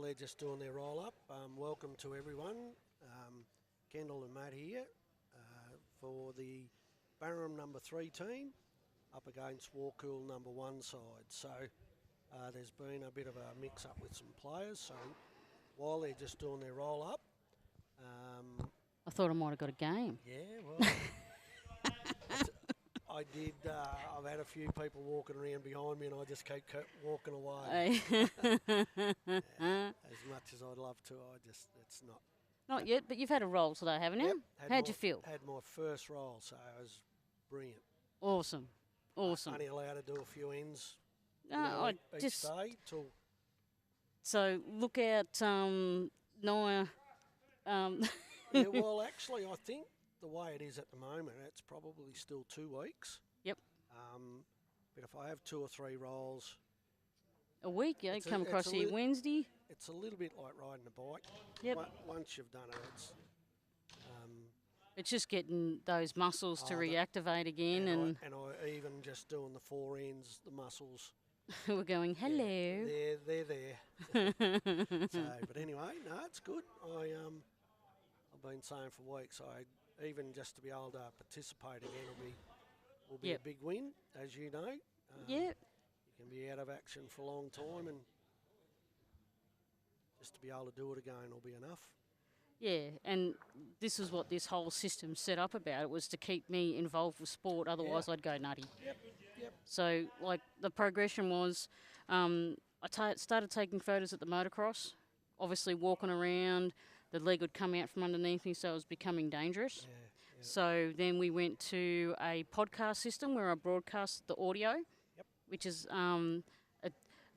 they're just doing their roll-up. Welcome to everyone. Kendall and Matt here for the Barham number 3 team up against Warcool number 1 side. So there's been a bit of a mix-up with some players. So while they're just doing their roll-up... I thought I might have got a game. Yeah, well... I did. I've had a few people walking around behind me, and I just keep walking away. As much as I'd love to, it's not. Not yet, but you've had a roll today, haven't you? Yep, How'd you feel? Had my first roll, so it was brilliant. Awesome. Only allowed to do a few ends. Each day till. So look out, Naya. Yeah, well, actually, I think the way it is at the moment, it's probably still 2 weeks. Yep. But if I have 2 or 3 rolls... A week, yeah? Come across here Wednesday? It's a little bit like riding a bike. Yep. Once you've done it, it's... It's just getting those muscles to reactivate again. And I even just doing the 4 ends, the muscles... We're going, hello. Yeah, they're there. But anyway, no, it's good. I've been saying for weeks, even just to be able to participate again will be a big win, as you know. You can be out of action for a long time, and just to be able to do it again will be enough. Yeah, and this is what this whole system set up about. It was to keep me involved with sport, otherwise I'd go nutty. Yep. So, like, the progression was I started taking photos at the motocross, obviously walking around. The leg would come out from underneath me, so it was becoming dangerous. Yeah. So then we went to a podcast system where I broadcast the audio, which is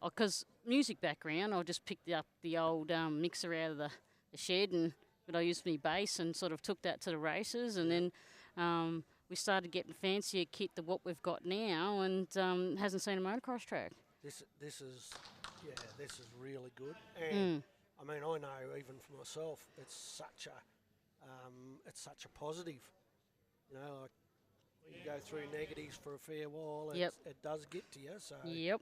because music background, I just picked up the old mixer out of the shed but I used my bass and sort of took that to the races, and then we started getting fancier kit than what we've got now, and hasn't seen a motocross track. This is really good. And I mean, I know even for myself, it's such a positive. You know, like when you go through negatives for a fair while, it does get to you. So. Yep.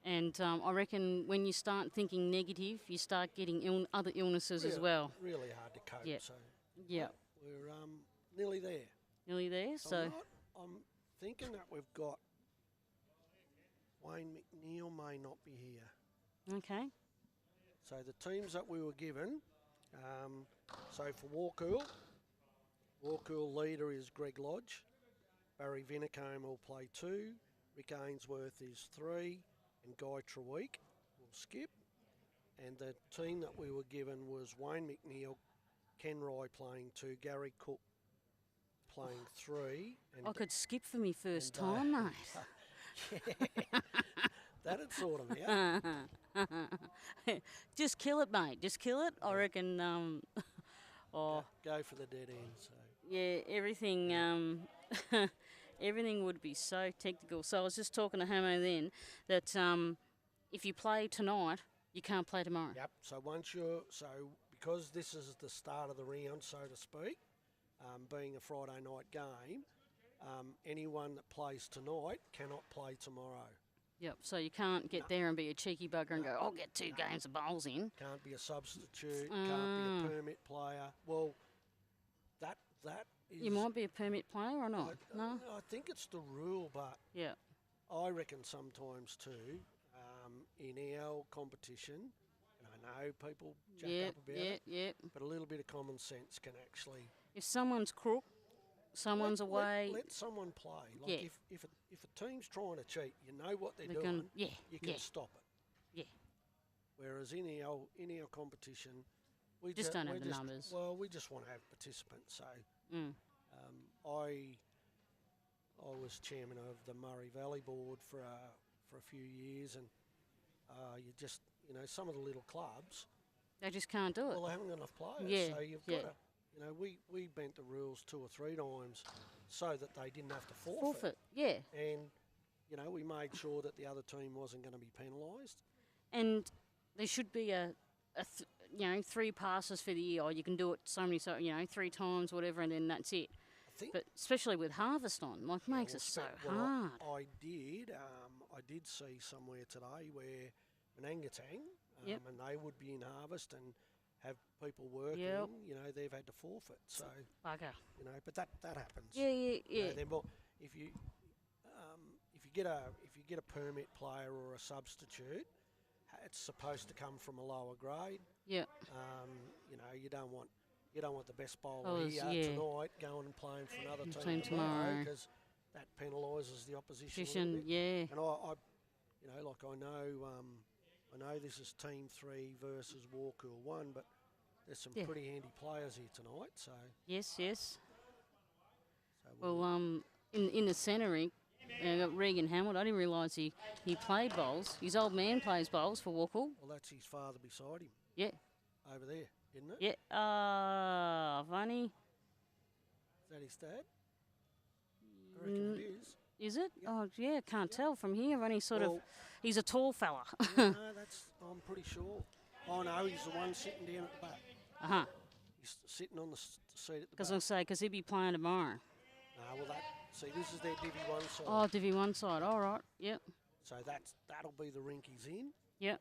And I reckon when you start thinking negative, you start getting other illnesses as well. Really hard to cope. Yep. So yep. We're nearly there. Nearly there. So I'm thinking that we've got Wayne McNeil may not be here. Okay. So the teams that we were given, so for Warcool leader is Greg Lodge. Barry Vinicombe will play 2. Rick Ainsworth is 3. And Guy Treweek will skip. And the team that we were given was Wayne McNeil, Ken Rye playing 2, Gary Cook playing 3. And I could skip for me first time, mate. That'd sort them out. Just kill it, mate. Just kill it. I reckon. Go for the dead end. So. Yeah, everything. Everything would be so technical. So I was just talking to Hamo then that if you play tonight, you can't play tomorrow. Yep. So because this is the start of the round, so to speak, being a Friday night game, anyone that plays tonight cannot play tomorrow. Yep, so you can't get there and be a cheeky bugger and go, I'll get 2 games of bowls in. Can't be a substitute, can't be a permit player. Well, that is... You might be a permit player or not, no? I think it's the rule, but I reckon sometimes too, in our competition, and I know people jack up about it, but a little bit of common sense can actually... If someone's crook, someone's away... Let someone play. Like if a team's trying to cheat, you know what they're doing, you can stop it. Yeah. Whereas in our competition, we just don't have the numbers. Well, we just want to have participants. So I was chairman of the Murray Valley Board for a few years, and some of the little clubs, they just can't do it. Well, they haven't got enough players. Yeah. So you've got to, we bent the rules 2 or 3 times so that they didn't have to forfeit. Yeah. And we made sure that the other team wasn't going to be penalised. And there should be a 3 passes for the year. Or you can do it 3 times, whatever, and then that's it. But especially with harvest on, makes it so hard. I did see somewhere today where Manangatang, Yep. and they would be in harvest and have people working. Yep. You know, they've had to forfeit. So Bugger. you know, but that happens. Yeah, yeah, You know, yeah. they're more, if you get a permit player or a substitute, it's supposed to come from a lower grade. Yeah. You know, you don't want the best bowler Bowlers, here yeah. tonight going and playing for another Team team tomorrow. because that penalises the opposition. A Position, little bit. yeah. And I you know, like I know this is Team 3 versus Warcool 1, but there's some Yeah. pretty handy players here tonight. So, Yes, yes. we'll Well, in the centre, I got Regan Hamilton. I didn't realise he played bowls. His old man plays bowls for Warkle. well, that's his father beside him Yeah, over there, isn't it? yeah. Funny. Is that his dad? I reckon it is. Is it? Yep. Oh, yeah. Can't tell from here. I've only sort of. Well, He's a tall fella. no, I'm pretty sure. Oh no, he's the one sitting down at the back. He's sitting on the seat at the Because back. I'll say, because he'll be playing tomorrow. Well, see, this is their Divi 1 side. Oh, Divi 1 side. All right. Yep. So that'll be the rink he's in. Yep.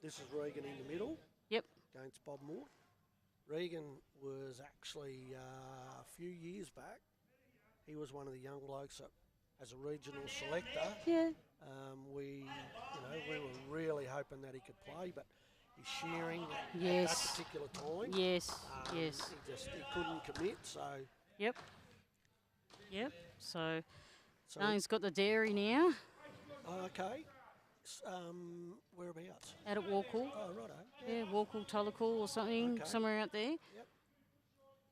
This is Regan in the middle. Yep. Against Bob Moore. Regan was actually a few years back. He was one of the young blokes that, as a regional selector. Yeah. We were really hoping that he could play, but he's shearing at Yes. that particular time. Yes. Yes. He couldn't commit, so. Yep. Yep. So So he's got the dairy now okay. Whereabouts? out at Warkle. Oh, righto. Yeah, Warkle, Tullakul or something, Okay. somewhere out there.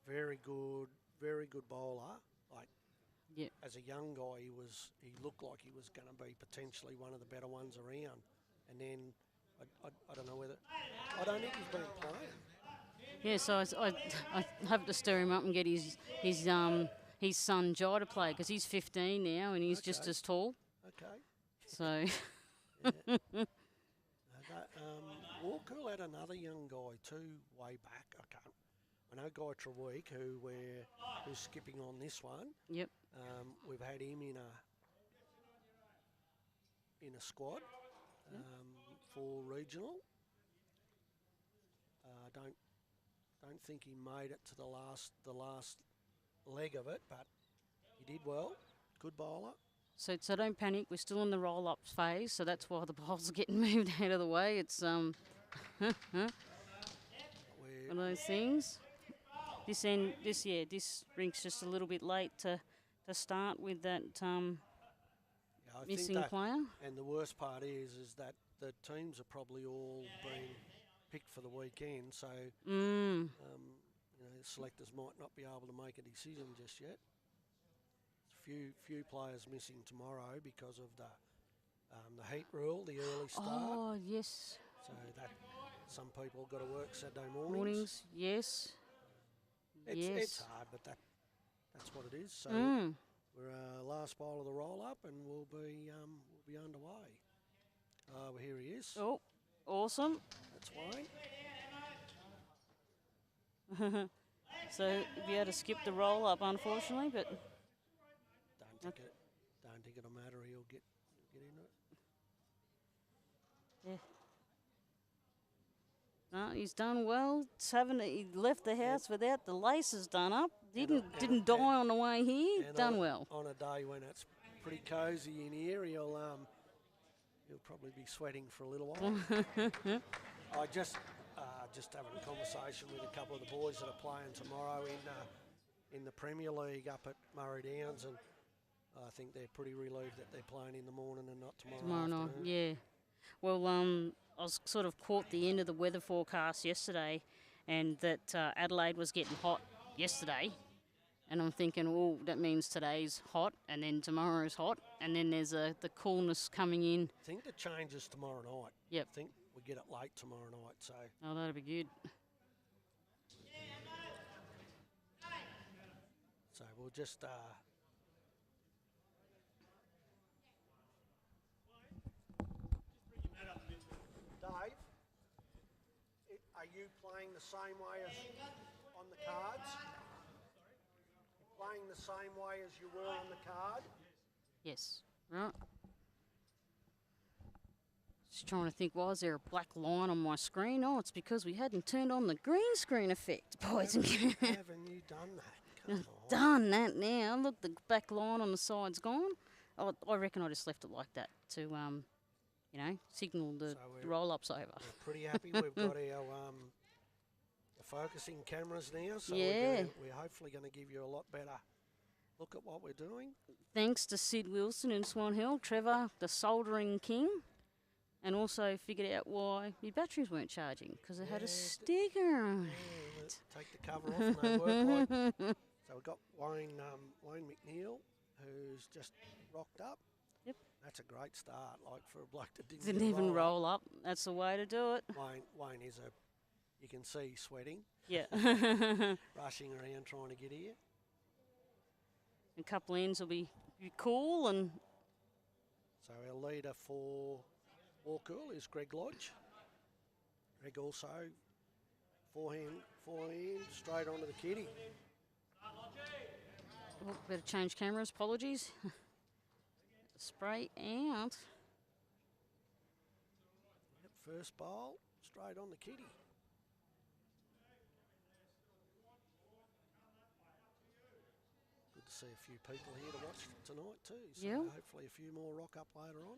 Very good bowler. Like, Yep. as a young guy, he looked like he was going to be potentially one of the better ones around. And then I don't know whether I don't think he's been playing. Yeah, so I hope to stir him up and get his son Jai to play because he's 15 now and he's just Okay. as tall. Okay. So Warkle had another young guy too way back. I know Guy Treweek, who's skipping on this one. yep. We've had him in a squad for regional. Don't think he made it to the last leg of it, but he did well. Good bowler. So don't panic. We're still in the roll-ups phase, so that's why the bowls are getting moved out of the way. It's one of those things. This rink's just a little bit late to start with that I think missing that- player. And the worst part is that the teams are probably all been picked for the weekend, so the selectors might not be able to make a decision just yet. Few players missing tomorrow because of the heat rule, the early start. Oh yes, So that some people got to work Saturday mornings. mornings. Yes. It's hard, but that's what it is. So we're last bowl of the roll up, and we'll be underway. Well, here he is. Oh, awesome. That's Wayne. So you'll be able to skip the roll up, unfortunately, but Don't think it'll matter. He'll get into it. yeah. No, he's done well. He left the house without the laces done up. Didn't die on the way here. And Done on, well. On a day when it's pretty cosy in here, he'll probably be sweating for a little while. I just having a conversation with a couple of the boys that are playing tomorrow in the Premier League up at Murray Downs, and I think they're pretty relieved that they're playing in the morning and not tomorrow Night, afternoon. yeah. Well, I was sort of caught the end of the weather forecast yesterday, and that Adelaide was getting hot yesterday, and I'm thinking, oh, that means today's hot, and then tomorrow's hot, and then there's the coolness coming in. I think the changes tomorrow night. Yep. I think we get it late tomorrow night, so. Oh, that'll be good. So we'll just Dave, are you playing the same way as on the cards? Playing the same way as you were on the card? Yes. Right. Just trying to think, why is there a black line on my screen? Oh, it's because we hadn't turned on the green screen effect, boys and girls. Haven't you done that? Come on. Done that now. Look, the back line on the side's gone. Oh, I reckon I just left it like that to, you know, signal the roll-ups over. We're pretty happy. We've got our the focusing cameras now, so Yeah. we're hopefully going to give you a lot better look at what we're doing. Thanks to Sid Wilson in Swan Hill, Trevor, the soldering king, and also figured out why my batteries weren't charging, because it had a sticker on Yeah, it. take the cover off and they work like. So we've got Wayne McNeil, who's just rocked up. Yep. That's a great start, like for a bloke that Didn't even roll up. That's the way to do it. Wayne is you can see he's sweating. Yeah. Rushing around trying to get here. A couple ends will be cool, and So our leader for Walkool is Greg Lodge. Greg also forehand, straight onto the kitty. oh, better change cameras. Apologies. Spray out. Yep, first bowl, straight on the kitty. Good to see a few people here to watch tonight too. So Yeah. hopefully a few more rock up later on.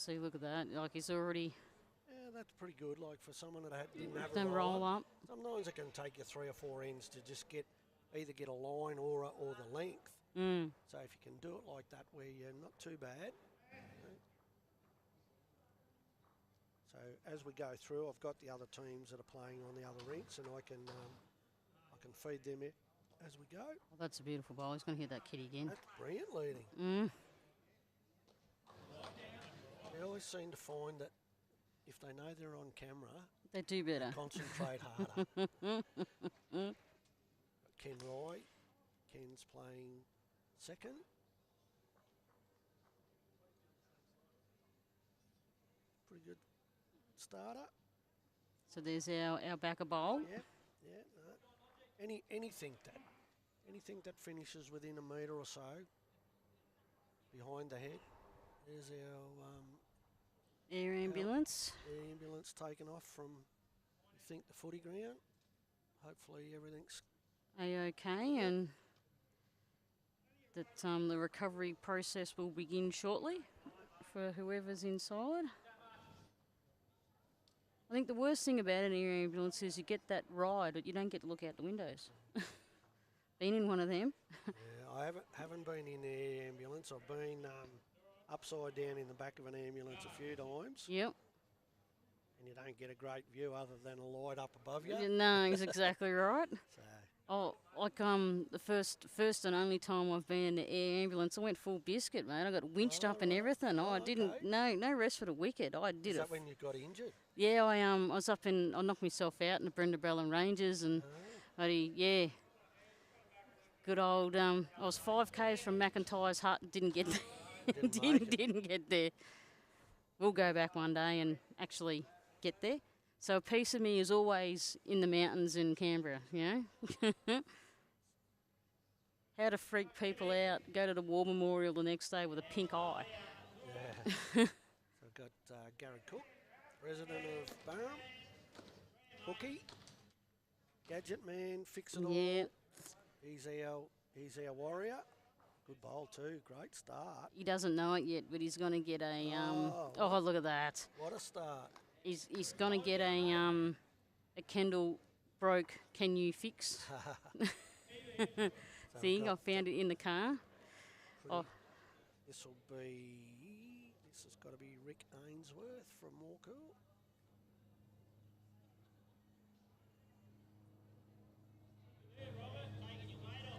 See, look at that. Like he's already Yeah, that's pretty good. Like for someone that didn't have done a roll up. Sometimes it can take you 3 or 4 ends to just either get a line or the length. Mm. So if you can do it like that, where you're not too bad. So as we go through, I've got the other teams that are playing on the other rinks, and I can feed them as we go. Oh, that's a beautiful ball. He's going to hit that kitty again. That's brilliant leading. Mm. They always seem to find that if they know they're on camera, They do they better. concentrate harder. Ken Roy, Ken's playing second. Pretty good starter. So there's our backer bowl. Yeah, yeah. No. Anything that finishes within a metre or so behind the head. There's our Air ambulance. the ambulance taken off from, I think, the footy ground. Hopefully everything's A-OK, and that the recovery process will begin shortly for whoever's inside. I think the worst thing about an air ambulance is you get that ride, but you don't get to look out the windows. Been in one of them. Yeah, I haven't been in the ambulance. I've been upside down in the back of an ambulance a few times, Yep. and you don't get a great view other than a light up above you. No, he's exactly right. So Oh, like the first and only time I've been in the air ambulance, I went full biscuit, mate. I got winched up and everything. I didn't, okay. no rest for the wicked. I did is it. that when you got injured? Yeah, I was up in, I knocked myself out in the Brenda Brellen Ranges, and yeah, good old. I was 5 k's from McIntyre's hut. Didn't get there. didn't get there. We'll go back one day and actually get there. So a piece of me is always in the mountains in Canberra, you know. How to freak people out. Go to the War Memorial the next day with a pink eye. Yeah. So I've got Gary Cook, resident of Barham. Cookie, Gadget Man, Fix It All. Yeah. He's our warrior. Good bowl too. Great start. He doesn't know it yet, but he's going to get a. Oh, look at that. What a start. He's going to get a Kendall broke. Can you fix? Thing. I found it in the car. Oh, This has got to be Rick Ainsworth from Walkool.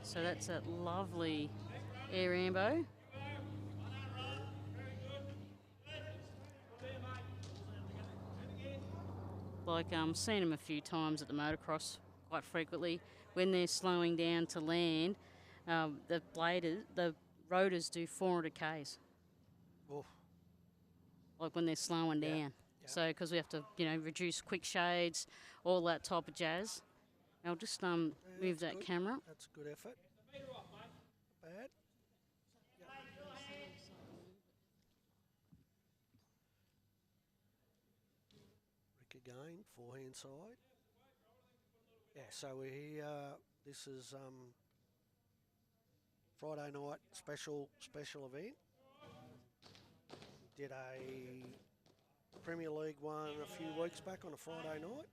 so that's a lovely air ambo. Like seen them a few times at the motocross quite frequently. When they're slowing down to land, the rotors do 400 k's. Oof. Like when they're slowing down. Yeah. So because we have to, reduce quick shades, all that type of jazz. I'll just move that good. camera. That's a good effort. Bad. again, forehand side. Yeah, so we're here. This is Friday night special event. Did a Premier League one a few weeks back on a Friday night.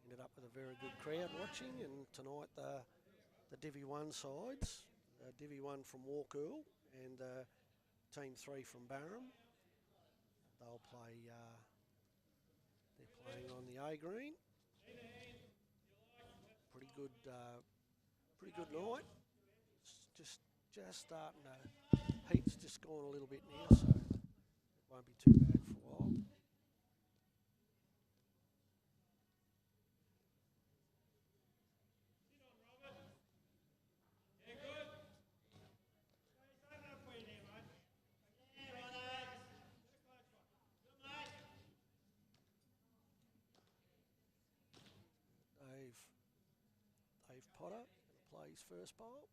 Ended up with a very good crowd watching, and tonight the Divi 1 sides, Divi 1 from Walkerl and Team 3 from Barham. They'll play. They're playing on the A green. Pretty good night. It's just starting to. Heat's just gone a little bit now, so it won't be too bad for a while. Dave Potter plays first bowl.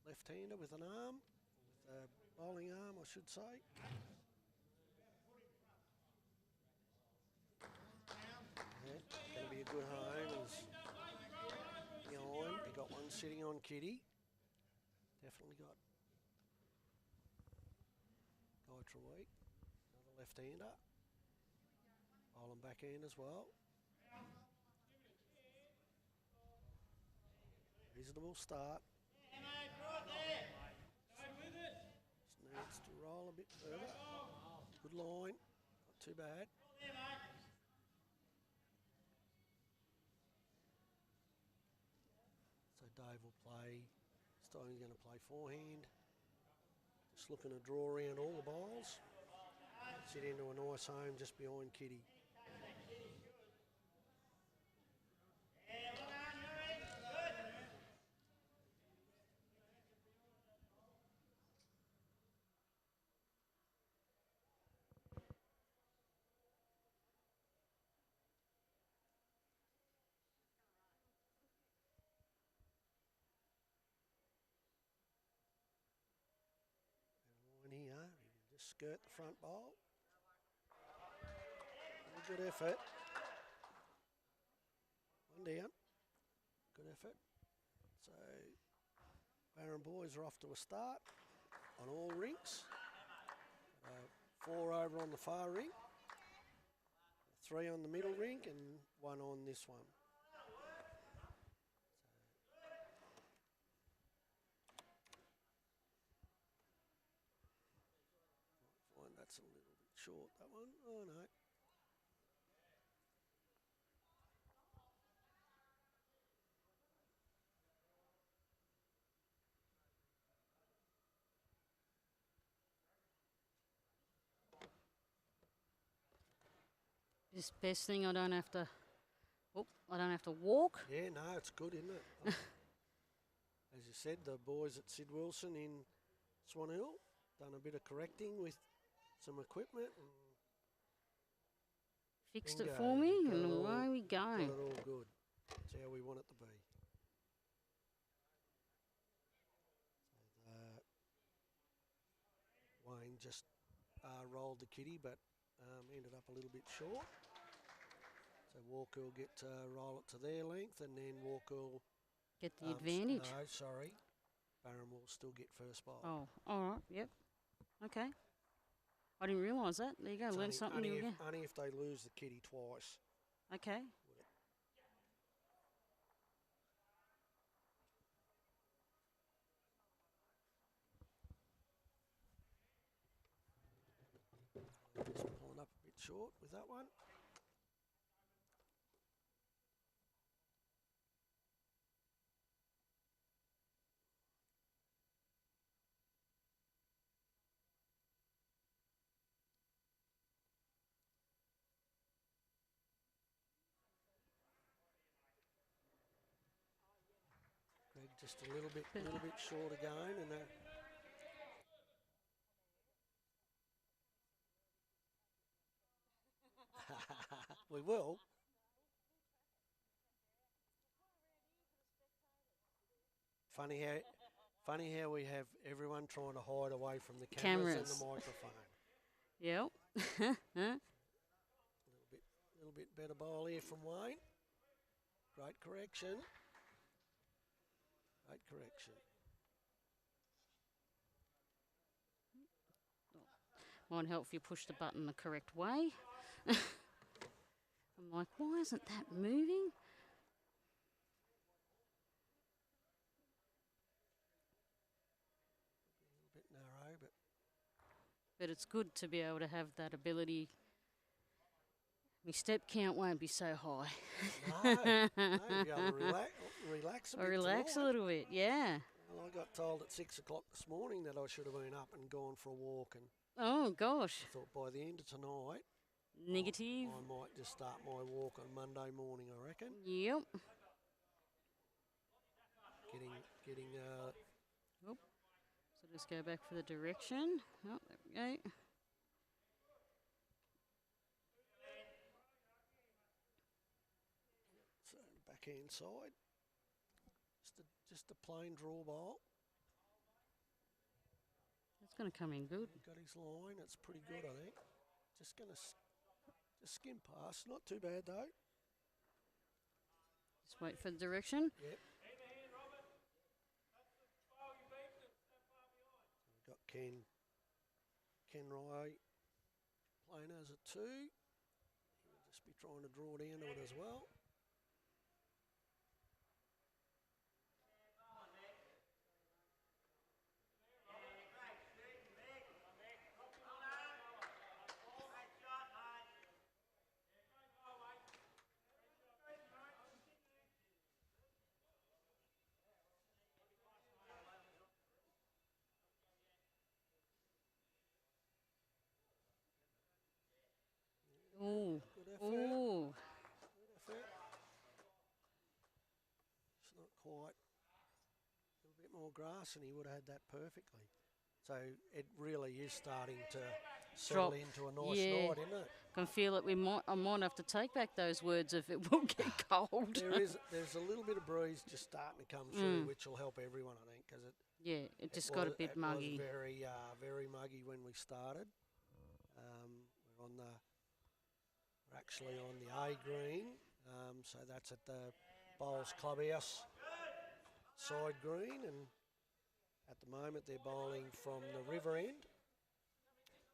Left-hander with an arm, with a bowling arm, I should say. Yeah, going to be a good home. He's behind. He got one sitting on Kitty. Definitely got Guy Treweek, another left-hander. Bowling backhand as well. Reasonable start. Just needs to roll a bit further. Good line, not too bad. So Dave will play. This time he's going to play forehand. Just looking to draw around all the bowls. Sit into a nice home just behind Kitty. Here, you can just skirt the front bowl. Good effort. One down. Good effort. So, Barham boys are off to a start on all rinks. 4 over on the far rink, 3 on the middle rink, and 1 on this one. Find that's a little bit short, that one. Oh no. This best thing I don't have to walk. Yeah, no, it's good, isn't it? As you said, the boys at Sid Wilson in Swan Hill done a bit of correcting with some equipment. And fixed it for me, and away we go. Got it all good. That's how we want it to be. So Wayne just rolled the kitty, but ended up a little bit short. So Walker will get to roll it to their length, and then Walker will get the advantage. No, sorry. Barham will still get first bowl. Oh, all right, yep. Okay. I didn't realise that. There you go, learn something new again. Only if they lose the kitty twice. Okay. Just pulling up a bit short with that one. Greg just a little bit short again, and that. We will. Funny how we have everyone trying to hide away from the cameras. And the microphone. Yep. Little little bit better bowl here from Wayne. Great correction. Great correction. Might help if you push the button the correct way. I'm like, why isn't that moving? A bit narrow, but But it's good to be able to have that ability. My step count won't be so high. no, you'll be able to relax a bit. Or relax tonight. a little bit, yeah. Well, I got told at 6 o'clock this morning that I should have been up and gone for a walk, and Oh, gosh. I thought by the end of tonight, Negative. I might just start my walk on Monday morning, I reckon. Yep. Getting So just go back for the direction. Oh, there we go. so backhand side. Just a plain draw bowl. It's going to come in good. Got his line. It's pretty good, I think. Just going to just skim past. Not too bad, though. Just wait for the direction. Yep. We've got Ken Rye playing as a 2. He'll just be trying to draw down to it as well. Ooh. Good effort. Ooh. Good effort. It's not quite. A little bit more grass and he would have had that perfectly. So it really is starting to settle Drop. into a nice Yeah. night, isn't it? Can feel it. I might have to take back those words if it will get cold. There's a little bit of breeze just starting to come through, which will help everyone, I think, because Yeah, it just got a bit muggy. It was very muggy when we started. We're actually on the A green, so that's at the Bowls Clubhouse side green, and at the moment they're bowling from the river end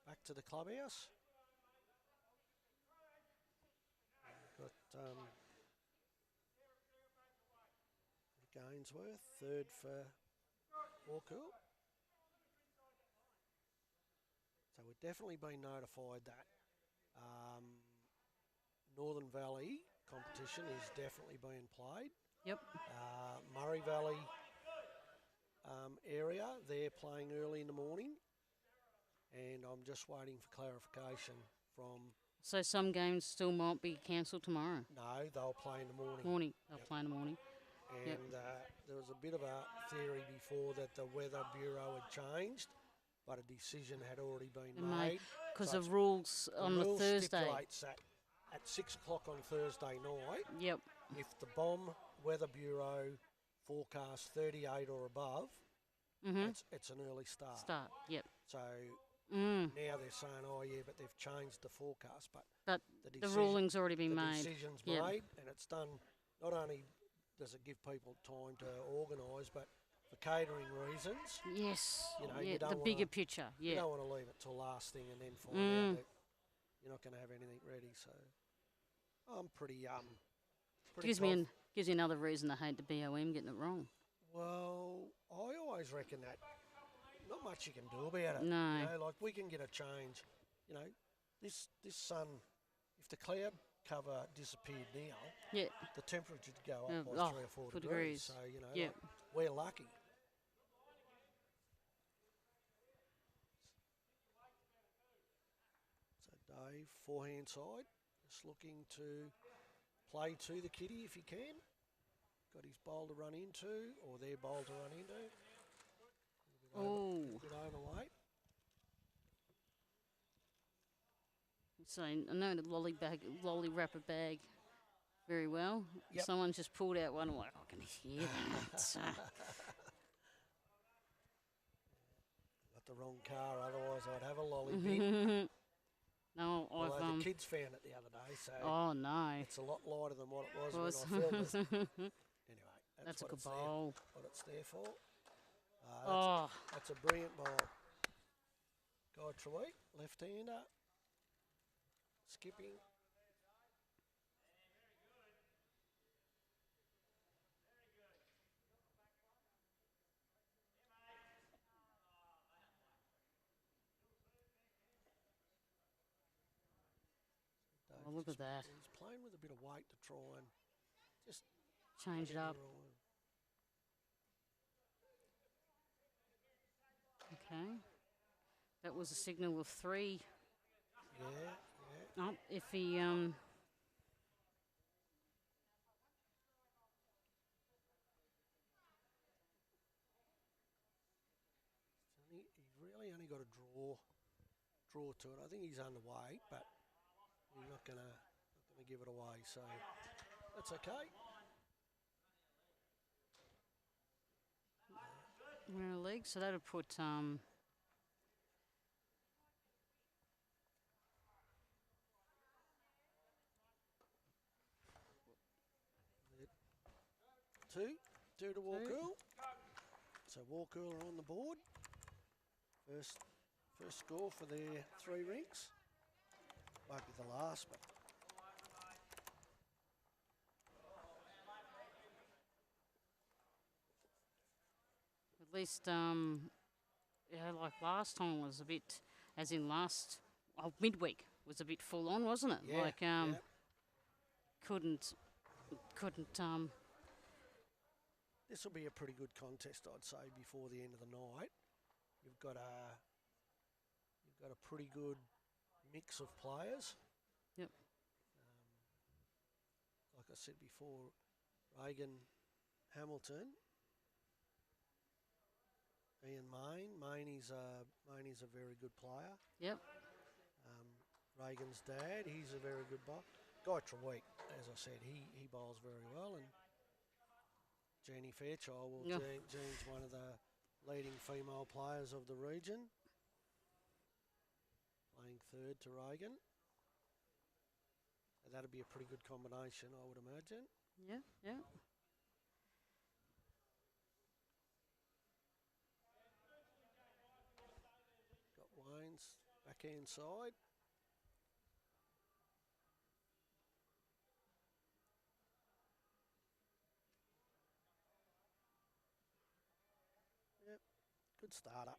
back to the clubhouse. We've got Gainsworth, third for Warcool. So we've definitely been notified that Northern Valley competition is definitely being played. Yep. Murray Valley area, they're playing early in the morning, and I'm just waiting for clarification from... So some games still might be cancelled tomorrow. No, they'll play in the morning. They'll play in the morning. And there was a bit of a theory before that the Weather Bureau had changed, but a decision had already been made. Because So the rules on the Thursday. stipulates that at 6 o'clock on Thursday night, Yep. if the BOM Weather Bureau forecast 38 or above, it's an early start. Yep. So now they're saying, oh yeah, but they've changed the forecast. But the ruling's already been the made. decision's Yep. made, and it's done. Not only does it give people time to organise, but for catering reasons, Yes. you know, yeah, you don't the wanna, bigger picture. you Yeah. don't want to leave it till last thing and then find out that you're not going to have anything ready. So I'm pretty Gives you another reason to hate the BOM getting it wrong. Well, I always reckon that not much you can do about it. No. You know, like we can get a change. You know, this sun, if the cloud cover disappeared now, Yeah. the temperature would go up by 3 or 4 degrees. So, you know, Yeah. like, we're lucky. So Dave, forehand side, just looking to play to the kitty if he can. Got his bowl to run into, or their bowl to run into. Oh. A bit overweight. So I know the lolly wrapper bag very well. Yep. Someone's just pulled out one. I'm like, I can hear that. Got the wrong car, otherwise I'd have a lolly bin. No, Although the kids found it the other day, so Oh no. it's a lot lighter than what it was when I filmed it. Anyway, That's a what good it's there, bowl. what it's there for. Oh, That's a brilliant bowl. Guy Treweek, left-hander, skipping. oh, look at that. He's playing with a bit of weight to try and just Change it up. Okay. That was a signal of 3. Yeah. Oh, if he He's really only got a draw to it. I think he's underweight, but he's not gonna give it away. So that's okay. we're a league, so that'll put 2 to Walkool. So Walkool are on the board. First score for their 3 rinks. Won't be the last, but at least like last time was a bit, as in midweek was a bit full on, wasn't it? yeah. Couldn't This will be a pretty good contest, I'd say, before the end of the night. You've got a pretty good mix of players. Yep. Like I said before, Reagan, Hamilton, Ian Main. Mainie's a very good player. Yep. Reagan's dad, he's a very good bowler. Guy Treweek, as I said, he bowls very well, and Jeannie Fairchild, Jean's one of the leading female players of the region, playing third to Reagan. So that'd be a pretty good combination, I would imagine. Yeah, yeah. Got Wayne's backhand side. Yep, good starter.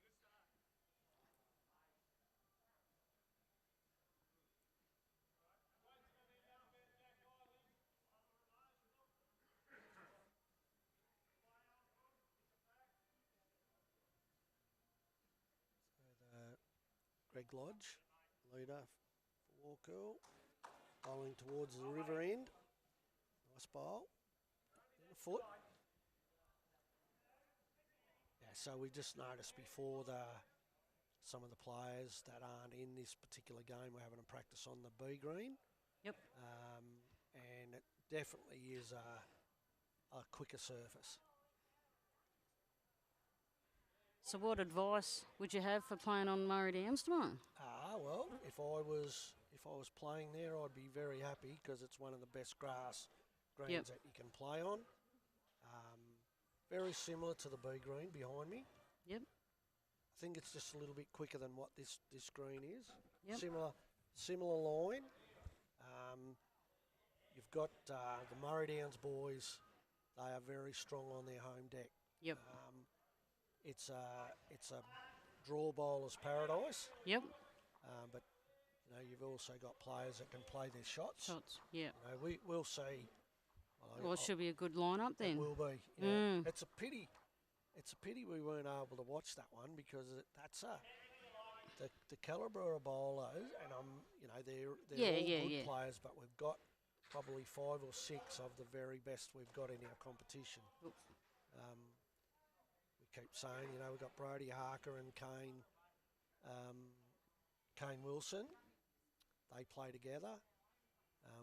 Greg Lodge, leader for Walkool, bowling towards the river end. Nice bowl. In the foot. Yeah, so we just noticed before some of the players that aren't in this particular game were having a practice on the B green. Yep. And it definitely is a quicker surface. So what advice would you have for playing on Murray Downs tomorrow? Well, if I was playing there, I'd be very happy because it's one of the best grass greens that you can play on. Very similar to the B green behind me. Yep. I think it's just a little bit quicker than what this green is. Yep. Similar line. You've got the Murray Downs boys. They are very strong on their home deck. Yep. It's a draw bowler's paradise. Yep. But you've also got players that can play their shots. Yeah. We'll see. Well, it should be a good lineup then. It will be. Yeah. It's a pity. It's a pity we weren't able to watch that one because that's the calibre of bowlers, and they're all good players, but we've got probably 5 or 6 of the very best we've got in our competition. We keep saying, we've got Brodie Harker and Kane Wilson. They play together.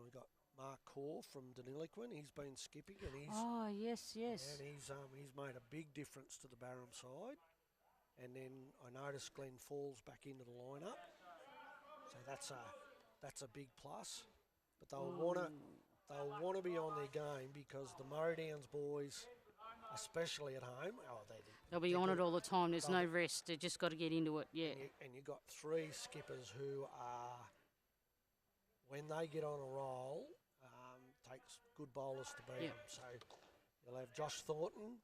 We've got Mark Core from Deniliquin. He's been skipping and he's yes. and he's made a big difference to the Barham side. And then I noticed Glenn Falls back into the lineup. So that's that's a big plus. But they'll want to be on their game because the Murray-Downs boys, especially at home, They'll be on it all the time. There's no rest. They just got to get into it. Yeah. And you've got 3 skippers who are, when they get on a roll, takes good bowlers to beat them. So you'll have Josh Thornton.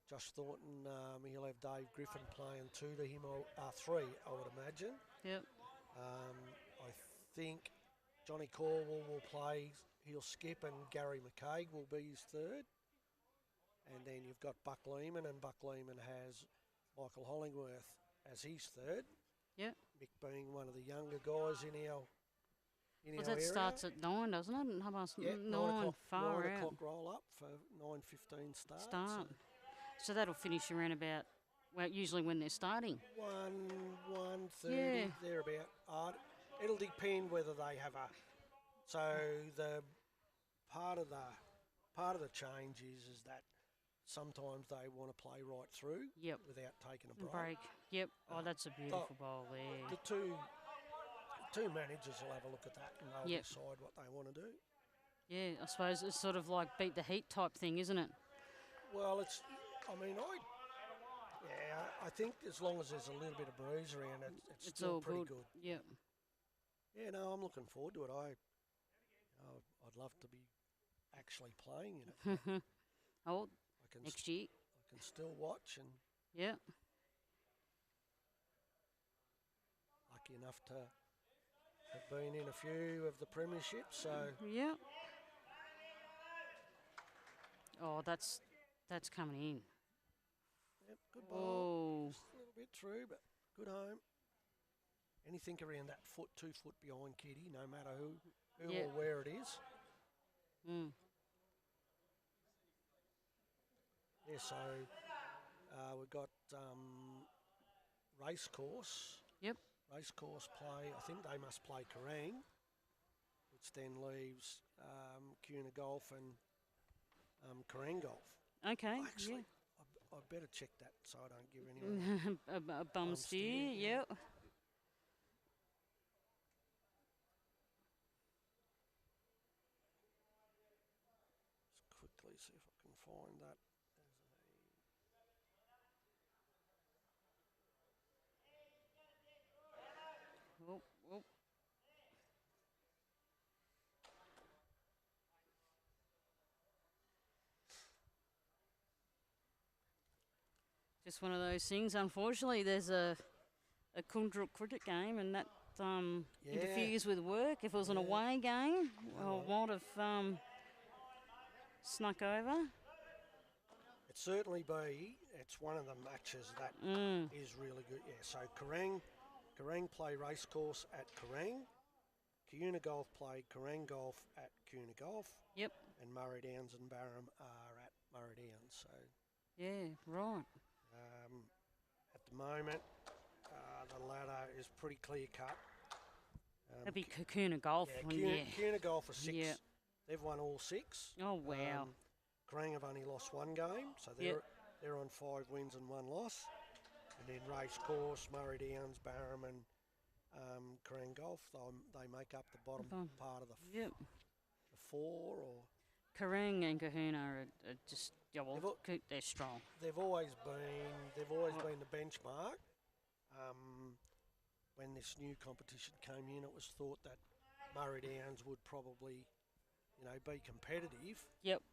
He'll have Dave Griffin playing 2 to him, 3, I would imagine. Yep. I think Johnny Corwell will play. He'll skip, and Gary McCaig will be his 3rd. And then you've got Buck Lehman, and Buck Lehman has Michael Hollingworth as his 3rd. Yep. Mick being one of the younger guys in our that area. starts at 9, doesn't it? How about 9 far 9 out. o'clock roll up for 9:15 start. So that'll finish around about, well, usually when they're starting. 1:30, thereabout. It'll depend whether they have a. So the part of the change is that sometimes they want to play right through. Yep. Without taking a break. Yep. That's a beautiful bowl there. The two managers will have a look at that and they'll decide what they want to do. Yeah, I suppose it's sort of like beat the heat type thing, isn't it? Well, I think as long as there's a little bit of breeze around it, it's still all pretty good. Yeah. Yeah, no, I'm looking forward to it. I'd love to be actually playing in it. Next year. I can still watch and lucky enough to have been in a few of the premierships. So yeah. Oh, that's coming in. Yep, good ball. Just a little bit through, but good home. Anything around that 2 foot behind Kitty, no matter who or where it is. Yeah, so we've got Racecourse. Yep. Racecourse play, I think they must play Kerrang, which then leaves Cuna Golf and Kerrang Golf. Okay. Actually, I better check that so I don't give anyone a bum steer. Yep. Just quickly see if I can find that. Just one of those things. Unfortunately, there's a Kundruk cricket game, and that interferes with work. If it was an away game, I might have snuck over. It certainly be. It's one of the matches that is really good. Yeah. So Kerrang play Racecourse at Kerrang. Cuna Golf play Kerrang Golf at Cuna Golf. Yep. And Murray Downs and Barham are at Murray Downs. So. Yeah. Right. At the moment, the ladder is pretty clear cut. That'd be Cuna Golf. Cuna Golf are 6. Yeah. They've won all 6. Oh wow. Kerrang have only lost 1 game, so they're on 5 wins and 1 loss. And then Racecourse, Murray Downs, Barham, and Kerrang Golf. They make up the bottom part of the 4 or. Kerrang and Kahuna are just they're strong. They've always been the benchmark. When this new competition came in, it was thought that Murray Downs would probably, be competitive. Yep.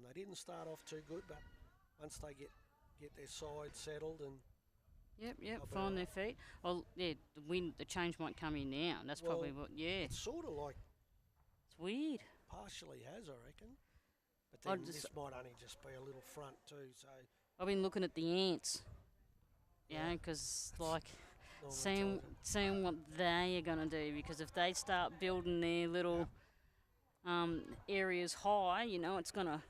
They didn't start off too good, but once they get their side settled and. Yep. Find their feet. Well, the change might come in now. That's probably what. Yeah. It's sort of like. It's weird. Partially has, I reckon. But then this might only just be a little front too. So I've been looking at the ants. Because seeing what they are going to do. Because if they start building their little areas high, it's going to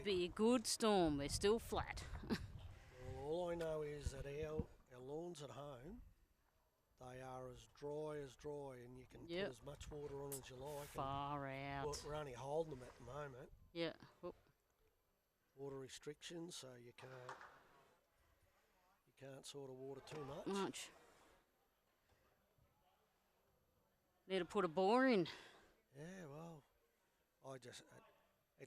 be a good storm. They're still flat. Well, all I know is that our lawns at home, they are as dry, and you can put as much water on as you like. Far out. Well, we're only holding them at the moment. Yeah. Water restrictions, so you can't sort of water too much. Need to put a bore in. Yeah, well, it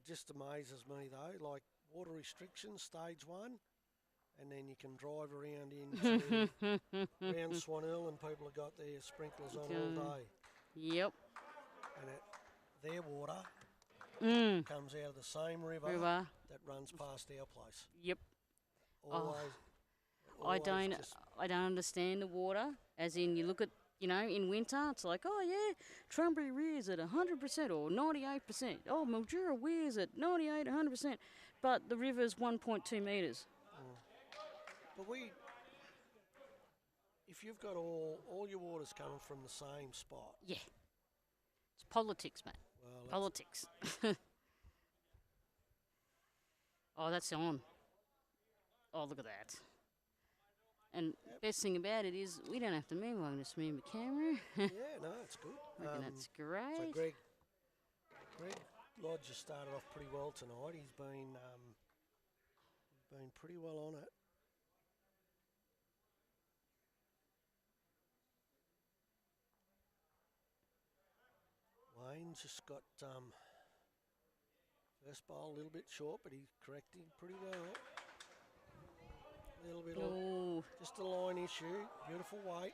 just amazes me though. Like water restrictions, stage 1, and then you can drive around into around Swan Hill, and people have got their sprinklers on all day. Yep. And their water comes out of the same river that runs past our place. Yep. Always I don't understand the water. As in, you look at, in winter, it's like, oh yeah, Trumbury Weir's at 100% or 98%. Oh, Mildura Weir's at 98, 100%. But the river's 1.2 metres. But if you've got all your water's coming from the same spot. Yeah. It's politics, mate. Well, politics. Oh, that's on. Oh, look at that. And best thing about it is we don't have to move. I can just move my camera. Yeah, no, it's good. I reckon that's great. So Greg Lodge has started off pretty well tonight. He's been pretty well on it. Wayne's just got first bowl a little bit short, but he's correcting pretty well. A little bit of just a line issue. Beautiful weight.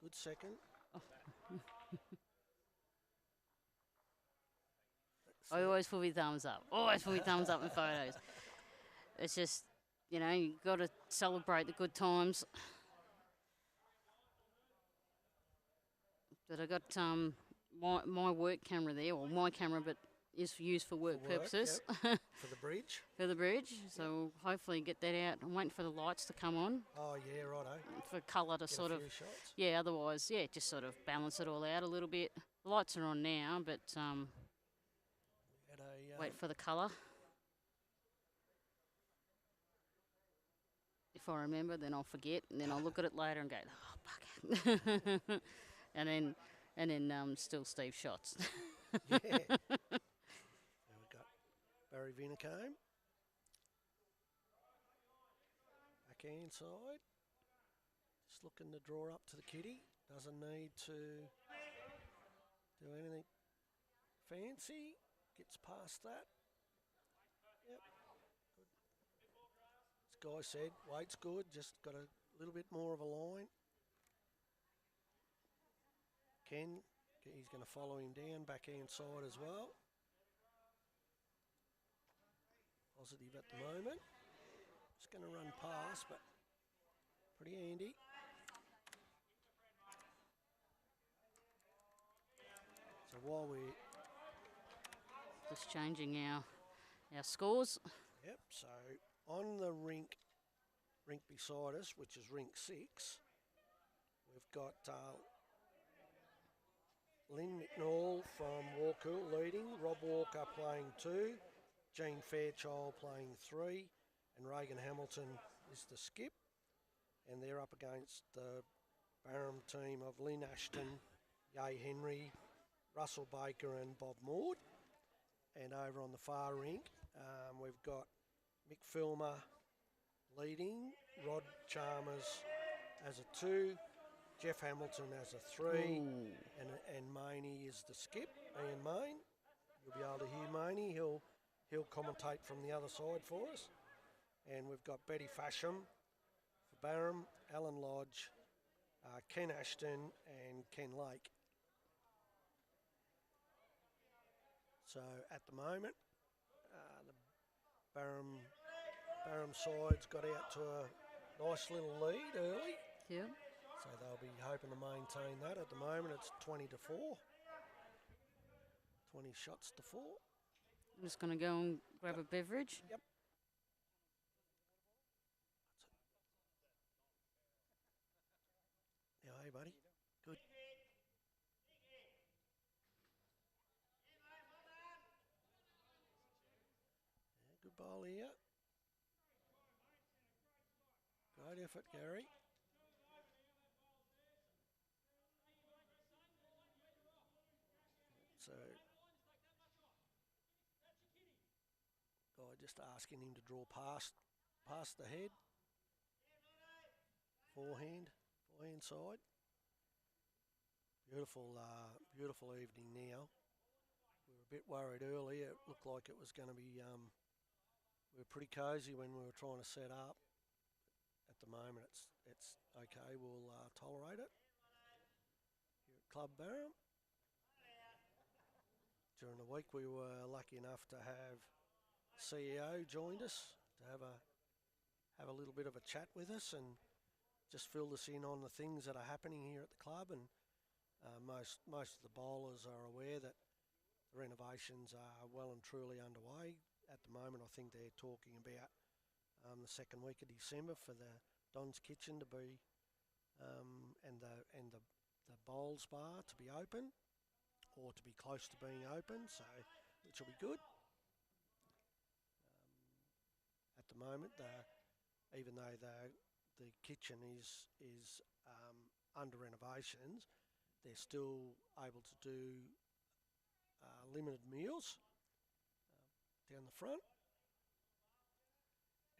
Good second. I always put my thumbs up. Always put my thumbs up in photos. It's just, you got to celebrate the good times. But I got my work camera there, or my camera, but is used for work purposes. Yep. For the bridge? For the bridge. So hopefully get that out. I'm waiting for the lights to come on. Oh, yeah, righto. For colour to sort of... shots. Yeah, otherwise, just sort of balance it all out a little bit. The lights are on now, but wait for the colour. If I remember, then I'll forget, and then I'll look at it later and go, oh, bugger. and then still Steve shots. Yeah. Now we've got Barry Vinicombe. Backhand side. Just looking to draw up to the kitty. Doesn't need to do anything fancy. Gets past that. Yep. Good. As Guy said, weight's good. Just got a little bit more of a line. Ken, he's going to follow him down, backhand side as well. Positive at the moment. Just going to run past, but pretty handy. So while we're just changing our scores. Yep, so on the rink beside us, which is rink 6, we've got Lynn McNall from Walcool leading, Rob Walker playing 2, Jean Fairchild playing 3, and Reagan Hamilton is the skip. And they're up against the Barham team of Lynn Ashton, Yay Henry, Russell Baker and Bob Maud. And over on the far rink, we've got Mick Filmer leading, Rod Chalmers as a 2, Jeff Hamilton as a 3, and Maney is the skip, Ian Main. You'll be able to hear Maney. He'll commentate from the other side for us. And we've got Betty Fasham for Barham, Alan Lodge, Ken Ashton and Ken Lake. So at the moment, the Barham side's got out to a nice little lead early. Yeah. So they'll be hoping to maintain that. At the moment, it's 20-4. 20 shots to 4. I'm just going to go and grab a beverage. Yep. Yeah, hey, buddy. Good. Good ball here. Great effort, Gary. So, Guy just asking him to draw past the head. Forehand side. beautiful evening now. We were a bit worried earlier. It looked like it was going to be. We were pretty cosy when we were trying to set up. At the moment, it's okay. We'll tolerate it. Here at Club Barham. During the week, we were lucky enough to have CEO joined us to have a little bit of a chat with us and just filled us in on the things that are happening here at the club. And most of the bowlers are aware that the renovations are well and truly underway. At the moment, I think they're talking about the second week of December for the Don's Kitchen to be and the bowls bar to be open, or to be close to being open, so which will be good. At the moment, even though the kitchen is under renovations, they're still able to do limited meals down the front.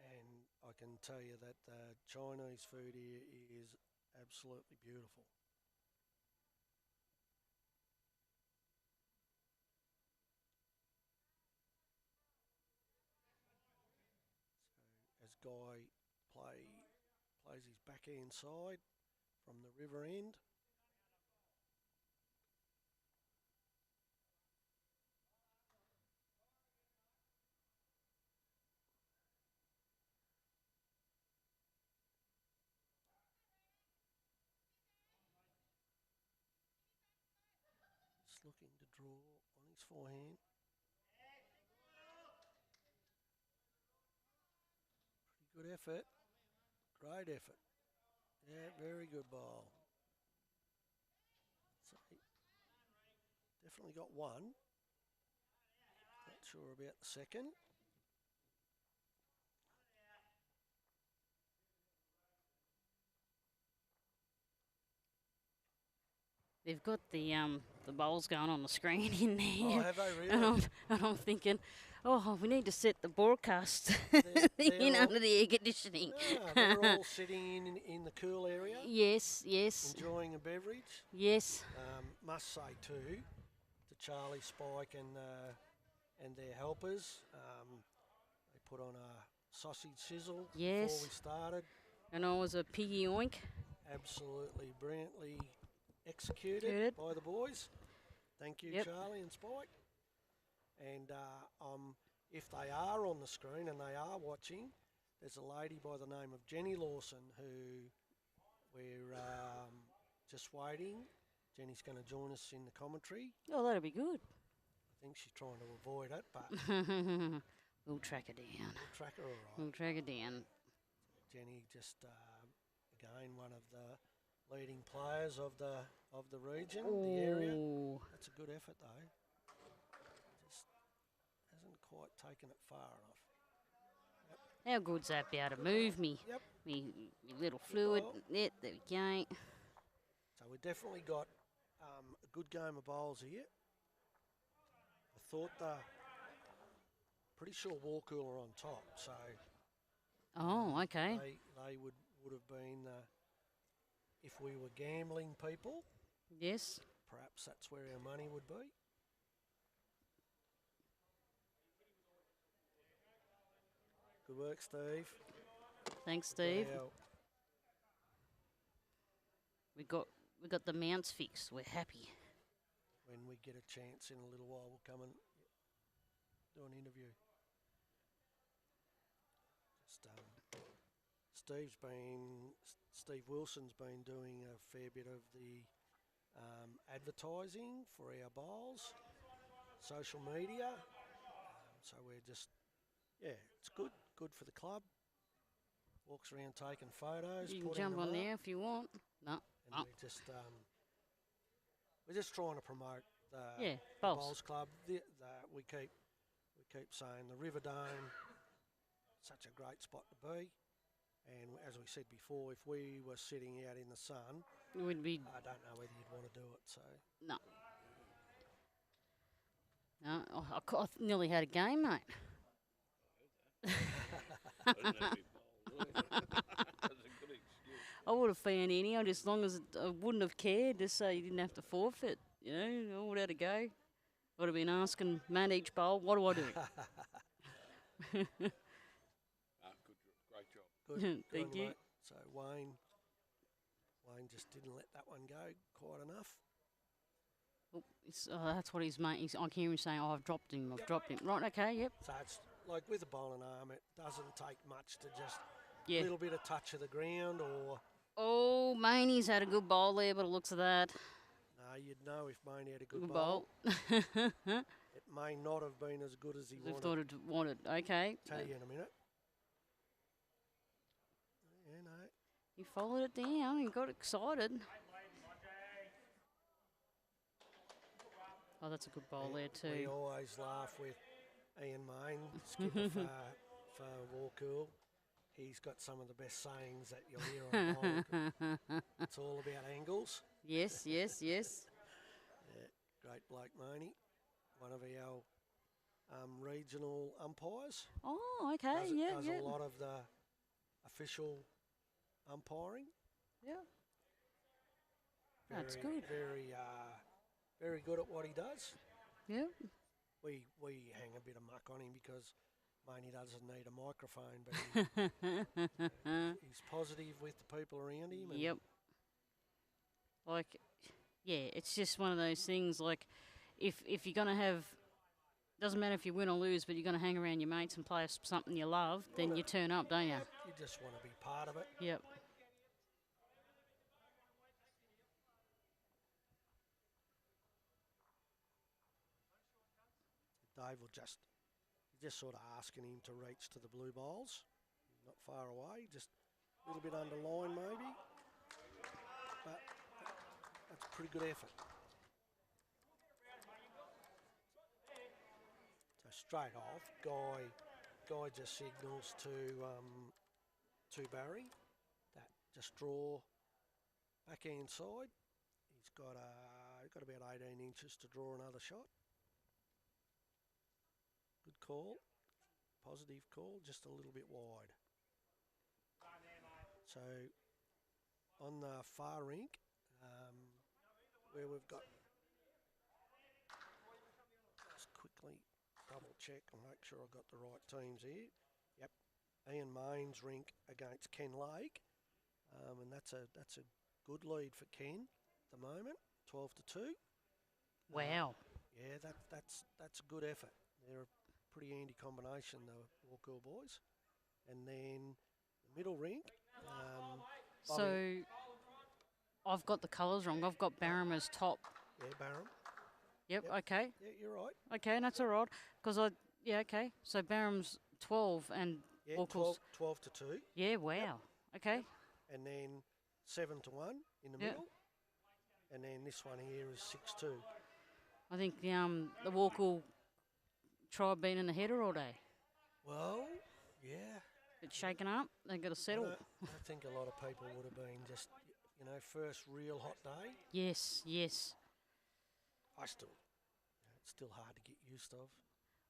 And I can tell you that the Chinese food here is absolutely beautiful. So as Guy plays his backhand side from the river end. Just looking to draw on his forehand. Pretty good effort. Great effort. Yeah, very good ball. So definitely got one. Not sure about the second. They've got the bowls going on the screen in there. Oh, have they really? And I'm thinking, oh, we need to set the broadcast They're under the air conditioning. They're all sitting in the cool area. Yes. Enjoying a beverage. Yes. Must say too, to Charlie, Spike, and their helpers, they put on a sausage sizzle before we started. And I was a piggy oink. Absolutely brilliantly executed by the boys. Thank you, Charlie and Spike. And if they are on the screen and they are watching, there's a lady by the name of Jenny Lawson who we're just waiting. Jenny's going to join us in the commentary. Oh, that'll be good. I think she's trying to avoid it, but we'll track her down. We'll track her all right. We'll track her down. Jenny just again one of the leading players of the region, the area. That's a good effort though. Just hasn't quite taken it far enough. How good's that be able to move me? Me little fluid. There we go. So we definitely got a good game of bowls here. I thought pretty sure Walkool are on top, so. Oh, okay. They would have been if we were gambling people. Yes. Perhaps that's where our money would be. Good work, Steve. Thanks, Steve. We got the mounts fixed. We're happy. When we get a chance in a little while, we'll come and do an interview. Steve Wilson's been doing a fair bit of the advertising for our bowls, social media. So we're just, it's good for the club. Walks around taking photos. You can jump on there if you want. No. And we're just trying to promote the bowls club. We keep saying the River Dome, such a great spot to be. And as we said before, if we were sitting out in the sun, it would be. I don't know whether you'd want to do it. So no. No, I nearly had a game, mate. I would have found any, as long as I wouldn't have cared, just so you didn't have to forfeit. You know, I would have had to go. Would have been asking man each bowl, what do I do? Good, great job. Good Thank on you. mate. So Wayne just didn't let that one go quite enough. Oh, that's what his mate. I can hear him saying, "Oh, I've dropped him. I've dropped him." Right? Okay. Yep. So it's like with a bowling arm, it doesn't take much to just Yeah. a little bit of touch of the ground, or Oh, Maney's had a good bowl there, but it looks of that. no, you'd know if Maine had a good Good bowl. bowl. It may not have been as good as he They've wanted. thought it wanted. Okay. Tell you in a minute. Yeah, no. He followed it down and got excited. Oh, that's a good bowl there We too. always laugh with Ian Main, skipper for Warcool. He's got some of the best sayings that you'll hear on bowling. It's all about angles. Yes, yes, yes. Yeah, great bloke, Maney. One of our regional umpires. Oh, okay. Does Yeah. a lot of the official umpiring. Yeah. That's Very, good. very good at what he does. Yeah. We hang a bit of muck on him because Maney doesn't need a microphone, but he's positive with the people around him. And Yep. Like, yeah, it's just one of those things. Like, if you're gonna have, doesn't matter if you win or lose, but you're gonna hang around your mates and play something you love, then you turn up, don't you? You just want to be part of it. Yep. Dave will just sort of asking him to reach to the blue bowls, not far away, just a little bit under line maybe, but that's a pretty good effort. So straight off, Guy just signals to Barry that just draw backhand side. He's got about 18 inches to draw another shot. Good call, positive call, just a little bit wide. So on the far rink, where we've got, just quickly double check and make sure I've got the right teams here. Yep, Ian Main's rink against Ken Lake, and that's a good lead for Ken at the moment, 12-2. Wow. Yeah, that's a good effort. They're a pretty handy combination, the Warcool boys. And then the middle rink. So I've got the colours wrong. I've got Barham as top. Yeah, Barham. Yep. Yep. Okay. Yeah, you're right. Okay, that's all right. Because okay. So Barham's 12 and Yeah, Warcool's 12-2. Yeah. Wow. Okay. And then 7-1 in the Yep. middle. And then this one here is 6-2. I think the Warcool tribe been in the header all day. Well, yeah. It's shaken up. They've got to settle. I think a lot of people would have been just, first real hot day. Yes. Yes. It's still hard to get used of.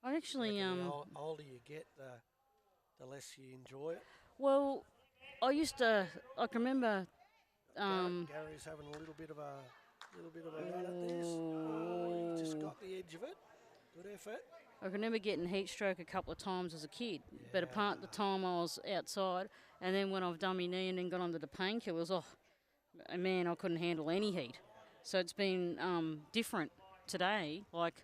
I actually The older you get, the less you enjoy it. Well, I can remember. Gary's having a little bit of a run at this. Oh, he just got the edge of it. Good effort. I can remember getting heat stroke a couple of times as a kid, but apart the time I was outside, and then when I've done my knee and then got onto the painkillers, man, I couldn't handle any heat. So it's been different today. Like,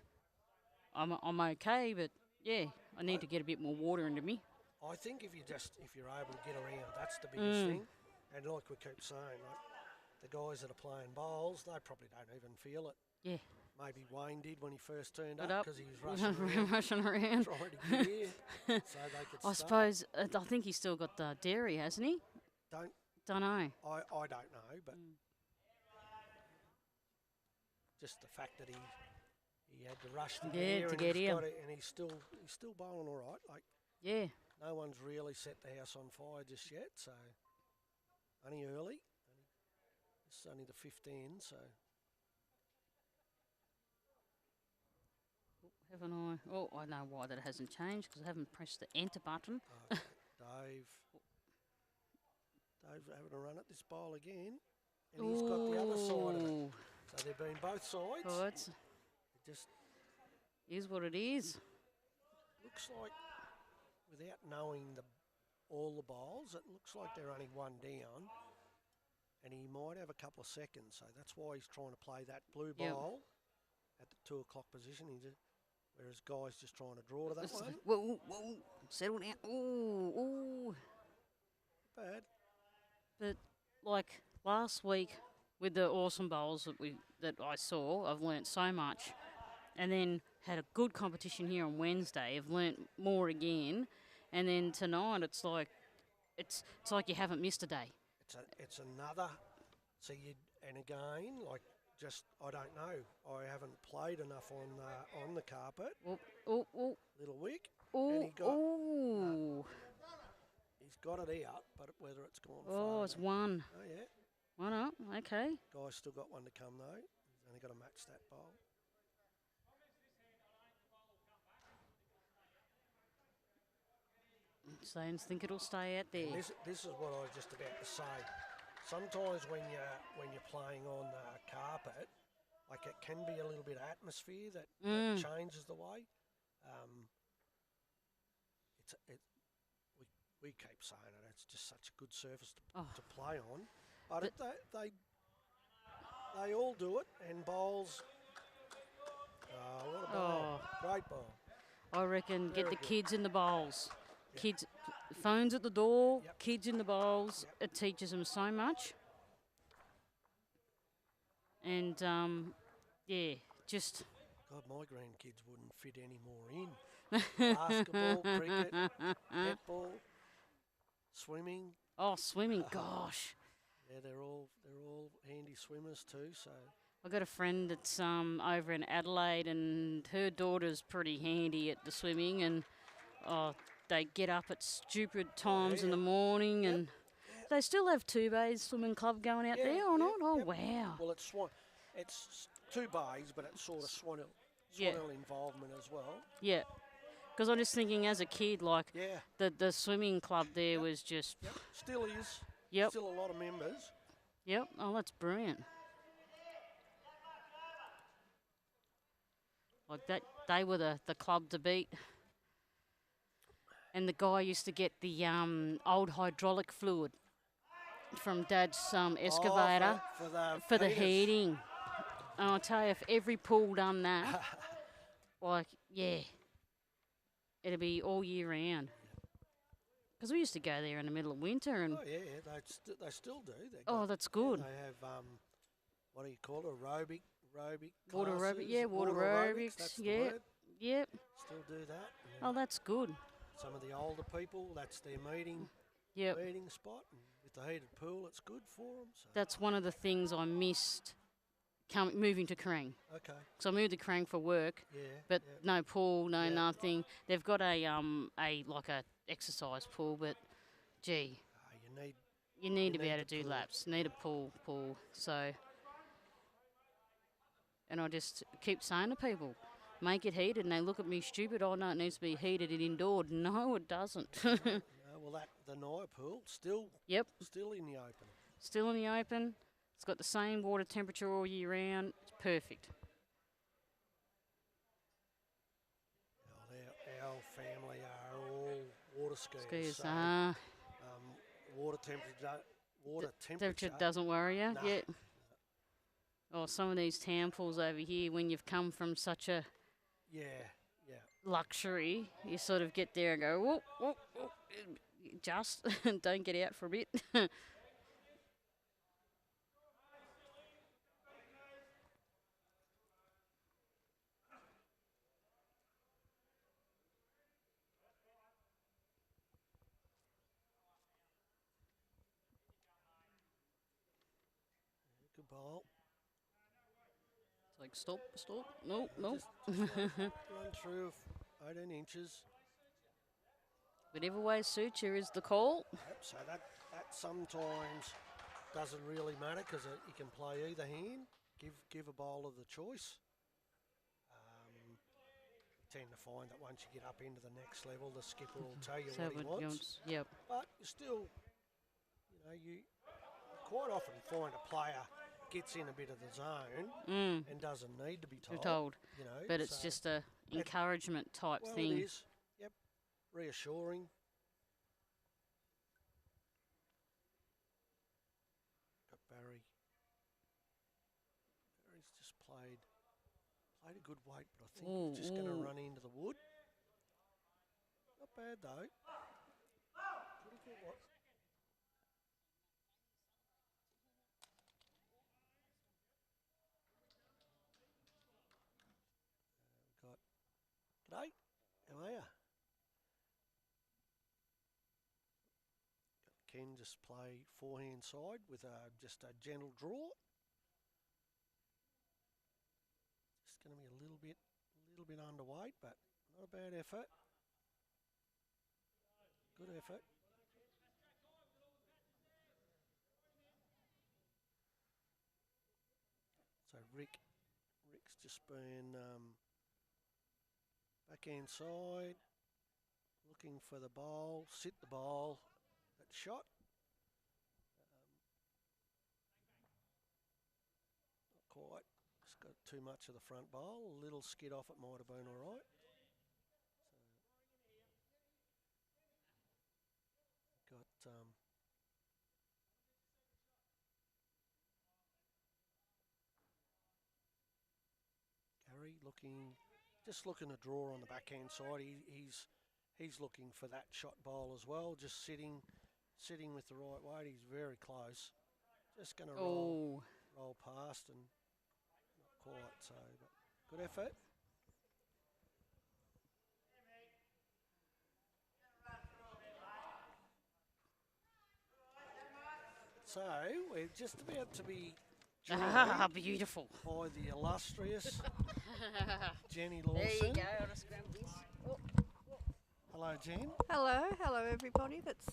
I'm okay, but yeah, I need to get a bit more water into me. I think if you're able to get around, that's the biggest thing. And like we keep saying, like the guys that are playing bowls, they probably don't even feel it. Yeah. Maybe Wayne did when he first turned Got up up. because he was rushing around. trying to get here so they could I start. suppose, I think he's still got the dairy, hasn't he? Don't know. I don't know, but just the fact that he had to rush to get here, got it, and he's still bowling all right. Like, Yeah. no one's really set the house on fire just yet, so only early. It's only the 15, so. Haven't I? Oh, I know why that hasn't changed because I haven't pressed the enter button. Dave. Dave's having a run at this bowl again. And he's got the other side of it. Ooh. So they've been both sides. Oh, it just is what it is. looks like, without knowing all the bowls, it looks like they're only one down. And he might have a couple of seconds. So that's why he's trying to play that blue bowl at the 2 o'clock position. Whereas Guy's just trying to draw to that one. Whoa, whoa, settle down. Ooh, ooh. Bad. But like last week with the awesome bowls that I saw, I've learnt so much. And then had a good competition here on Wednesday. I've learnt more again. And then tonight it's like you haven't missed a day. It's another. So and again, like just I don't know. I haven't played enough on the carpet. Oh. Little wick. Oh, and oh. He's got it out, but whether it's gone. Oh, it's one. Oh yeah. 1 up. Okay. Guy's still got one to come though. He's only got to match that bowl. Saints think it'll stay out there. This is what I was just about to say. Sometimes when you're playing on carpet, like it can be a little bit of atmosphere that changes the way. We keep saying it. It's just such a good surface to play on, but they all do it. And bowls. What a bowl! Great bowl. I reckon Very get the good. kids in the bowls. Yep. Kids, phones at the door. Yep. Kids in the bowls. Yep. It teaches them so much. And just. God, my grandkids wouldn't fit any more in. Basketball, cricket, netball, swimming. Oh, swimming! Gosh. Yeah, they're all handy swimmers too. So I've got a friend that's over in Adelaide, and her daughter's pretty handy at the swimming, and they get up at stupid times in the morning, and they still have 2 bays swimming club going out there or not? Oh, wow. Well, it's 2 bays, but it's sort of Swan Hill involvement as well. Yeah. Because I'm just thinking as a kid, like the swimming club there was just... Yep. Still is. Yep. Still a lot of members. Yep. Oh, that's brilliant. Like that, they were the club to beat. And the guy used to get the old hydraulic fluid from Dad's excavator for the heaters. heating. And I'll tell you, if every pool done that, like, it'd be all year round. Because we used to go there in the middle of winter. And Oh, yeah, they still do. that's good. They have, what do you call it, aerobic Water classes? aerobics, water aerobics, that's the yeah. word. Yep. Still do that. Oh, that's good. Some of the older people, that's their meeting spot. And with the heated pool, it's good for them. So. That's one of the things I missed moving to Kerang. Okay. So I moved to Kerang for work, but no pool, no nothing. They've got a exercise pool, but gee, you need to be able to do laps. You need a pool. So, and I just keep saying to people, make it heated, and they look at me stupid. Oh no, it needs to be heated and indoors. No, it doesn't. Well, the Naya pool still in the open. Still in the open. It's got the same water temperature all year round. It's perfect. Well, our family are all water skiers. So, water temperature doesn't worry you. Nah. Yeah. Oh, some of these town pools over here, when you've come from such a luxury, you sort of get there and go, whoop, whoop, whoop, just don't get out for a bit. Good bowl. It's like, stop, nope. Just run through 18 inches. Whatever way suits you is the call. Yep, so that sometimes doesn't really matter because you can play either hand. Give a bowler the choice. Tend to find that once you get up into the next level, the skipper will tell you what he wants. Yep. But you still, you quite often find a player gets in a bit of the zone and doesn't need to be told. You know, but it's just a encouragement type thing. It is. Yep, reassuring. Got Barry. Barry's just played a good weight, but I think he's just going to run into the wood. Not bad though. Pretty good. G'day, how are you? Ken just play forehand side with just a gentle draw. Just going to be a little bit underweight, but not a bad effort. Good effort. So Rick's just been backhand side, looking for the bowl, sit the bowl, that shot. Not quite, just got too much of the front bowl, a little skid off, it might have been all right. So got Gary just looking to draw on the backhand side. He's looking for that shot bowl as well. Just sitting with the right weight. He's very close. Just going to roll past and not quite. So, but good effort. So we're just about to be joined beautiful by the illustrious Jenny Lawson. There you go. I'll just grab this. Hello, Jen. Hello everybody that's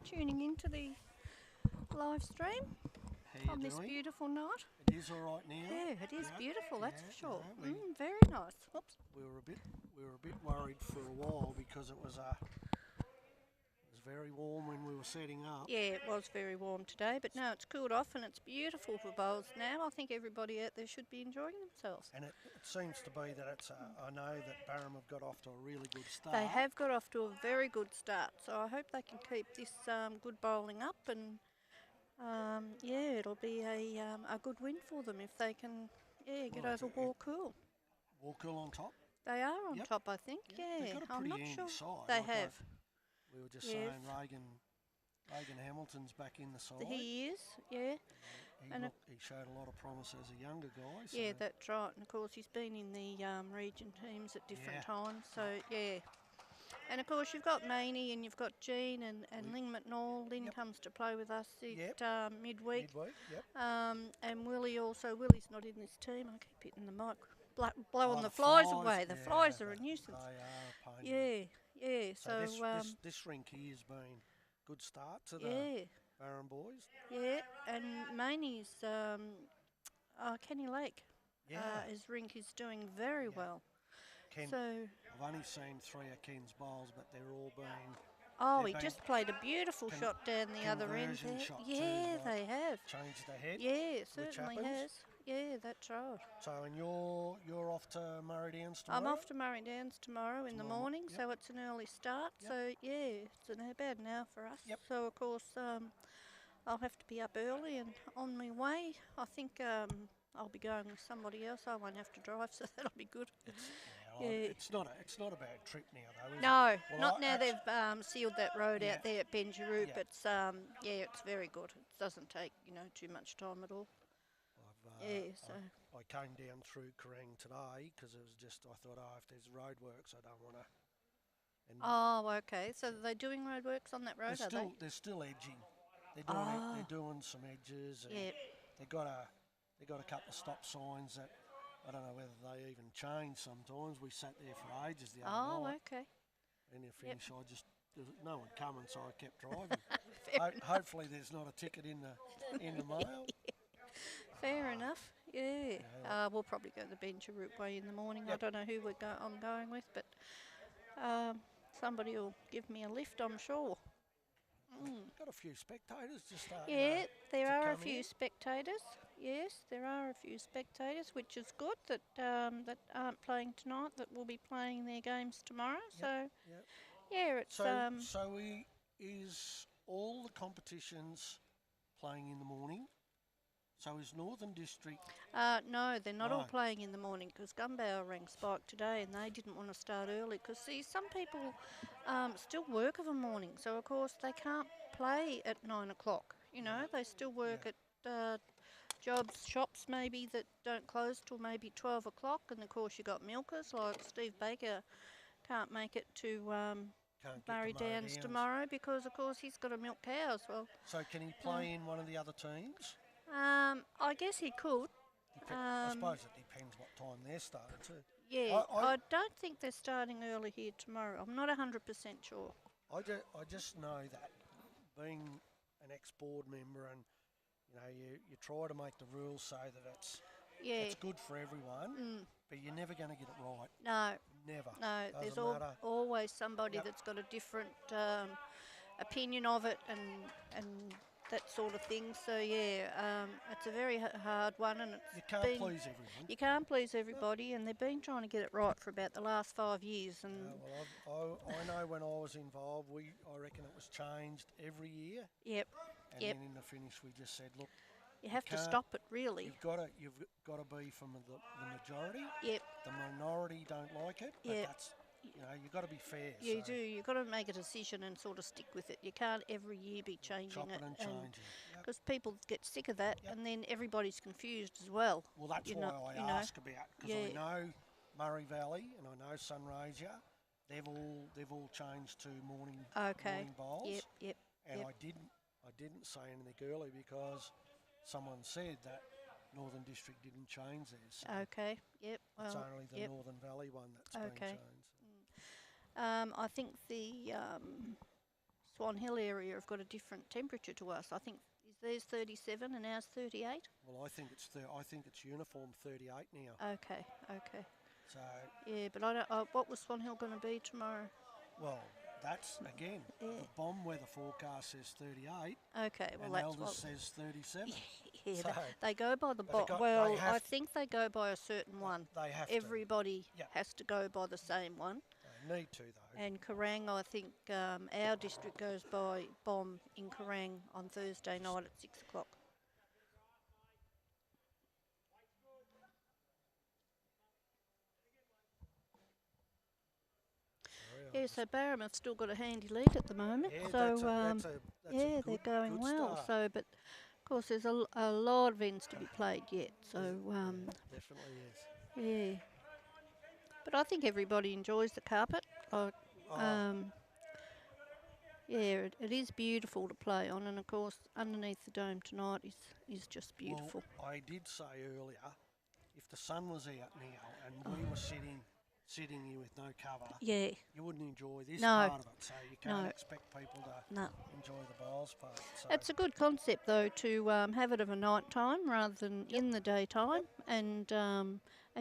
tuning into the live stream How on you this doing? beautiful night. It is all right now. Yeah, it is beautiful, that's for sure. No, Very nice. Whoops. we were a bit worried for a while because it was very warm when we were setting up. Yeah, it was very warm today, but no, it's cooled off and it's beautiful for bowls now. I think everybody out there should be enjoying themselves. And it seems to be that it's. I know that Barham have got off to a really good start. They have got off to a very good start, so I hope they can keep this good bowling up, and yeah, it'll be a good win for them if they can get over Warcool. Warcool on top. They are on top, I think. They've Yeah, got a I'm pretty not handy sure. side. They Like have. we were just saying Reagan Hamilton's back in the side. He is, yeah. He showed a lot of promise as a younger guy. So Yeah, that's right. And of course, he's been in the region teams at different times. So, yeah. And of course, you've got Maney and you've got Jean and Ling McNall. Lynn comes to play with us at midweek. Yep. And Willie also. Willie's not in this team. I keep hitting the mic. Blowing the flies away. The flies are a nuisance. They are a pain. Yeah. So, this rink here has been good start to the Barham boys. Yeah, and Maney's Kenny Lake. His rink is doing very well. Ken, So I've only seen 3 of Ken's bowls, but they're all been. Oh, he just played a beautiful shot down the other end there. Yeah, they have. Changed the head. Yeah, certainly has. Yeah, that's right. So, and you're off to Murray Downs tomorrow? I'm off to Murray Downs tomorrow in the morning, so it's an early start. So, yeah, it's about an hour for us. So, of course, I'll have to be up early and on my way. I think I'll be going with somebody else. I won't have to drive, so that'll be good. It's not a bad trip now, though, is it? No, Well, not now they've sealed that road out there at Benjaroo, Yeah. but it's very good. It doesn't take, too much time at all. I came down through Kerrang today because it was just, I thought, if there's roadworks, I don't want to. Oh, okay. So they're doing roadworks on that road, They're still edging. They're doing some edges. And They've got a couple of stop signs that I don't know whether they even change sometimes. We sat there for ages the other night. Okay. And the finish, there was no one coming, so I kept driving. Hopefully there's not a ticket in the mail. Fair enough. Yeah. We'll probably go the Benjaroo way in the morning. I don't know who I'm going with, but somebody will give me a lift, I'm sure. got a few spectators just Yeah, there to are a come few in. spectators. Yes, there are a few spectators, which is good that that aren't playing tonight, that will be playing their games tomorrow. So, Yep. yeah, it's Is all the competitions playing in the morning? So is Northern District? no, they're not all No. playing in the morning because Gumbauer rang Spike today and they didn't want to start early because, see, some people still work of a morning. So, of course, they can't play at 9 o'clock. You know, they still work at jobs, shops maybe that don't close till maybe 12 o'clock. And, of course, you got milkers like Steve Baker can't make it to Can't get Murray to Murray Downs Downs. tomorrow because, of course, he's got to milk cows. Well, So can he play in one of the other teams? I guess he could. I suppose it depends what time they're started too. Yeah, I don't think they're starting early here tomorrow. I'm not 100% sure. I just know that being an ex-board member and you try to make the rules so that it's good for everyone, but you're never going to get it right. No. Never. No, Doesn't there's matter. always somebody that's got a different opinion of it and that sort of thing. So yeah, it's a very hard one, and You can't please everyone. You can't please everybody, and they've been trying to get it right for about the last 5 years. And well, I know when I was involved, I reckon it was changed every year. Yep. And then in the finish, we just said, look, you have to stop it really. You've got to be from the majority. Yep. The minority don't like it, but that's you've got to be fair. You do. You've got to make a decision and sort of stick with it. You can't every year be changing it. And changing. Because people get sick of that, and then everybody's confused as well. Well, that's why I ask about, because I know Murray Valley and I know Sunraysia, they've all changed to morning bowls. Yep. And I didn't say anything early because someone said that Northern District didn't change theirs. So okay. Yep. Well, it's only the Northern Valley one that's been changed. I think the Swan Hill area have got a different temperature to us. I think theirs 37 and ours 38. Well, I think it's uniform 38 now. Okay. So yeah, but I don't. What was Swan Hill going to be tomorrow? Well, that's again the bomb weather forecast says 38. Okay, well and that's Elders says 37. Yeah, so they go by the bomb. Well, I think they go by a certain one. They have Everybody has to go by the same one. They need to though. And Kerrang, I think our district goes by bomb in Kerrang on Thursday night at 6 o'clock. Yeah, so Barham have still got a handy lead at the moment. Yeah, so they're going well. Start. So, but of course, there's a lot of ends to be played yet. So definitely is. Yeah, but I think everybody enjoys the carpet. Yeah, it is beautiful to play on, and of course, underneath the dome tonight is just beautiful. Well, I did say earlier, if the sun was out now and we were sitting here with no cover, you wouldn't enjoy this part of it. So you can't expect people to enjoy the bowls part. So it's a good concept though to have it of a night time rather than in the daytime, and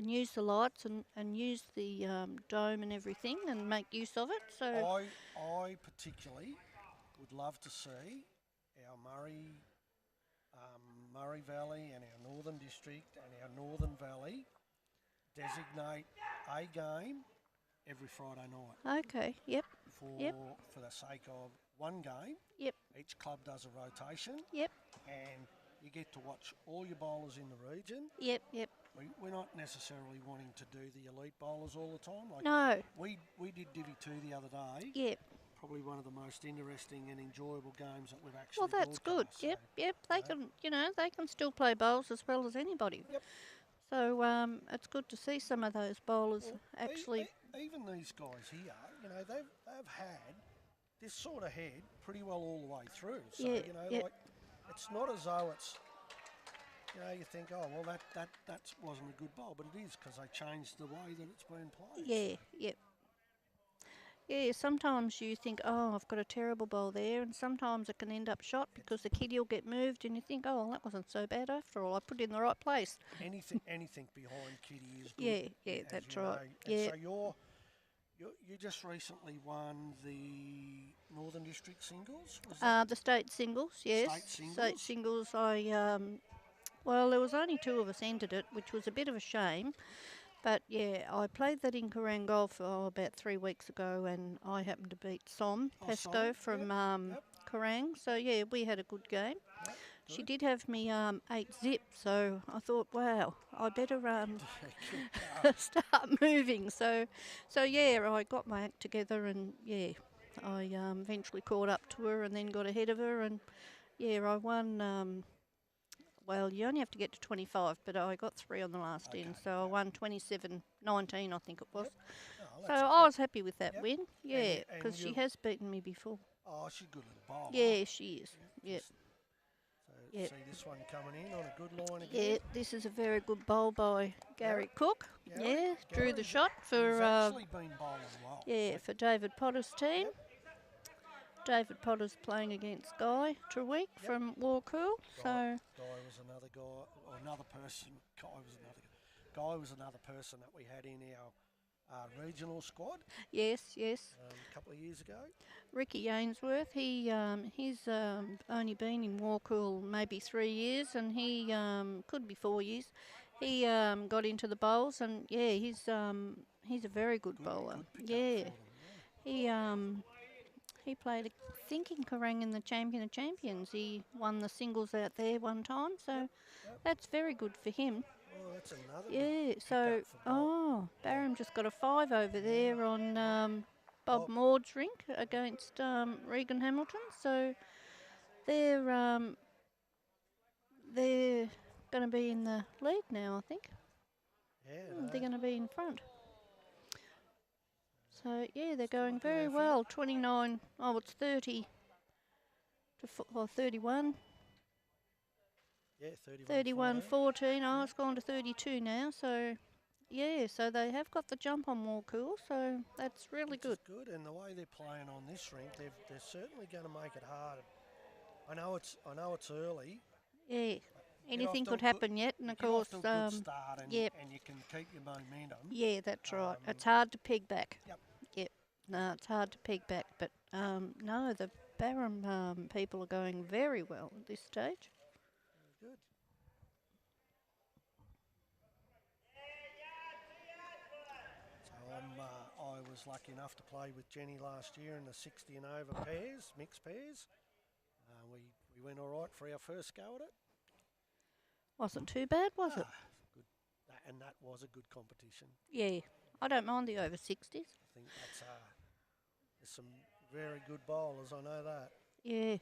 use the lights and use the dome and everything and make use of it. So I particularly would love to see our Murray Valley and our Northern District and our Northern Valley designate a game every Friday night. Okay, yep. For the sake of one game. Yep. Each club does a rotation. Yep. And you get to watch all your bowlers in the region. Yep. We're not necessarily wanting to do the elite bowlers all the time. Like no. We did Divi 2 the other day. Yep. Probably one of the most interesting and enjoyable games that we've actually. Well, that's good. So, yep. They can still play bowls as well as anybody. Yep. So it's good to see some of those bowlers actually. Even these guys here, they've had this sort of head pretty well all the way through. So like it's not as though it's. You think, oh well, that wasn't a good bowl, but it is because they changed the way that it's been played. Yeah, sometimes you think, oh, I've got a terrible bowl there, and sometimes it can end up shot because the kiddie will get moved, and you think, oh, well, that wasn't so bad after all. I put it in the right place. Anything behind kiddie is good. Yeah, that's right. So You just recently won the Northern District singles, was The state singles, yes. State singles? Singles, well, there was only 2 of us entered it, which was a bit of a shame. But yeah, I played that in Kerang Golf about 3 weeks ago, and I happened to beat Som Pesco Som, from yep. Kerang. So yeah, we had a good game. Yep, She good. did have me 8 zip, so I thought, wow, I better start moving. So yeah, I got my act together, and yeah, I eventually caught up to her, and then got ahead of her, and yeah, I won. Well, you only have to get to 25, but I got 3 on the last end, so I won 27-19, I think it was. Yep. Oh, So that's I was happy with that Yep. win, yeah, And because she you- has beaten me before. Oh, she's a good little bowler. Yeah, she is. Yep. just- So Yep. see this one coming in on a good line Yeah, again. this is a very good bowl by Gary Cook. Gary- Yeah, drew the Gary's- shot He's for actually been bowling well. yeah, for David Potter's team. David Potter's playing against Guy Treweek from Warcool. So Guy was another guy, or another person. Guy was another person that we had in our regional squad yes. a couple of years ago. Ricky Ainsworth, he's only been in Warcool maybe 3 years, and he could be 4 years. He got into the bowls, and yeah, he's a very good bowler. Good pickup Yeah, for them, he played, I think, in Kerang in the Champion of Champions. He won the singles out there one time, so that's very good for him. Oh, that's another Yeah, big so pickup for Bob. Barham just got a 5 over there on Bob Bob. Maud's rink against Regan Hamilton. So they're going to be in the lead now, I think. Yeah, They're going to be in front. So yeah, they're going good very effort. well. 29. Oh, it's 30 to 31. Yeah, 31 31-14. Oh, it's gone to 32 now. So yeah, so they have got the jump on Warcool. So that's really Which good. is good, and the way they're playing on this rink, they're certainly going to make it hard. I know it's early. Yeah. Get Anything off to could a happen yet, and of get off course, to a good start, and, yep. and you can keep your momentum. Yeah, that's right. It's hard to peg back. Yep. No, it's hard to peg back, but no, the Barham people are going very well at this stage. Good. So I was lucky enough to play with Jenny last year in the 60 and over pairs, mixed pairs. We went all right for our first go at it. Wasn't too bad, was it? Good, and that was a good competition. Yeah, I don't mind the over 60s. I think there's some very good bowlers. I know that. Yeah.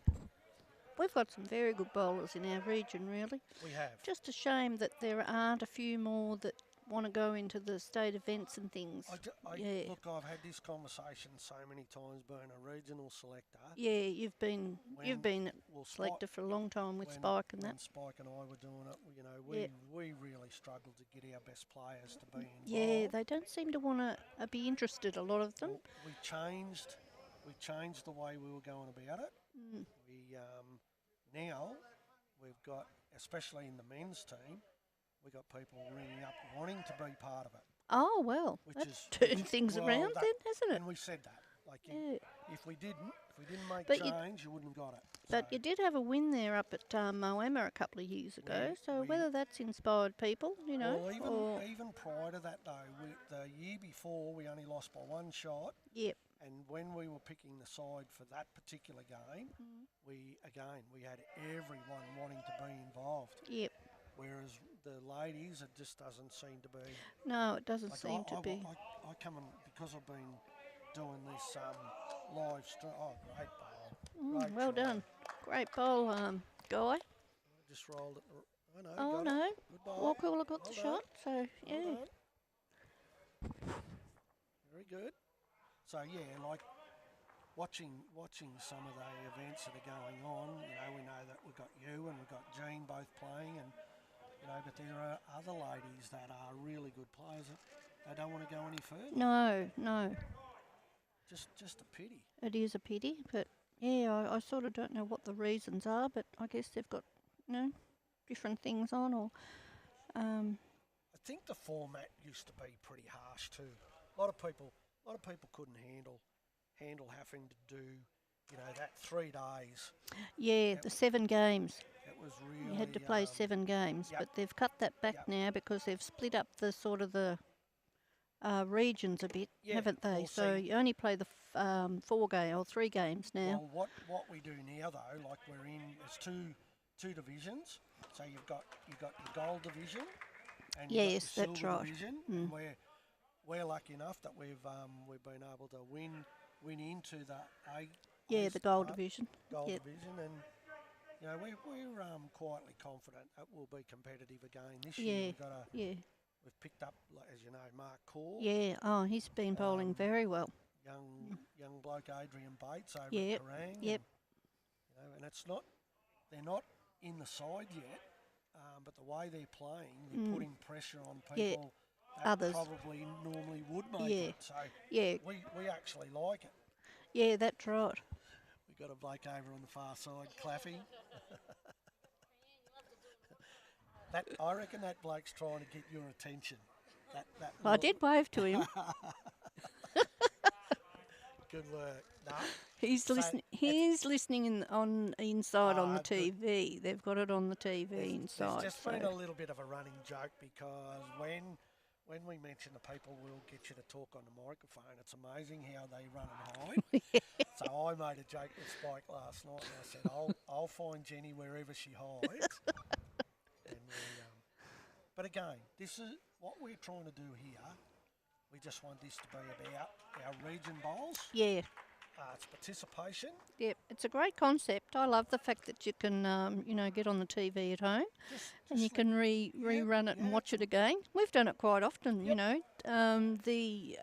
We've got some very good bowlers in our region, really. We have. Just a shame that there aren't a few more that want to go into the state events and things. Look, I've had this conversation so many times being a regional selector. Yeah, you've been Well, selector for a long time with when Spike and when that. Spike and I were doing it, we really struggled to get our best players to be involved. Yeah, they don't seem to want to be interested, a lot of them. Well, we changed the way we were going about it. Mm. Now we've got, especially in the men's team, we've got people ringing up wanting to be part of it. Oh, well, Which that's is- turned things around then, hasn't it? And we said that. Like, Yeah. if we didn't make But you- change, you wouldn't have got it. But So, you did have a win there up at Moama a couple of years ago, so we- whether that's inspired people, well, or even prior to that, though, the year before we only lost by 1 shot. yep, And when we were picking the side for that particular game, we had everyone wanting to be involved. yep. Whereas the ladies, it just doesn't seem to be. No, it doesn't Like seem to I, be. I come in because I've been doing this live stream. Oh, great bowl! Great Well try. done, great bowl, Guy. I just rolled it. I know. Oh got no, it. Good bowl. Walker got the Well shot, so Well yeah. done. Very good. So yeah, like watching some of the events that are going on. We know that we've got you and we've got Jean both playing, and but there are other ladies that are really good players. They don't want to go any further. No, Just a pity. it is a pity, but yeah, I sort of don't know what the reasons are, but I guess they've got different things on, or I think the format used to be pretty harsh too. A lot of people a lot of people couldn't handle having to do, that 3 days. Yeah, the 7 games. It was really. You had to play 7 games, yep. but they've cut that back Yep. now because they've split up the sort of the regions a bit, Yeah, haven't they? well, So see- you only play the 3 games now. Well, what we do now though, like it's two divisions. So you've got your gold division, and you've Yes, got your that's silver right. division. And we're lucky enough that we've been able to win into the The gold division. gold Yep. division, and we're quietly confident that we'll be competitive again this Yeah, year. yeah, We've picked up, as you know, Mark Core, yeah. Oh, he's been bowling very well. young bloke Adrian Bates over Yep, at Kerrang. yep. And they're not in the side yet, but the way they're playing, they're putting pressure on people that Others. probably normally would make Yeah. it. So Yeah, we actually like it. yeah, that's right. We've got a bloke over on the far side, Claffy. I reckon that bloke's trying to get your attention. I did wave to him. Good work. No, He's So listening. He's listening inside on the Ah, good. TV. They've got it on the TV inside. There's just been a little bit of a running joke because when we mention the people we'll get you to talk on the microphone, it's amazing how they run and hide. So I made a joke with Spike last night and I said, I'll find Jenny wherever she hides. But again, this is what we're trying to do here. We just want this to be about our region bowls. Yeah, It's participation. yeah. It's a great concept. I love the fact that you can, get on the TV at home and you can rerun it and watch it again. We've done it quite often. The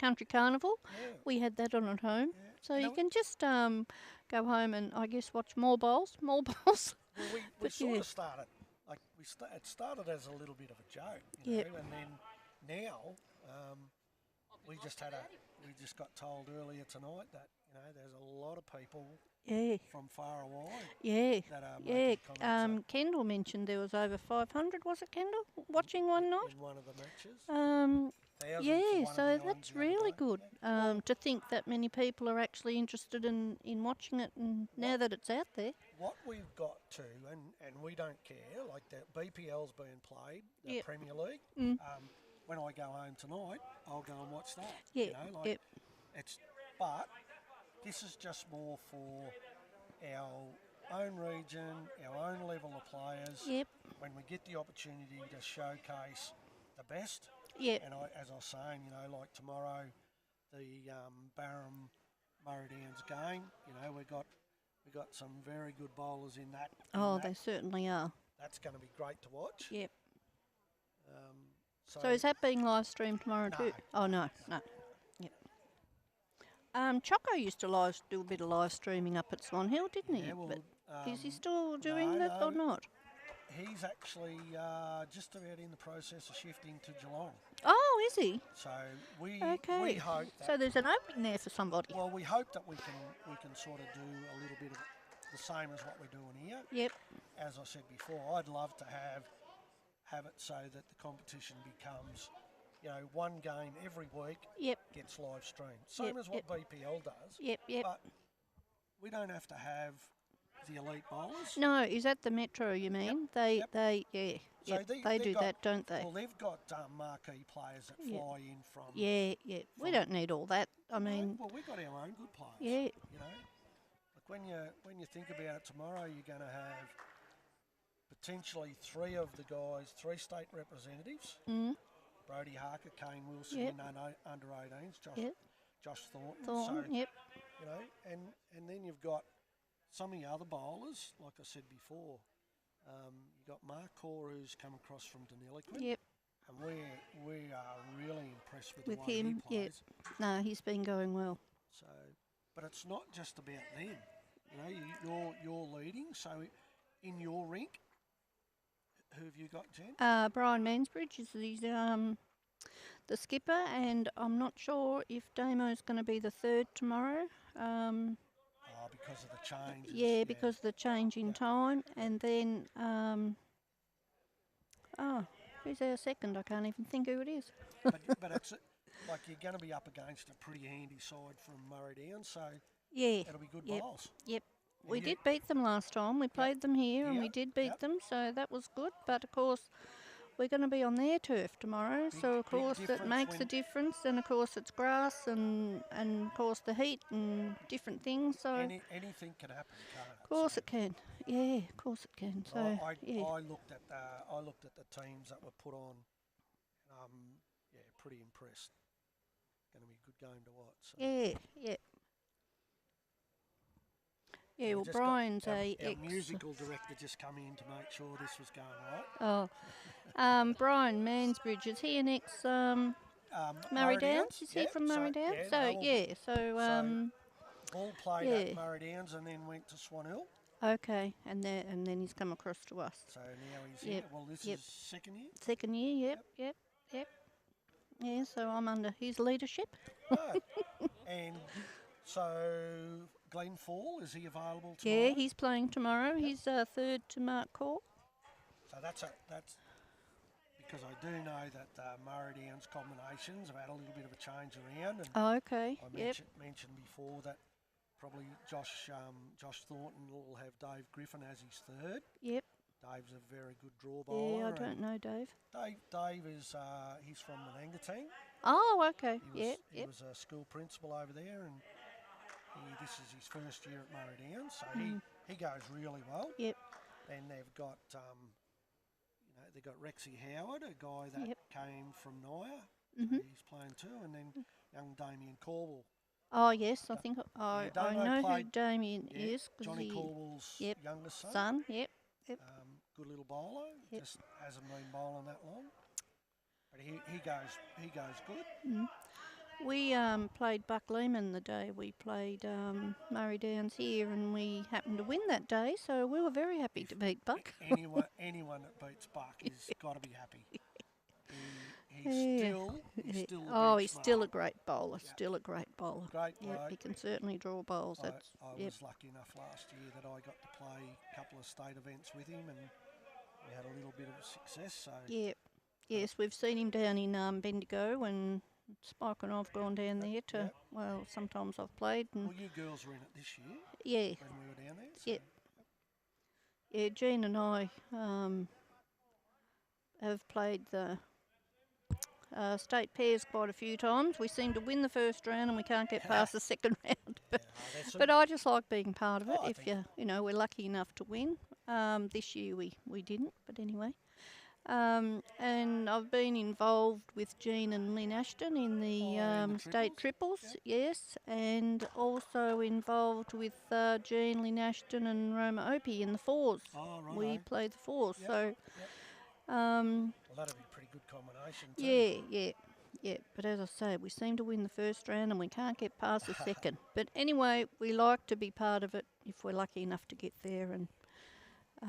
Country Carnival. Yeah. We had that on at home, so you know- can just go home and I guess watch more bowls. Well, we But sort yeah. of started, like it started as a little bit of a joke, Yep. and then now we just got told earlier tonight that there's a lot of people Yeah, from far away yeah, that are yeah. making comments Kendall mentioned there was over 500. Was it Kendall watching one night? in one of the matches. Um, Thousands for yeah, one of the so irons that's the other really day. good Yeah. to think that many people are actually interested in watching it, and now that it's out there. What we've got to, and we don't care, like the BPL's being played, the Yep. Premier League. Mm. When I go home tonight, I'll go and watch that. Yeah, yep. But this is just more for our own region, our own level of players. Yep, When we get the opportunity to showcase the best, yep, and as I was saying, like tomorrow, the Barham Murray Downs game, we got some very good bowlers in that. oh, they certainly are. That's going to be great to watch. Yep. So, So is that being live streamed tomorrow No. too? Oh no. Yep. Choco used to do a bit of live streaming up at Swan Hill, didn't he? yeah, well, But is he still doing that or not? He's actually just about in the process of shifting to Geelong. Oh, is he? So we Okay. hope that. So there's an opening there for somebody. Well, we hope that we can sort of do a little bit of the same as what we're doing here. Yep. As I said before, I'd love to have it so that the competition becomes, one game every week Yep. gets live streamed. Same Yep, as what yep. BPL does. Yep. Yep. But we don't have to have the elite bowlers. No, is that the Metro you mean? They Yep. yeah. So Yep. they- They they've do got- that, don't they? Well, they've got marquee players that Yep. fly in from. Yeah, yeah. We don't need all that. I mean, Well, we've got our own good players. yeah. Like when you think about it, tomorrow you're going to have potentially three state representatives. Mm. Brody Harker, Kane Wilson, Yep. in under 18s, Yep. Josh Thornton. Thorn. So, Yep. and then you've got some of the other bowlers, like I said before. You've got Mark Core, who's come across from Deniliquin. Yep. And we are really impressed with With the way him, he yep. plays. No, he's been going well. So, but it's not just about them. You're leading. So, in your rink, who have you got, Jen? Brian Mansbridge is the skipper, and I'm not sure if Damo's going to be the third tomorrow. Because of the change. Yeah, because of the change in time. And then, who's our second? I can't even think who it is. but like you're going to be up against a pretty handy side from Murray Downs, so Yeah. it'll be good Yep. bowls. Yep. And We you- did beat them last time. We played them here and we Yep, did beat yep. them, so that was good. But of course, we're going to be on their turf tomorrow, so of big course that difference makes a when- difference. And of course it's grass and of course the heat and different things. So Anything can happen, can't it? of course So- it can. Yeah, of course it can. So I looked at the teams that were put on. Pretty impressed. Going to be a good game to watch. So. yeah. Yeah, We well, just got Brian's our AX. musical director just come in to make sure this was going right. Brian Mansbridge, is he an ex Murray Downs? Is he from Murray Downs? Ball played at Murray Downs and then went to Swan Hill. Okay, and then he's come across to us. So now he's here. Well, this is second year. Second year, yep. Yeah, so I'm under his leadership. Right. And so Glenn Fall, is he available tomorrow? Yeah, he's playing tomorrow. He's third to Mark Call. So that's because I do know that Murray Downs combinations have had a little bit of a change around. And Okay, I mentioned before that probably Josh Thornton will have Dave Griffin as his third. Yep. Dave's a very good draw bowler. Yeah, I don't know Dave. Dave is he's from Manangatang. Oh, okay. He was a school principal over there, and this is his first year at Murray Downs, so he goes really well. Yep. Then they've got they've got Rexy Howard, a guy that came from Naya. He's playing too, and then young Damien Corwell. Oh yes, I think I know who played- Damien is because Johnny he Corwell's Yep. youngest son. son. Yep. Good little bowler. Yep. Just hasn't been bowling that long, but he goes good. We played Buck Lehman the day we played Murray Downs here, and we happened to win that day, so we were very happy to beat Buck. Anyone that beats Buck has got to be happy. He's still he's still a great bowler. Yeah. Still a great bowler. Great Yep, bloke. he can certainly draw bowls. I That's was lucky enough last year that I got to play a couple of state events with him, and we had a little bit of success. So yes, we've seen him down in Bendigo, and Spike and I've gone down there to. Well, sometimes I've played, and well, you girls were in it this year yeah, when we were down there. So. Yep. Yeah, Jean and I have played the state pairs quite a few times. We seem to win the first round and we can't get past the second round. But I just like being part of it. I If think we're lucky enough to win. This year we didn't, but anyway. And I've been involved with Jean and Lynn Ashton in the state triples, yes, and also involved with Jean, Lynn Ashton and Roma Opie in the fours. Oh, right. We played the fours, Yep, so well, that'd be a pretty good combination too. yeah. But as I say, we seem to win the first round and we can't get past the second. But anyway, we like to be part of it if we're lucky enough to get there. And I've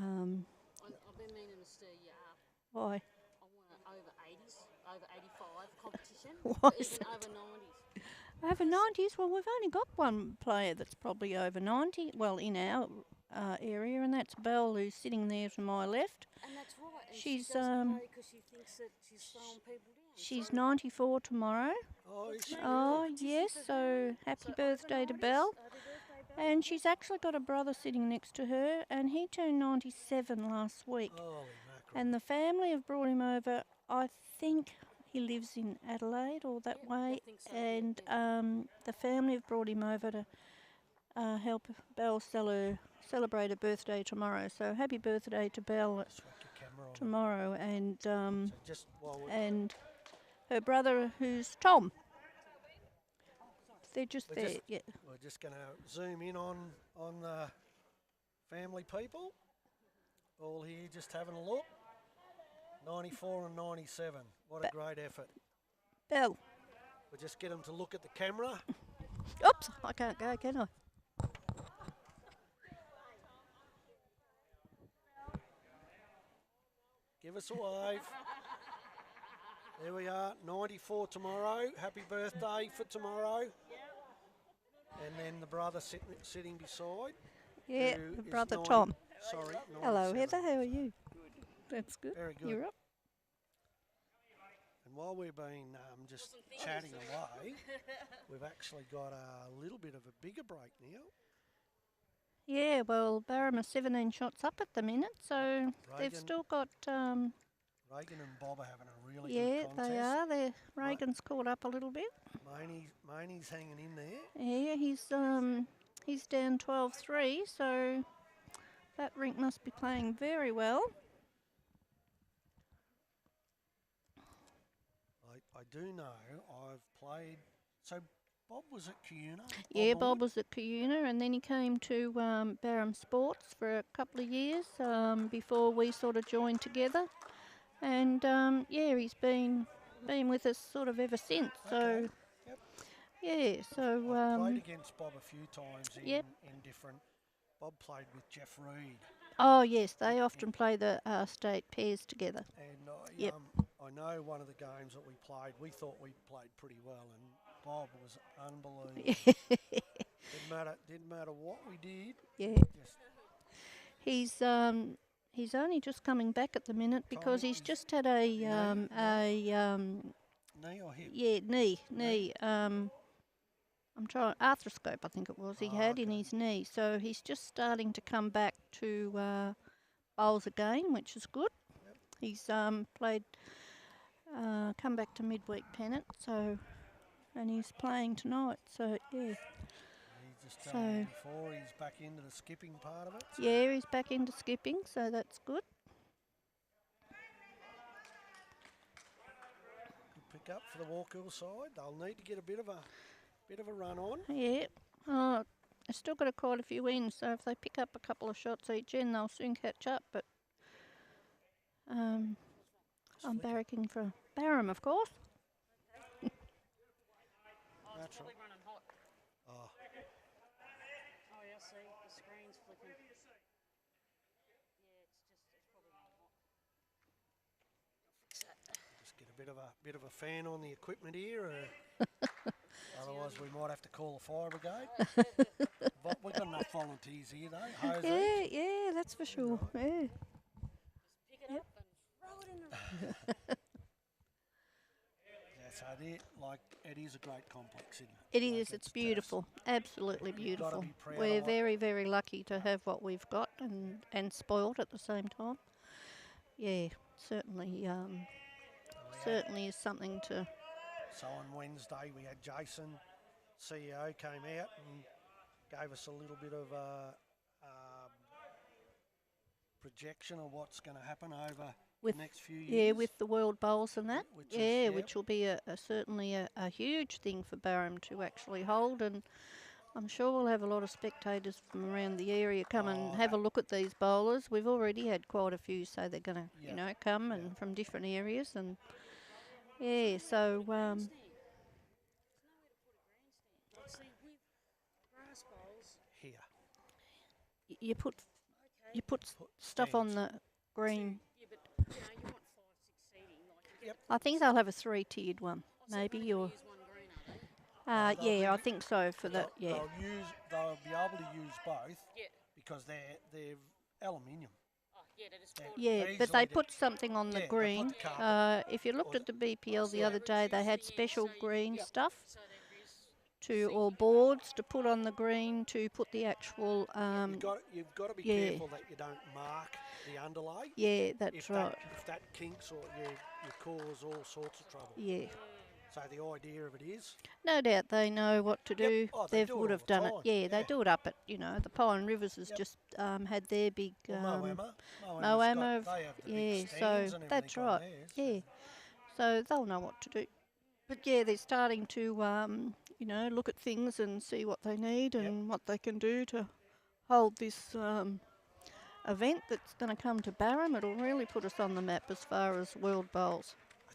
been meaning to stir you up. why? I want an over 80s, over 85 competition, Why even is that? over 90s. Over 90s? Well, we've only got one player that's probably over 90, well, in our area, and that's Belle, who's sitting there to my left. And that's right. And She's, she doesn't play because she thinks that she's slowing people down. She's so 94 tomorrow. Oh, is she? Oh, yes, so happy birthday to Belle. And she's actually got a brother sitting next to her, and he turned 97 last week. Holy mackerel. And the family have brought him over. I think he lives in Adelaide or that Yep, way. I think so, And the family have brought him over to help Belle celebrate her birthday tomorrow. So happy birthday to Belle Smack your camera on. tomorrow. And So just while we're and her brother, who's Tom. They're just We're there. just- Yeah. We're just going to zoom in on the family people. All here just having a look. 94 and 97. What a great effort. Belle. We'll just get them to look at the camera. Oops, I can't go, can I? Give us a wave. There we are, 94 tomorrow. Happy birthday for tomorrow. And then the brother sitting beside. Yeah, who the is brother 90 Tom. Sorry, Hello, 97. Heather. How are you? That's good. Very good. You're up. And while we've been just chatting away, we've actually got a little bit of a bigger break now. Yeah, well, Barham are 17 shots up at the minute, so they've still got... Reagan and Bob are having a really yeah, good contest. they are. Reagan's caught up a little bit. Mainie's hanging in there. Yeah, he's down 12-3, so that rink must be playing very well. I do know I've played... So Bob was at Cuyuna? Bob was at Cuyuna, and then he came to Barham Sports for a couple of years before we sort of joined together. And he's been with us sort of ever since. Okay. So yeah, so I've played against Bob a few times in different. Bob played with Jeff Reed. Oh yes, they often play the state pairs together. And I know one of the games that we played, we thought we played pretty well, and Bob was unbelievable. Didn't matter what we did. Yeah. He's only just coming back at the minute because he's just had a knee or hip? Yeah, knee. I'm trying arthroscope, I think it was. He had in his knee, so he's just starting to come back to bowls again, which is good. Yep. He's played, come back to midweek Pennant, and he's playing tonight. So yeah. Just before he's back into the skipping part of it. So. Yeah, he's back into skipping, so that's good. Good pick up for the Walkill side. They'll need to get a bit of a run on. Yeah. Oh, they've still got quite a few in, so if they pick up a couple of shots each in, they'll soon catch up. But I'm barracking for Barham, of course. That's right. See, the screen's flipping. Yeah, it's probably not hot. Fix that. Just get a bit of a fan on the equipment here, otherwise we might have to call the fire brigade. But we've got enough volunteers here though. Hose Yeah, that's for sure. Yeah. Just pick it up and throw it in the it is a great complex, isn't it? It is. It's beautiful. Absolutely beautiful. We're very, very lucky to have what we've got and spoiled at the same time. Yeah, certainly. Certainly is something to. So on Wednesday we had Jason, CEO, came out and gave us a little bit of a projection of what's going to happen over the next few years. Yeah, with the World Bowls and that. Which will be certainly a huge thing for Barham to actually hold, and I'm sure we'll have a lot of spectators from around the area come and have a look at these bowlers. We've already had quite a few, so they're going to come and from different areas, and so. Here. You put stuff on the green. Yeah, but you want 5, 6 seating. Like I think they'll have a 3-tiered one, maybe. Use one green, are they? I think so for that. Yeah. They'll be able to use both. Because they're aluminium. Oh, yeah, that is cool. Yeah, but they put something on the green. If you looked at the BPL the other day, they had special green stuff or boards to put on the green to put the actual. You've got to be careful that you don't mark the underlay. Yeah, that's right. If that kinks, or you cause all sorts of trouble. Yeah. So the idea of it is. No doubt they know what to do. They would have done it. Yeah, they do it up at the Pine Rivers has just had their big Moama. So that's right. Yeah, so they'll know what to do. But yeah, they're starting to look at things and see what they need and what they can do to hold this event that's going to come to Barham. It'll really put us on the map as far as World Bowls. I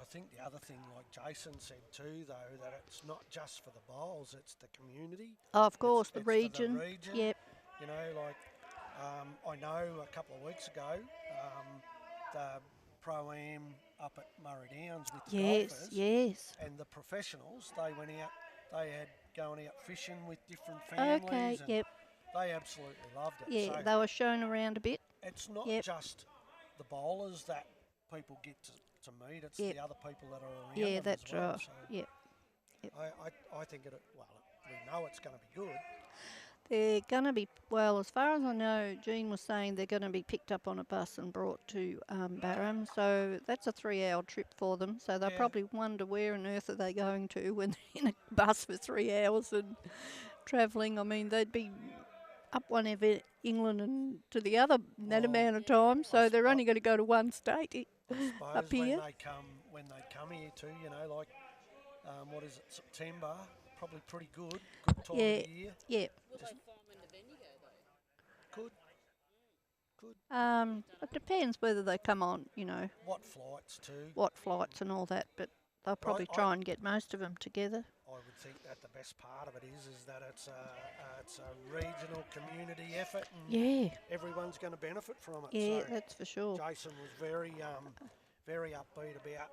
think the other thing, like Jason said too, though, that it's not just for the bowls, it's the community. Oh, of course, it's the region. For the region. Yep. I know a couple of weeks ago, the Pro-Am up at Murray Downs with the golfers. Yes. And the professionals, they went out, they had going out fishing with different families. Okay, and they absolutely loved it. Yeah, so they were shown around a bit. It's not just the bowlers that people get to to meet. It's Yep. the other people that are around Yeah, them that's as well. right. So Yep. Yep. I think we know it's going to be good. They're going to be, well, as far as I know, Jean was saying they're going to be picked up on a bus and brought to Barham. So that's a 3-hour trip for them. So they'll probably wonder where on earth are they going to when they're in a bus for 3 hours and travelling. I mean, they'd be up one end of England and to the other in that amount of time. So they're only going to go to one state I up suppose here. when they come here too, you know, like what is it, September? Probably pretty good time of the year. Yeah. Will they fly them into Bendigo though? Could. It depends whether they come on, you know, What flights too? what flights and all that, but they'll probably try and get most of them together. I would think that the best part of it is that it's a regional community effort, and everyone's going to benefit from it. Yeah, so that's for sure. Jason was very upbeat about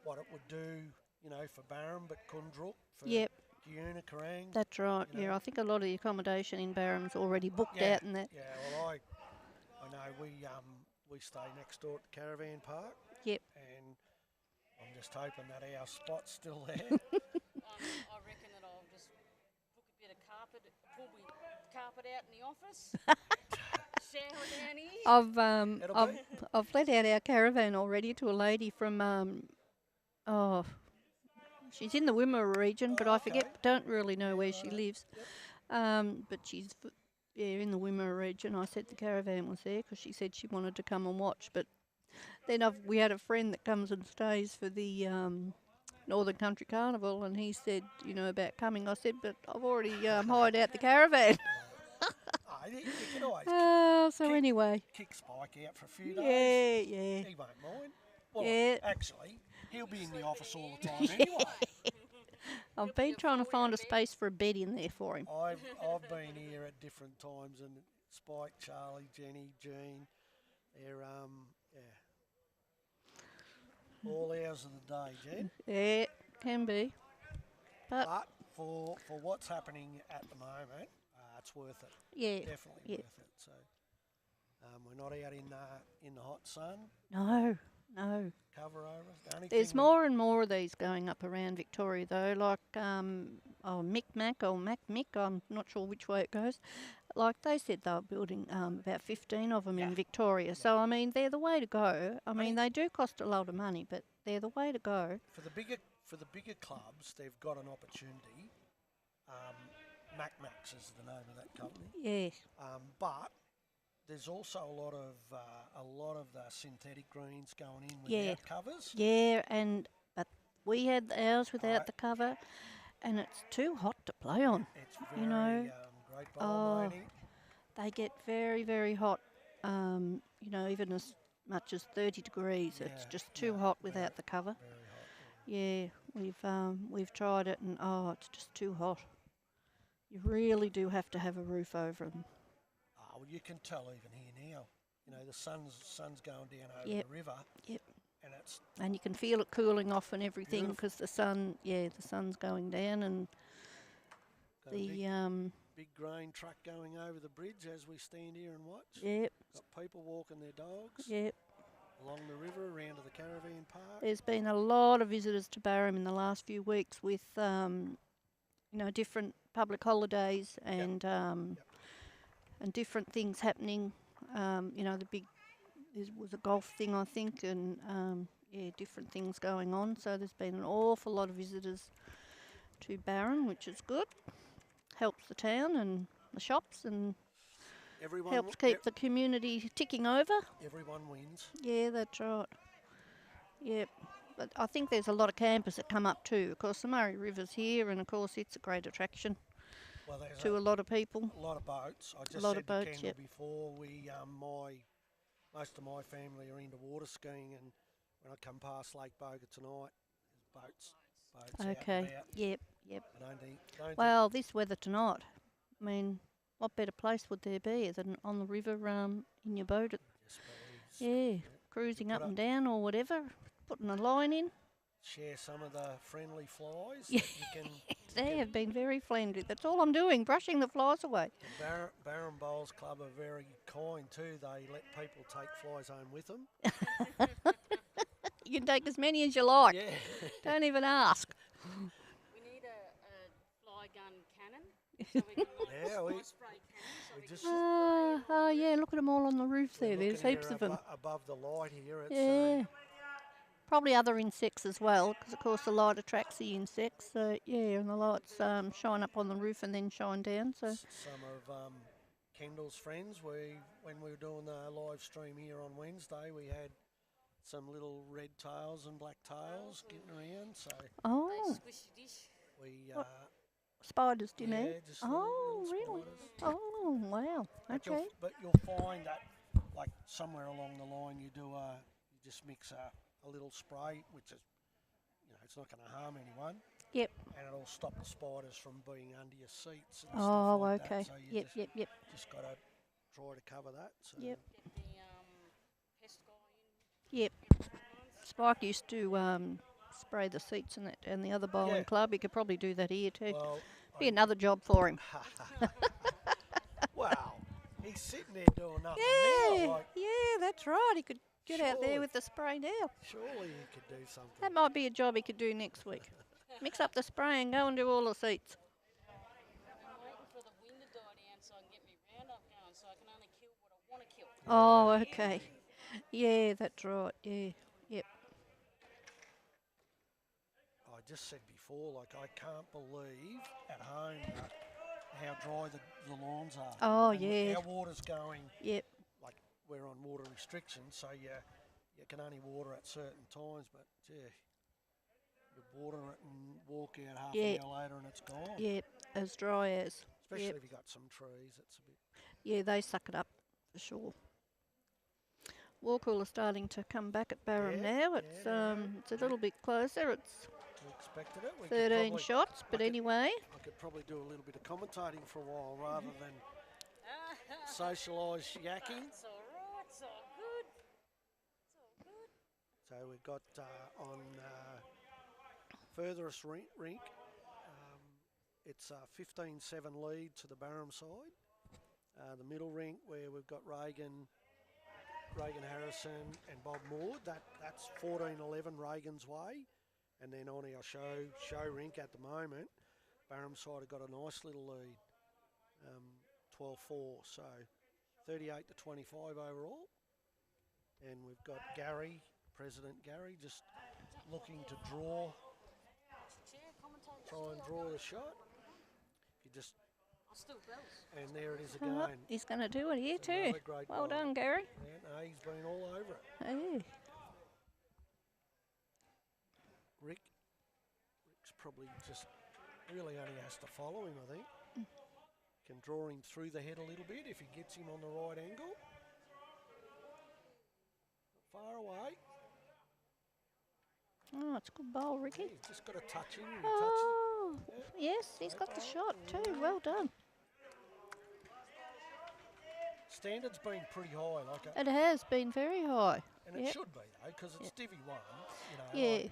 what it would do, you know, for Barham, but Kundruk, for Giuna, Kerrang. That's right. You know. Yeah, I think a lot of the accommodation in Barham's already booked out and that. Yeah, well, I know we stay next door at the caravan park. Yep. And I'm just hoping that our spot's still there. I reckon that I'll just book a bit of carpet, pull my carpet out in the office, shower down here. I've let out our caravan already to a lady from she's in the Wimmera region, but I don't really know where she lives. But she's in the Wimmera region. I said the caravan was there because she said she wanted to come and watch. But then we had a friend that comes and stays for the Northern Country Carnival, and he said, you know, about coming. I said, but I've already hired out the caravan. You can always anyway. kick Spike out for a few days. Yeah. He won't mind. Well, actually, he'll be in the office all the time anyway. I've been trying to find a space for a bed in there for him. I've been here at different times, and Spike, Charlie, Jenny, Jean, they're all hours of the day, Jen. Yeah, can be. But for what's happening at the moment, it's worth it. Yeah, definitely worth it. So we're not out in the hot sun. No. Cover over. There's more and more of these going up around Victoria though, like Mick or Mac Mick, I'm not sure which way it goes. Like they said they were building about 15 of them in Victoria. Yeah. So, I mean, they're the way to go. I mean, they do cost a lot of money, but they're the way to go. For the bigger clubs, they've got an opportunity. Max is the name of that company. Yes. But there's also a lot of the synthetic greens going in without covers. Yeah, but we had ours without the cover, and it's too hot to play on. It's very great bottom rating. They get very, very hot. Even as much as 30 degrees. Yeah, it's just too hot without the cover. Very hot. We've tried it, and it's just too hot. You really do have to have a roof over them. Well, you can tell even here now. You know, the sun's going down over the river. Yep. And you can feel it cooling off and everything because the sun's going down, and big grain truck going over the bridge as we stand here and watch. Yep. Got people walking their dogs. Yep. Along the river around to the caravan park. There's been a lot of visitors to Barham in the last few weeks with different public holidays and different things happening. The big there was a golf thing, I think, and different things going on. So there's been an awful lot of visitors to Barham, which is good. Helps the town and the shops, and helps keep the community ticking over. Everyone wins. Yeah, that's right. Yep. But I think there's a lot of campers that come up too. Of course, the Murray River's here, and of course it's a great attraction to a lot of people. A lot of boats. I just said to Kendall before, most of my family are into water skiing, and when I come past Lake Boga tonight, there's boats okay. Out and about. Yep. Don't well, this weather tonight, I mean, what better place would there be than on the river in your boat? Cruising up and down or whatever, putting a line in. Share some of the friendly flies. They have been very friendly. That's all I'm doing, brushing the flies away. The Barham Bowls Club are very kind too. They let people take flies home with them. You can take as many as you like. Yeah. Don't even ask. We need a fly gun cannon. So we can Yeah, we spray cannon. So we just Oh, yeah, look at them all on the roof we're there. There's looking heaps here of them. above the light here. It's Yeah. Probably other insects as well, because of course the light attracts the insects. So yeah, and the lights shine up on the roof and then shine down. So some of Kendall's friends. When we were doing the live stream here on Wednesday, we had some little red tails and black tails getting around. So oh, squishy dish. we What? Spiders, do you mean? yeah, just Oh, little really? spiders. Oh, wow. Okay. But you'll find that like somewhere along the line you just mix a little spray, which is it's not going to harm anyone. Yep. And it'll stop the spiders from being under your seats and Oh, stuff like okay. that. So you Yep. just got to try to cover that. So. Yep. Get the pest guy in. Yep. Spike used to spray the seats and the other bowling Yeah. club. He could probably do that here too. Well, Be another job for him. wow, he's sitting there doing nothing Yeah, now. Like, yeah, that's right. He could get out Surely. there with the spray now. surely he could do something. That might be a job he could do next week. Mix up the spray and go and do all the seats. I'm waiting for the wind to die down so I can get my roundup going so I can only kill what I want to kill. Oh, okay. Yeah, that's right. Yeah, yep. I just said before, like I can't believe at home how dry the lawns are. Oh, And yeah. Our water's going. Yep. Like we're on water restrictions, so you can only water at certain times. But yeah, you water it and walk out half Yeah. an hour later and it's gone. Yep, as dry as. Especially Yep. if you got some trees, it's a bit. Yeah, they suck it up for sure. Walkall are starting to come back at Barham Yeah, now. It's it's a little bit closer. It's We expected it. We 13 could shots, but anyway. I could probably do a little bit of commentating for a while rather than socialise yakking. It's all right. It's all good. It's all good. So we've got on furthest rink, it's a 15-7 lead to the Barham side. The middle rink where we've got Reagan Harrison and Bob Moore, that's 14-11 Reagan's way. And then on our show rink at the moment, Barham side have got a nice little lead, 12-4, so 38-25 overall. And we've got President Gary, just looking to try and draw the shot. You just, I'll still bells. and there it is Oh, again. he's going to do it here It's too. another great Well ball. done, Gary. Yeah, no, he's been all over it. Hey. Rick's probably just really only has to follow him, I think. Can draw him through the head a little bit if he gets him on the right angle. Not far away. Oh, it's a good bowl, Yeah, Ricky. he's just got to touch him. And Oh, touch yes, he's got the shot too. Well done. Standard's been pretty high, like It has been very high. and it Yep. should be though, because it's Divi 1. Yeah. Like,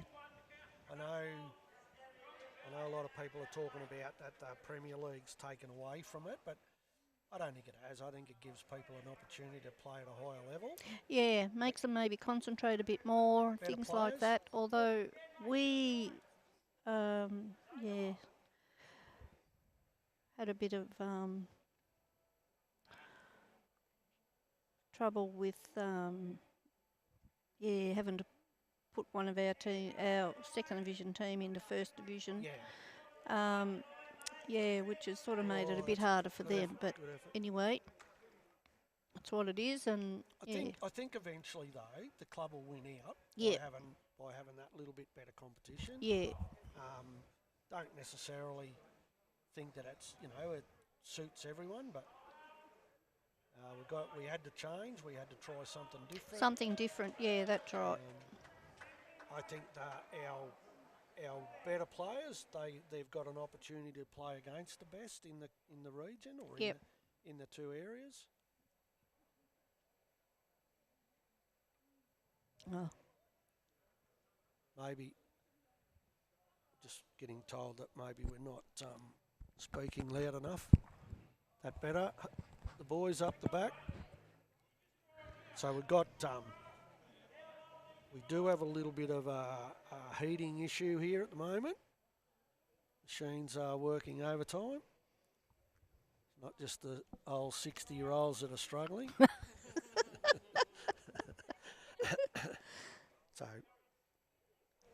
I know a lot of people are talking about that the Premier League's taken away from it, but I don't think it has. I think it gives people an opportunity to play at a higher level. Yeah, makes them maybe concentrate a bit more, Better things like players. that. Although we, had a bit of trouble with, having to put one of our second division team into first division. Yeah, Which has sort of made it a Oh, bit that's harder for good them. effort, But good effort. anyway, that's what it is, and I think eventually though the club will win out Yeah. by having that little bit better competition. yeah, Don't necessarily think that it suits everyone, but we had to change. We had to try something different. something different. Yeah, that's right. I think that our better players they've got an opportunity to play against the best in the region or Yep. in the two areas. Oh, Maybe just getting told that maybe we're not speaking loud enough. That better. The boys up the back. So we've got We do have a little bit of a heating issue here at the moment. Machines are working overtime. It's not just the old 60-year-olds that are struggling. So,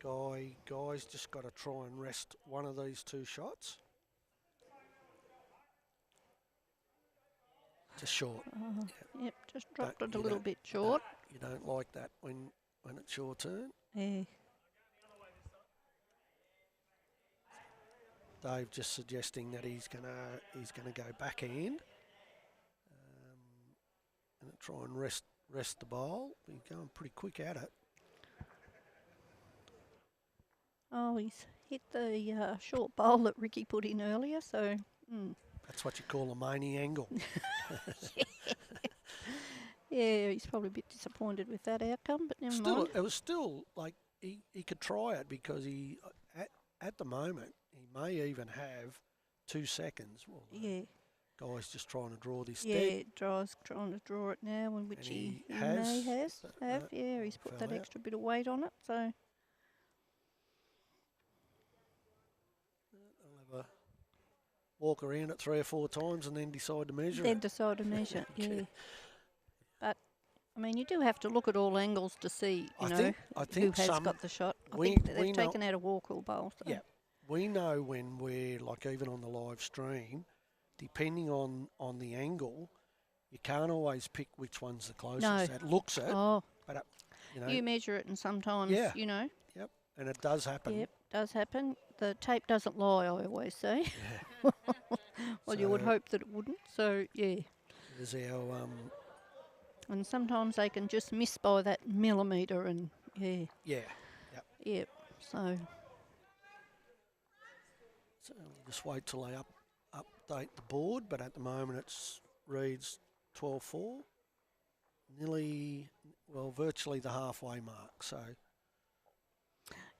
Guy's just got to try and rest one of these two shots. Just short. Yep, just dropped it a little bit short. You don't like that when it's your turn. Yeah. Dave just suggesting that he's gonna go backhand and try and rest the bowl. He's going pretty quick at it. Oh, he's hit the short bowl that Ricky put in earlier, so... That's what you call a mainy angle. Yeah, he's probably a bit disappointed with that outcome, but never mind. It was still like he could try it because he at the moment he may even have 2 seconds. Well, yeah. Guy's just trying to draw this Yeah, dead. trying to draw it now, in which he may has. have. Yeah, he's put that out. extra bit of weight on it, so... I'll have a walk around it 3 or 4 times and then decide to measure Then it. decide to measure, yeah. But, I mean, you do have to look at all angles to see, I know, think who has some- got the shot. I we- think that we they've know- taken out a walk-all bowl. So. Yeah, we know when we're, like even on the live stream, depending on the angle, you can't always pick which one's the closest. No. It looks it, Oh, but you know, you measure it and sometimes, Yeah. you know. yep, and it does happen. Yep, does happen. The tape doesn't lie, I always say. Yeah. Well, you would So- hope that it wouldn't, so, yeah. There's our And sometimes they can just miss by that millimetre and, yeah. yeah. Yep, so... So we'll just wait till they update the board, but at the moment it reads 12-4, nearly, well, virtually the halfway mark. So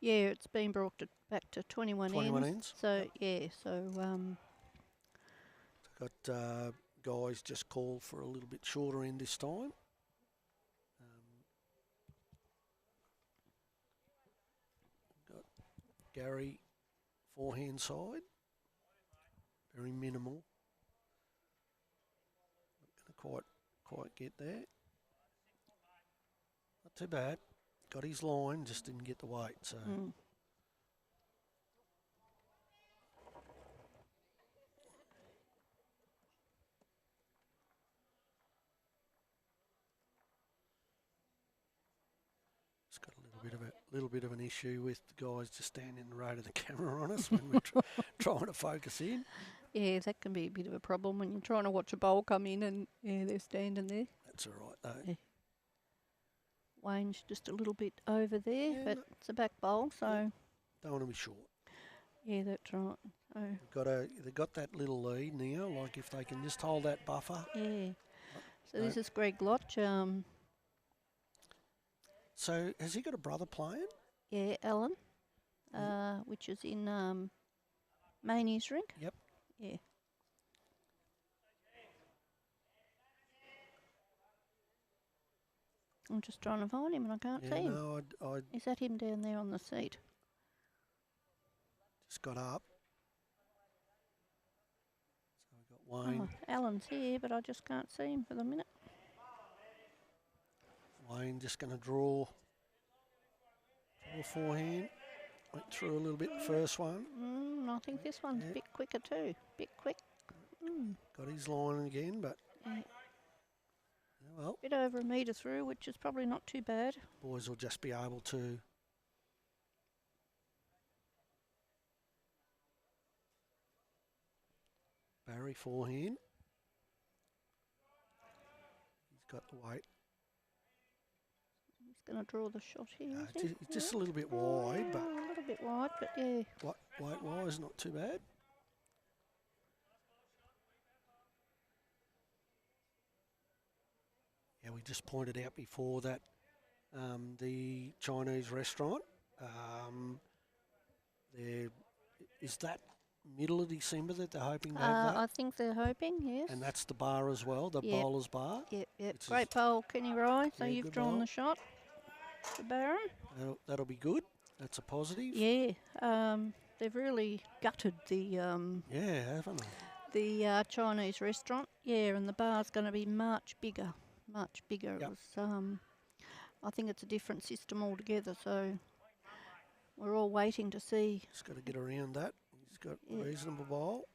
Yeah, it's been brought back to 21 21 ends. ends. So, yeah, so... got guys just called for a little bit shorter end this time. Got Gary forehand side, very minimal. Not going to quite get there. Not too bad. Got his line, just didn't get the weight. So. It's got a little bit of an issue with the guys just standing in the road of the camera on us when we're trying to focus in. Yeah, that can be a bit of a problem when you're trying to watch a bowl come in and, yeah, they're standing there. That's all right though. Yeah. Wayne's just a little bit over there, Yeah, but no. it's a back bowl, so, Don't want to be short. yeah, that's right. So, They've got that little lead now. Like if they can just hold that buffer. yeah. So No. this is Greg Lodge. So has he got a brother playing? Yeah, Alan, which is in Maney's rink. Yep. Yeah. I'm just trying to find him and I can't see him. No, I Is that him down there on the seat? just got up. So we've got Wayne. Oh, Alan's here, but I just can't see him for the minute. Wayne just going to draw forehand. Went through a little bit the first one. I think this one's a bit quicker too. Bit quick. Got his line again, but Yeah. yeah, well, Bit over a metre through, which is probably not too bad. boys will just be able to. Barry forehand. He's got the weight. He's going to draw the shot here. is he? It's just a little bit wide, but A little bit wide, but yeah. weight-wise, not too bad. Yeah, we just pointed out before that the Chinese restaurant, is that middle of December that they're hoping to have that? I think they're hoping, yes. And that's the bar as well, the Yep. bowler's bar. Yep. which is- Great bowl, Kenny Rye. So Yeah, you've good drawn bowl. the shot. the Baron. That'll be good. That's a positive. Yeah, they've really gutted the Haven't Chinese restaurant. Yeah, and the bar's going to be much bigger, much bigger. Yep. It was, I think it's a different system altogether. So we're all waiting to see. Just got to get around that. He's got a reasonable bowl.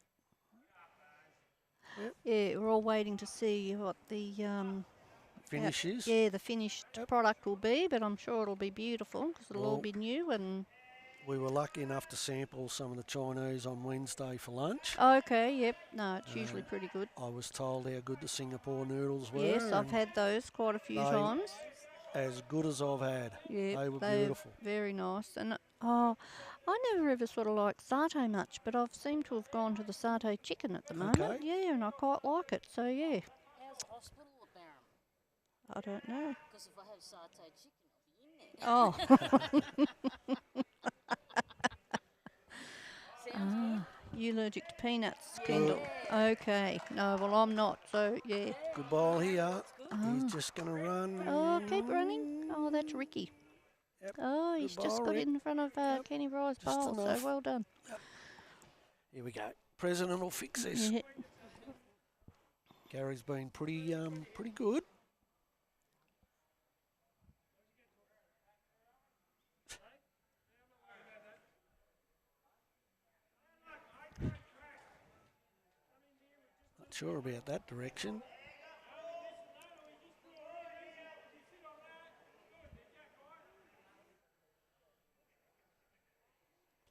Yep. Yeah, we're all waiting to see what the Finish is. the finished product will be, but I'm sure it'll be beautiful because it'll all Well, be new. And we were lucky enough to sample some of the Chinese on Wednesday for lunch. okay, yep, no, it's usually pretty good. I was told how good the Singapore noodles were. Yes, I've had those quite a few times. As good as I've had. Yeah, They were beautiful. Very nice. And I never ever sort of liked satay much, but I've seemed to have gone to the satay chicken at the moment. Okay. Yeah, and I quite like it. So yeah, How's the hospital at Barham? I don't know. Because if I have satay chicken, I'll be in there. Oh. Sounds You allergic to peanuts, Kendall? Okay. No, well I'm not. So yeah. Good ball here. He's just going to run. Oh, keep running. Oh, that's Ricky. Yep. Oh, Good he's ball, just got Rick. in front of Kenny Rye's Just bowl. enough. So well done. Here we go. President will fix this. Yeah. Gary's been pretty good. Not sure about that direction.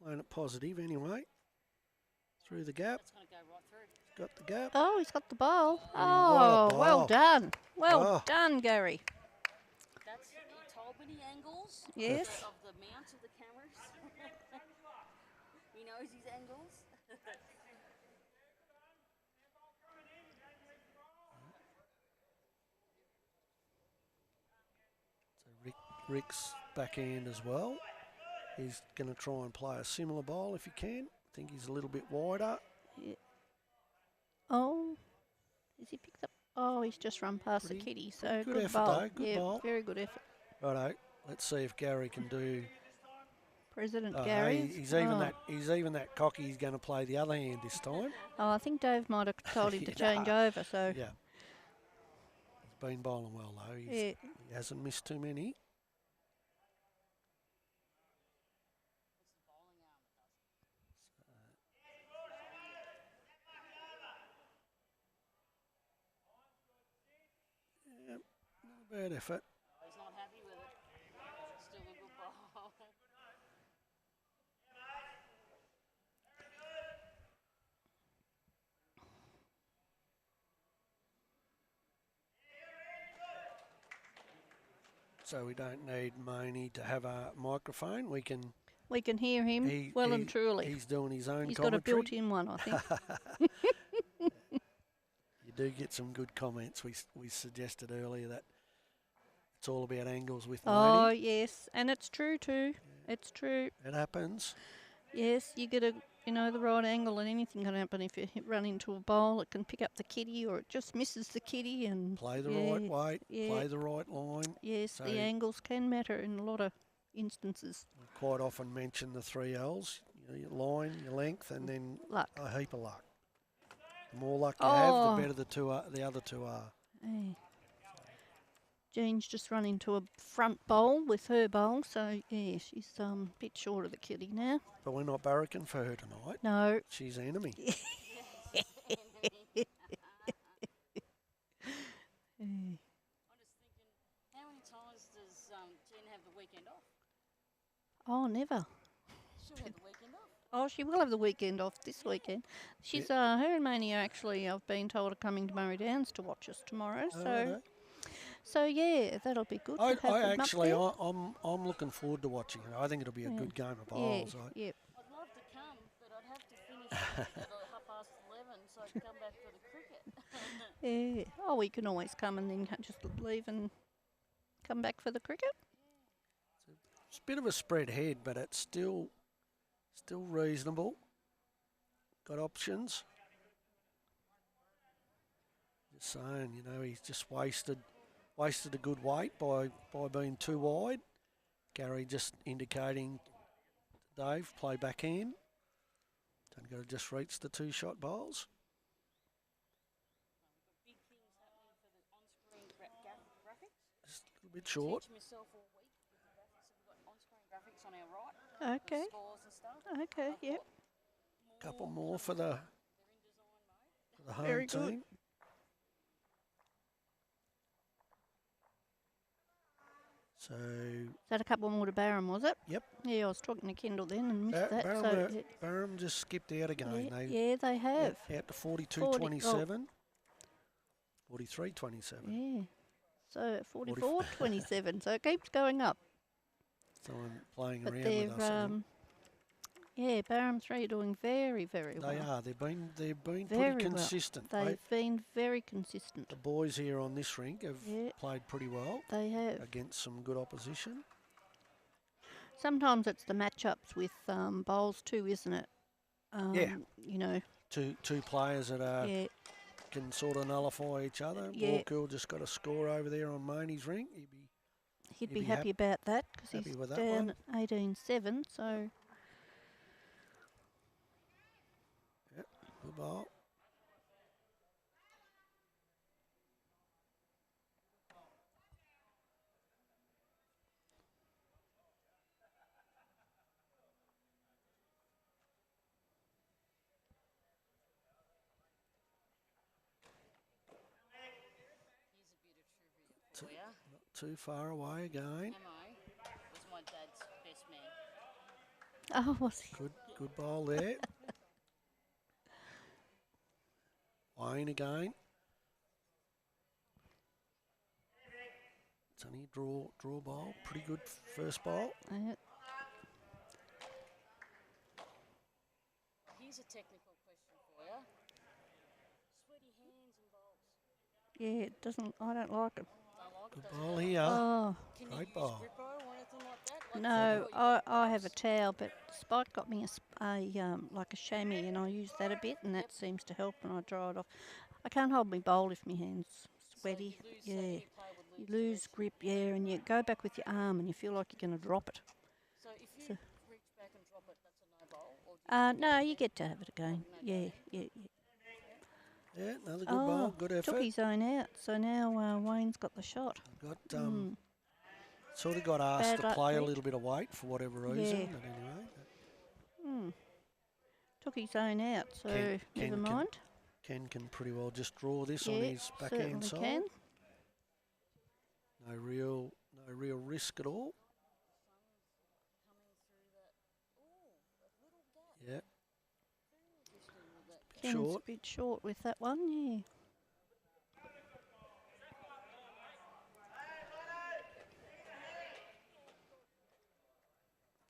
Playing it positive anyway. Through the gap. It's going to go right through. Got the gap. Oh, he's got the bowl. what a Oh, well bowl. done. Well Oh. done, Gary. That's, he told me the angles Yes. of the mounts of the cameras. He knows his angles. So Rick's backhand as well. He's going to try and play a similar bowl if he can. I think he's a little bit wider. Yeah. Oh, has he picked up? Oh, he's just run past the kitty. So good good effort bowl. though, good yeah, bowl. very good effort. Righto. Let's see if Gary can do. President Oh, Gary. hey, he's even that cocky. He's going to play the other hand this time. Oh, I think Dave might have told him to Yeah. change over. So Yeah. He's been bowling well though. yeah. He hasn't missed too many. Yep, not a bad effort. He's not happy with it. It's still a good ball. So we don't need Money to have a microphone. We can. We can hear him well and truly. He's doing his own He's got a commentary. built-in one, I think. You do get some good comments. We suggested earlier that it's all about angles with Oh Money. yes, and it's true too. It's true. It happens. Yes, you get the right angle, and anything can happen if you run into a bowl. It can pick up the kitty, or it just misses the kitty, and Play the right way. yeah. Play the right line. Yes, So the angles can matter in a lot of instances. we quite often mention the 3 L's. Your line, your length, and then Luck. a heap of luck. The more luck you have, Oh. the better the other two are. Hey. Jean's just run into a front bowl with her bowl, so yeah, she's a bit short of the kitty now. But we're not barracking for her tonight. No. She's enemy. Hey. I'm just thinking, how many times does Jen have the weekend off? Oh, never. She'll have the weekend off. Oh, she will have the weekend off this weekend. She's her and Mania actually, I've been told, are coming to Murray Downs to watch us tomorrow. So yeah, that'll be good. to have them up there. I'm looking forward to watching it. I think it'll be a good game of bowls. Yeah. I'd love to come, but I'd have to finish at 11:30 so I can come back for the cricket. Yeah. Oh, we can always come and then just leave and come back for the cricket. It's a bit of a spread head, but it's still reasonable. Got options. Just saying, he's just wasted a good weight by being too wide. Gary just indicating, Dave, play backhand. Don't go to just reach the 2-shot bowls. Big things happening for the on-screen graphics. Just a little bit short. Teaching myself all week with the graphics. So we've got on-screen graphics on our right. Okay. Scores and stuff. Okay. Yep. Couple more for the home Very team. good. So Is that a couple more to Barham, was it? Yep. Yeah, I was talking to Kendall then and missed that. Barham just skipped out again. They have. Out to 42-27. 43-27. Yeah. So 44-27. So it keeps going up. Someone playing But around with us. I think. Yeah, Barham 3 are doing very, very well. They are. They've been Very pretty consistent. well. They've been very consistent. The boys here on this rink have played pretty well. They have. Against some good opposition. Sometimes it's the matchups with bowls too, isn't it? You know. Two players that can sort of nullify each other. Yeah. Walker just got a score over there on Money's rink. He'd be happy about that because he's down 18-7. So. Yep, good ball. For you. Not too far away again. Was my dad's best man. Oh, was he? Good ball there. Wayne again. It's only draw ball. Pretty good first ball. Here's a technical question for you. Sweaty hands and bowls. Yeah, it doesn't. I don't like it. Good ball here. Oh. Great ball. Grippo or anything like that? No, I have a towel, but Spike got me like a chamois, and I use that a bit, and that seems to help, and I dry it off. I can't hold my bowl if my hand's sweaty. So you lose grip, and you go back with your arm, and you feel like you're going to drop it. So if you reach back and drop it, that's a no bowl? No, you get to have it again. Yeah. Yeah, another good ball, good effort. Took his own out, so now Wayne's got the shot. Sort of got asked Bad to play luck, a little bit of weight for whatever reason, but anyway. Took his own out, so never mind. Ken can pretty well just draw this on his backhand side. Can. No real risk at all. Yeah. Ken's Short. a bit short with that one, yeah.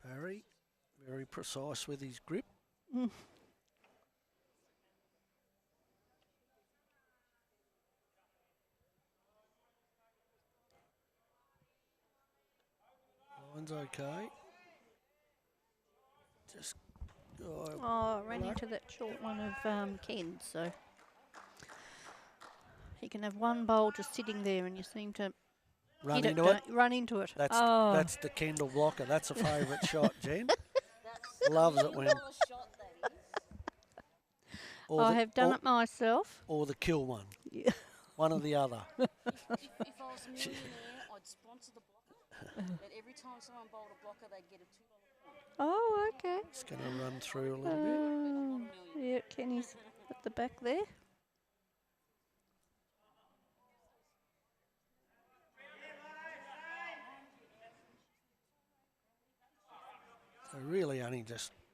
Barry, very precise with his grip. Line's okay. Just I ran into that short one of Ken's, so he can have one bowl just sitting there, and you seem to run into it. That's the Kendall blocker. That's a favourite shot, Jen. Loves it when. I have done it myself. Or the kill one. Yeah. One or the other. If I was a millionaire, I'd sponsor the blocker. But every time someone bowled a blocker, they'd get a $2 point. Oh, okay. It's going to run through a little bit. Yeah, Kenny's at the back there. So really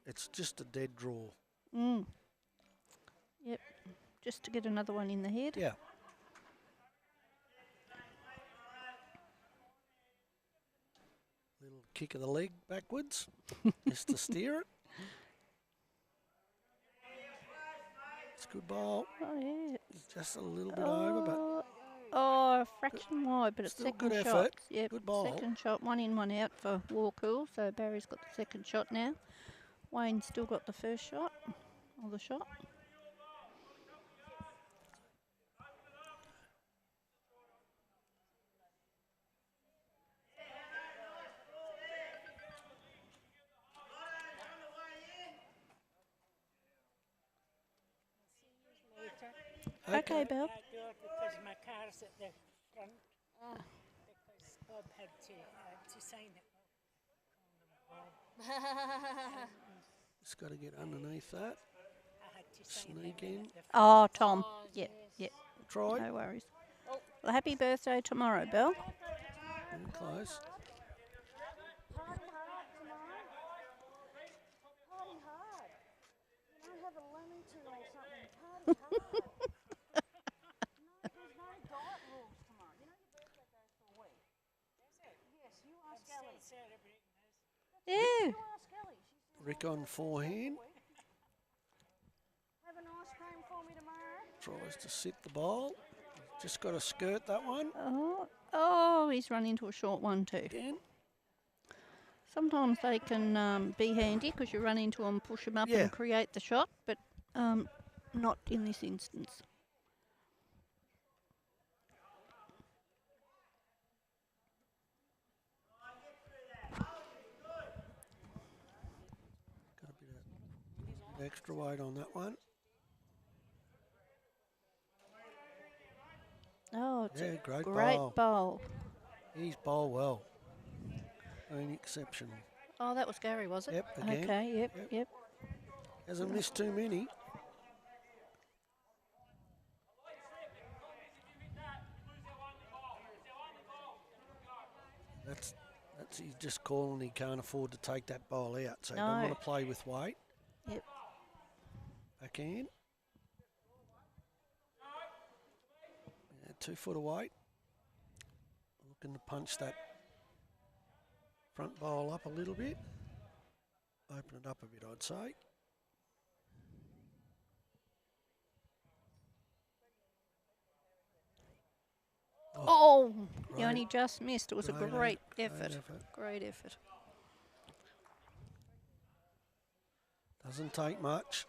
it's just a dead draw. Yep, just to get another one in the head. Yeah. Little kick of the leg backwards, just to steer it. It's a good ball. Oh, yeah. Just a little bit over, but... Oh, a fraction wide, but it's Still second good shot. effort. Yep, Good ball. second shot, one in, one out for Warcool. So Barry's got the second shot now. Wayne's still got the first shot, or the shot. Okay, Bill. Do it because my car's at the front. Because Bob had to sign it. Just got to get underneath that. I had to sign Sneak him in. at the front. Oh, Tom. Oh, Yep, yes. yep. Try. No worries. Well, happy birthday tomorrow, Bill. And close. Party hard tomorrow. Party hard. You don't have a lemon tea or something. Party hard. No, there's no diet rules tomorrow. You know your birthday goes for a week. Yes, you ask Ellie. Yeah. You ask Ellie. She says, Rick on forehand. have an ice cream for me tomorrow. Tries to sit the ball. Just got to skirt that one. Oh, he's run into a short one too. Again. Sometimes they can be handy because you run into them, push them up Yeah. and create the shot, but not in this instance. Got a bit of extra weight on that one. Oh, it's Yeah, a great great bowl. bowl. He's bowled well. Been exceptional. Oh, that was Gary, was it? Yep, again. Okay, yep. Hasn't missed too many. That's he's just calling he can't afford to take that ball out. So he doesn't No. want to play with weight. Yep. Backhand. Yeah, 2 foot of weight. Looking to punch that front bowl up a little bit. Open it up a bit, I'd say. Oh, he Great. only just missed. It was a great Great effort. effort. Great effort. Doesn't take much.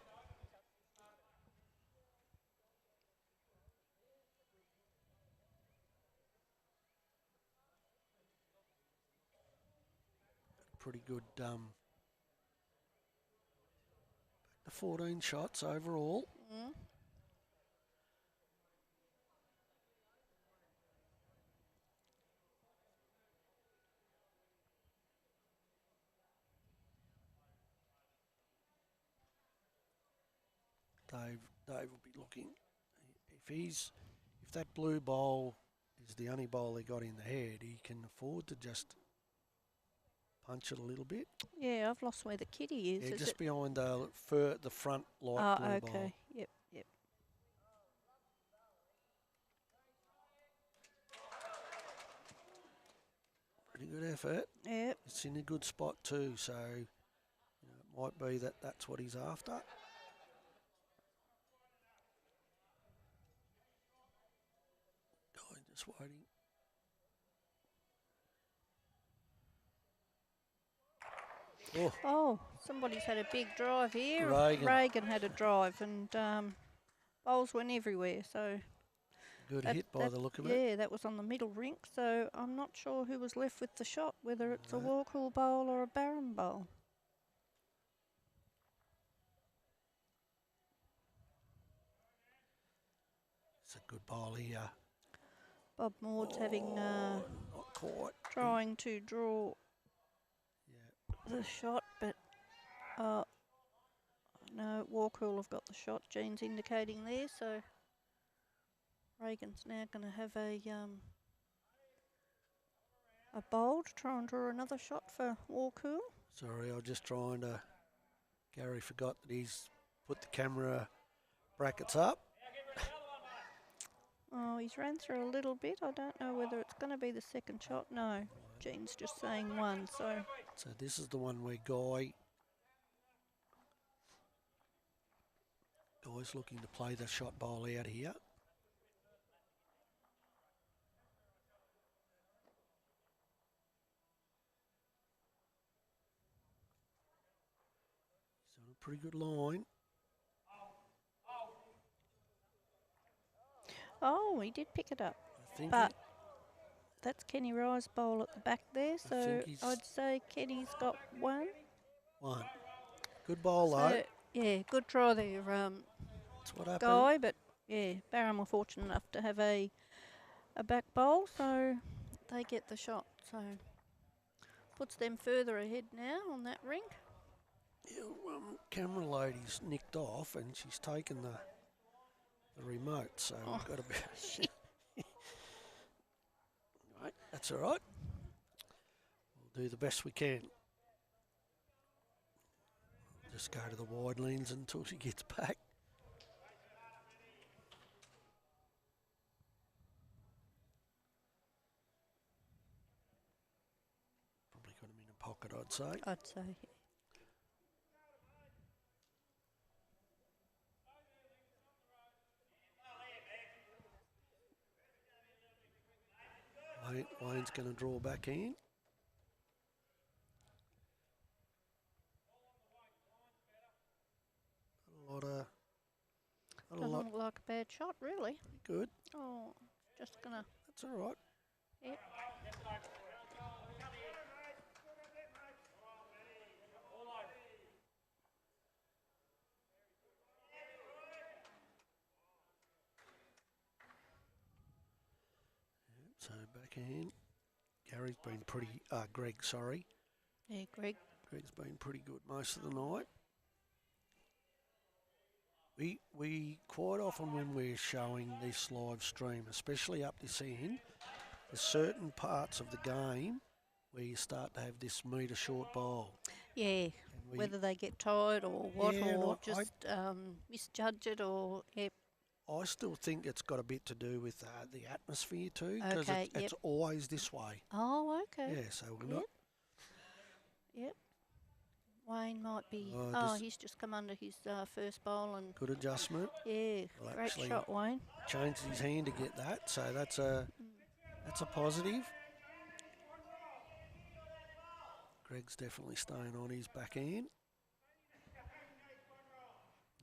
Pretty good. The 14 shots overall. Mm. Dave will be looking. If that blue bowl is the only bowl he got in the head, he can afford to just punch it a little bit. Yeah, I've lost where the kitty is. Yeah, Is just it? behind the front light blue Oh, bowl. okay. Yep. Pretty good effort. Yep. It's in a good spot too, so it might be that's what he's after. Guy just waiting. Oh, somebody's had a big drive here. Reagan. Had a drive, and bowls went everywhere. So Good that- hit by that- the look of it. yeah, that was on the middle rink. So I'm not sure who was left with the shot, whether it's a Walkall bowl or a Barron bowl. It's a good bowl here. Bob Maud's having Not quite. trying to draw Yeah. the shot, but no, Walkall have got the shot. Jean's indicating there, so Reagan's now going to have a bowl to try and draw another shot for Walkall. Sorry, I was just trying to. Gary forgot that he's put the camera brackets up. Oh, he's ran through a little bit. I don't know whether it's going to be the second shot. No, Jean's just saying one, so So this is the one where Guy's looking to play the shot bowl out here. He's on a pretty good line. oh, he did pick it up. I think But that's Kenny Rye's bowl at the back there, so think he's- I'd say Kenny's got one. one. Good bowl though. So, yeah, good try there, That's what happened. Guy, but yeah, Barham were fortunate enough to have a back bowl, so they get the shot. So puts them further ahead now on that ring. Yeah, camera lady's nicked off and she's taken the remote, so we've got to be. Shit. Right, that's all right. We'll do the best we can. Just go to the wide lanes until she gets back. Probably got him in a pocket, I'd say. I'd say. Wayne's going to draw back in. Doesn't look like a bad shot, really. Good. Oh, just gonna. That's all right. Yep. So back in. Gary's been pretty. Greg, sorry. Yeah, Greg. Greg's been pretty good most of the night. We quite often when we're showing this live stream, especially up this end, there's certain parts of the game where you start to have this metre short bowl. Yeah, whether they get tired or what, Yeah, or just misjudge it, or I still think it's got a bit to do with the atmosphere too, because Okay, it's always this way. Oh, okay. Yeah, so we're not. Yep. Wayne might be. Oh, He's just come under his first bowl and. Good adjustment. Yeah, Well, great actually- shot, Wayne. Changed his hand to get that, so that's a positive. Greg's definitely staying on his back end.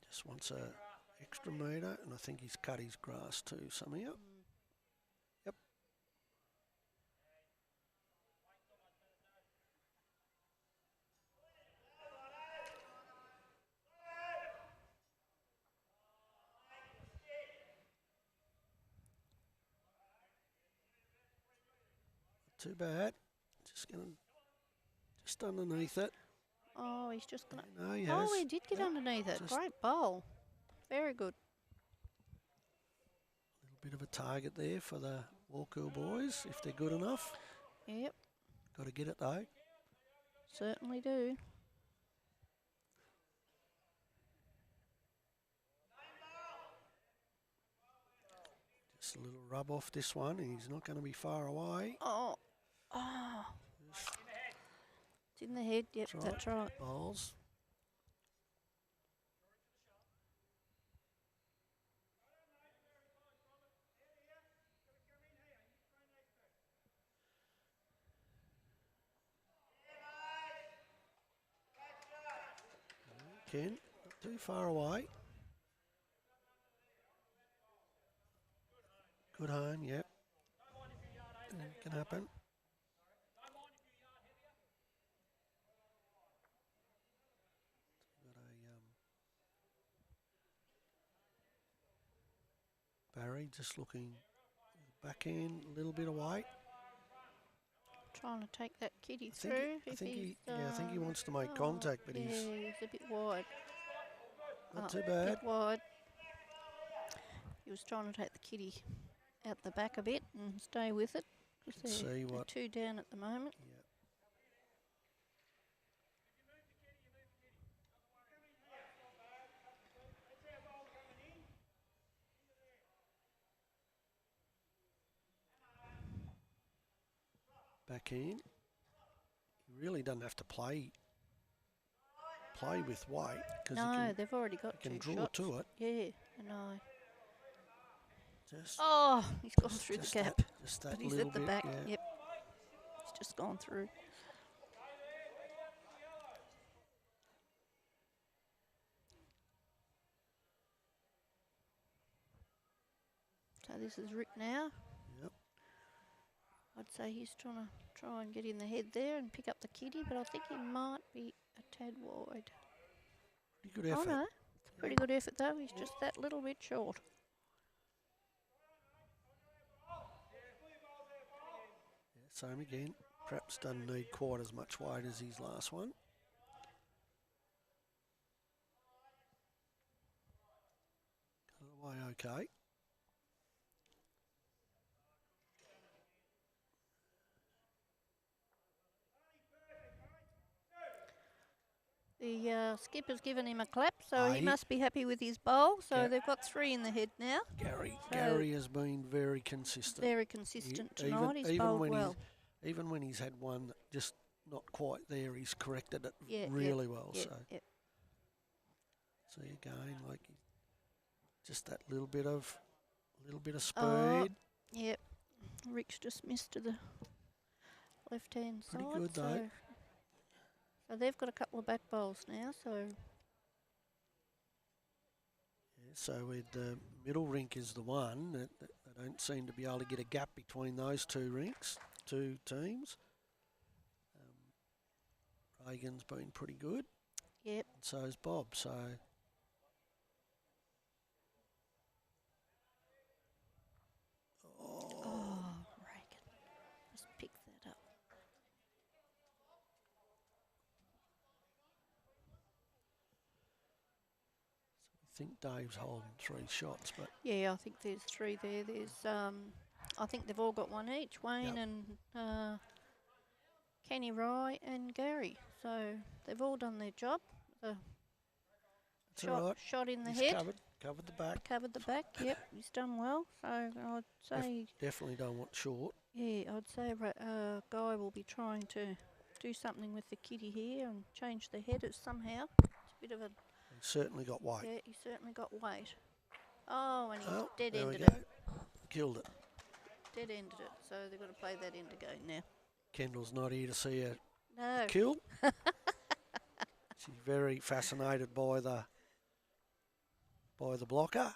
Just wants a extra metre, and I think he's cut his grass too somehow. Yep. Too bad. Just underneath it. Oh, he's just gonna. No, he has. Oh, he did get underneath it. Just- Great bowl. Very good. A little bit of a target there for the Walker boys, if they're good enough. Yep, Got to get it though. certainly do. Just a little rub off this one, and he's not going to be far away. Oh. It's in the head. Yep, that's right. Bowls. Ken, not too far away. Good home, yep. It can happen. Got Barry just looking back end, a little bit away. Trying to take that kitty I through. I think he wants to make contact, but he's a bit wide. not too A bad. bit wide. He was trying to take the kitty out the back a bit and stay with it. Let's see They're what. two down at the moment. Yeah. Back in. He really doesn't have to play with weight because No, they've already got he can two draw shots. to it. Yeah, I know. Just, Oh, he's gone just- through just the gap. just that But he's little at the bit, back. yeah. Yep. He's just gone through. So this is Rick now. Yep. I'd say he's trying to try and get in the head there and pick up the kitty, but I think he might be a tad wide. Pretty good effort. Oh no, it's a pretty good effort though. He's just that little bit short. Same again. Perhaps doesn't need quite as much weight as his last one. Got away okay. The skipper's given him a clap, so he must be happy with his bowl. So they've got 3 in the head now. Gary has been very consistent. Very consistent tonight. He's bowled well. Even when he's had one just not quite there, he's corrected it really well. So see again, like just that little bit of speed. Yep. Rick's just missed to the left-hand side. Pretty good though. So they've got a couple of back bowls now, so... Yeah, so with the middle rink is the one. They don't seem to be able to get a gap between those two teams. Reagan's been pretty good. Yep. And so's Bob, so... Oh, Reagan. Just pick that up. I think Dave's holding 3 shots, but... Yeah, I think there's 3 there. There's, I think they've all got one each. Wayne and Kenny Rye and Gary. So they've all done their job. Shot in the head. Covered the back. Covered the back, yep. He's done well. So I'd say... Definitely don't want short. Yeah, I'd say Guy will be trying to do something with the kitty here and change the headers somehow. It's a bit of a... He's certainly got weight. Yeah, he's certainly got weight. Oh, and he dead-ended it. Killed it. Dead-ended it, so they've got to play that end again now. Kendall's not here to see a No. kill. She's very fascinated by the blocker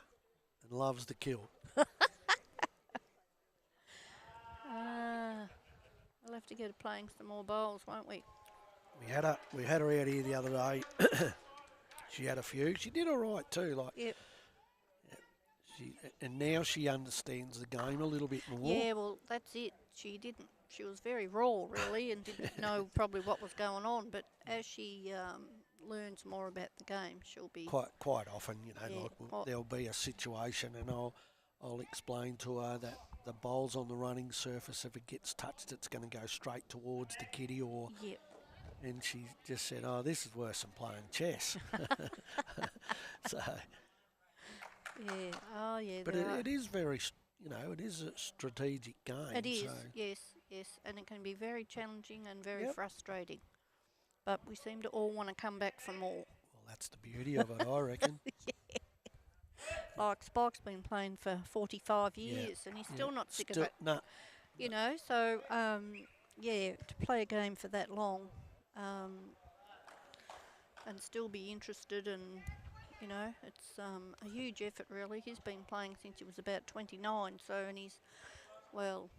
and loves the kill. We'll have to get her playing some more bowls, won't we? We had her out here the other day. She had a few. She did all right too. Like, yep. And now she understands the game a little bit more. Yeah, well, that's it. She didn't. She was very raw, really, and didn't know probably what was going on. But as she learns more about the game, she'll be quite often. You know, like there'll be a situation, and I'll explain to her that the bowl's on the running surface. If it gets touched, it's going to go straight towards the kitty, or. Yep. And she just said, "Oh, this is worse than playing chess." So. Yeah. Oh, yeah. But it is very, it is a strategic game. It is. Yes, and it can be very challenging and very frustrating. But we seem to all want to come back for more. Well, that's the beauty of it, I reckon. Yeah. Like Spike's been playing for 45 years, and he's still not sick of it. No. You know, so to play a game for that long. And still be interested, and it's a huge effort really. He's been playing since he was about 29, and he's, well,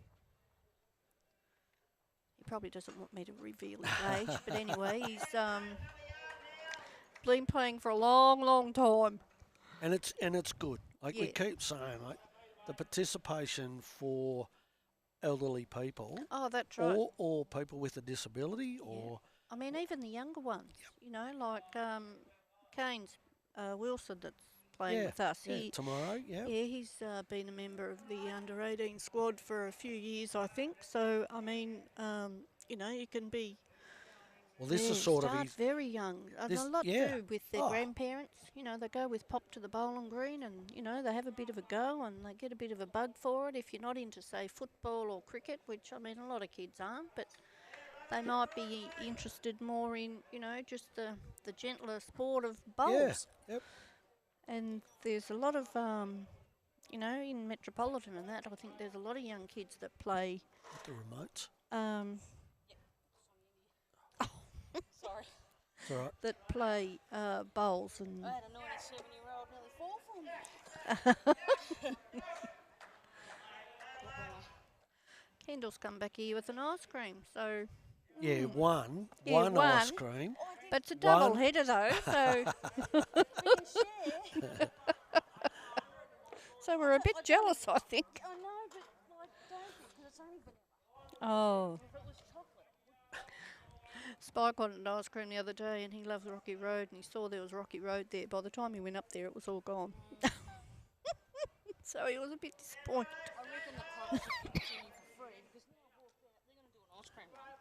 he probably doesn't want me to reveal his age, but anyway, he's been playing for a long time. And it's good. Like we keep saying, like the participation for elderly people. Oh, that's right. Or people with a disability, or. I mean, even the younger ones, like Kane's Wilson that's playing with us. Tomorrow, Yeah, he's been a member of the under-18 squad for a few years, I think. So, I mean, you can be... Well, this is sort of... very young. And a lot do with their grandparents. They go with Pop to the bowling green and, they have a bit of a go and they get a bit of a bug for it. If you're not into, say, football or cricket, which, I mean, a lot of kids aren't, but... They might be interested more in, just the gentler sport of bowls. Yeah, yep. And there's a lot of, in Metropolitan and that, I think there's a lot of young kids that play... With the remotes? Sorry. It's all right. That play bowls. And I had a 97-year-old nearly fall for me. Kendall's come back here with an ice cream, so... Yeah, one ice cream. But it's a double header though, so... So we're a bit jealous, I think. I know, but don't, because it's only vanilla. Oh. Spike wanted ice cream the other day and he loves Rocky Road and he saw there was Rocky Road there. By the time he went up there, it was all gone. So he was a bit disappointed. I reckon the club should continue for free because now I walked out, they're going to do an ice cream run.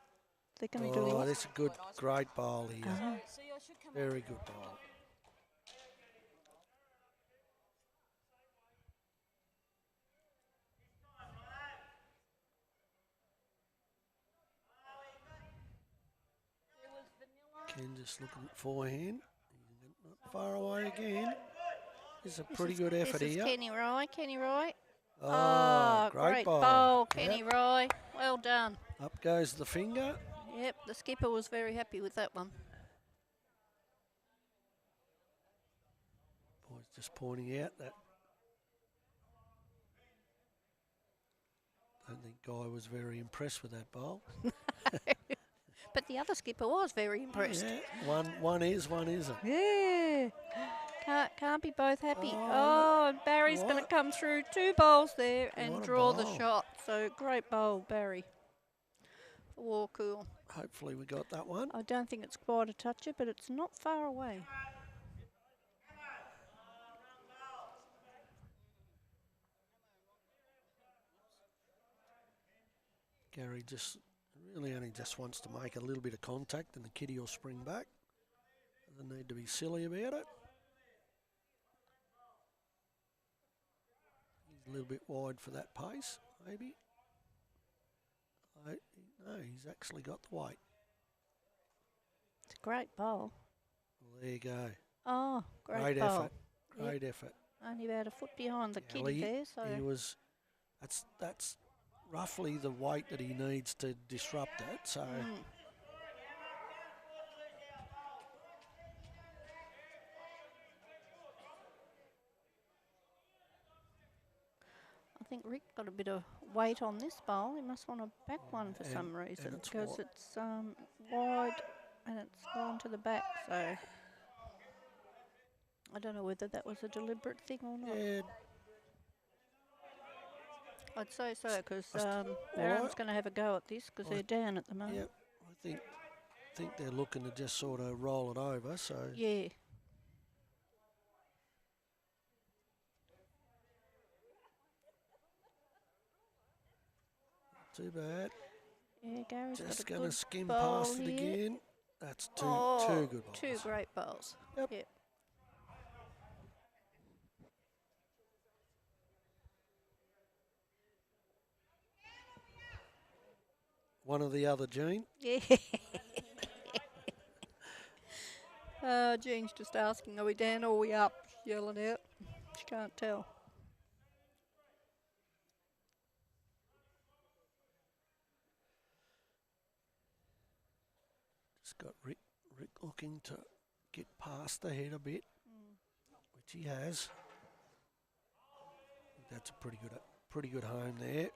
They're going to do Oh, what? that's a good, great bowl here. See, I should come Very good bowl. Ken just looking at forehand. Not far away again. This is a pretty good effort This is here. Kenny Roy. Kenny Roy. Oh, great bowl. bowl, Kenny Roy. Well done. Up goes the finger. Yep, the skipper was very happy with that one. Boys just pointing out that I don't think Guy was very impressed with that bowl. But the other skipper was very impressed. Yeah, one is, one isn't. Yeah. Can't be both happy. Oh, and Barry's going to what? come through 2 bowls there and What a draw the bowl. shot. So great bowl, Barry. For Warcool. Hopefully we got that one. I don't think it's quite a toucher, but it's not far away. Gary just really only just wants to make a little bit of contact and the kiddie will spring back. Doesn't need to be silly about it. He's a little bit wide for that pace, maybe. No, he's actually got the weight. It's a great bowl. Well, there you go. Oh, great Great bowl. effort. Great effort. Only about a foot behind the Well, kiddie there, so he was. That's roughly the weight that he needs to disrupt it. So. I think Rick got a bit of weight on this bowl. He must want to back one for some reason it's because wi- it's wide and it's gone to the back. So I don't know whether that was a deliberate thing or not. Yeah, I'd say so because well, Aaron's going to have a go at this because they're down at the moment. yeah. I think they're looking to just sort of roll it over. So. Yeah. Too bad. Yeah, Gary's got Just a going to good skim bowl past it here. again. That's two good balls. 2 great bowls. Yep. One or the other, Gene. Yeah. Jean's just asking, are we down or are we up? She's yelling out. She can't tell. Just got Rick looking to get past the head a bit, which he has. I think that's a pretty good home there.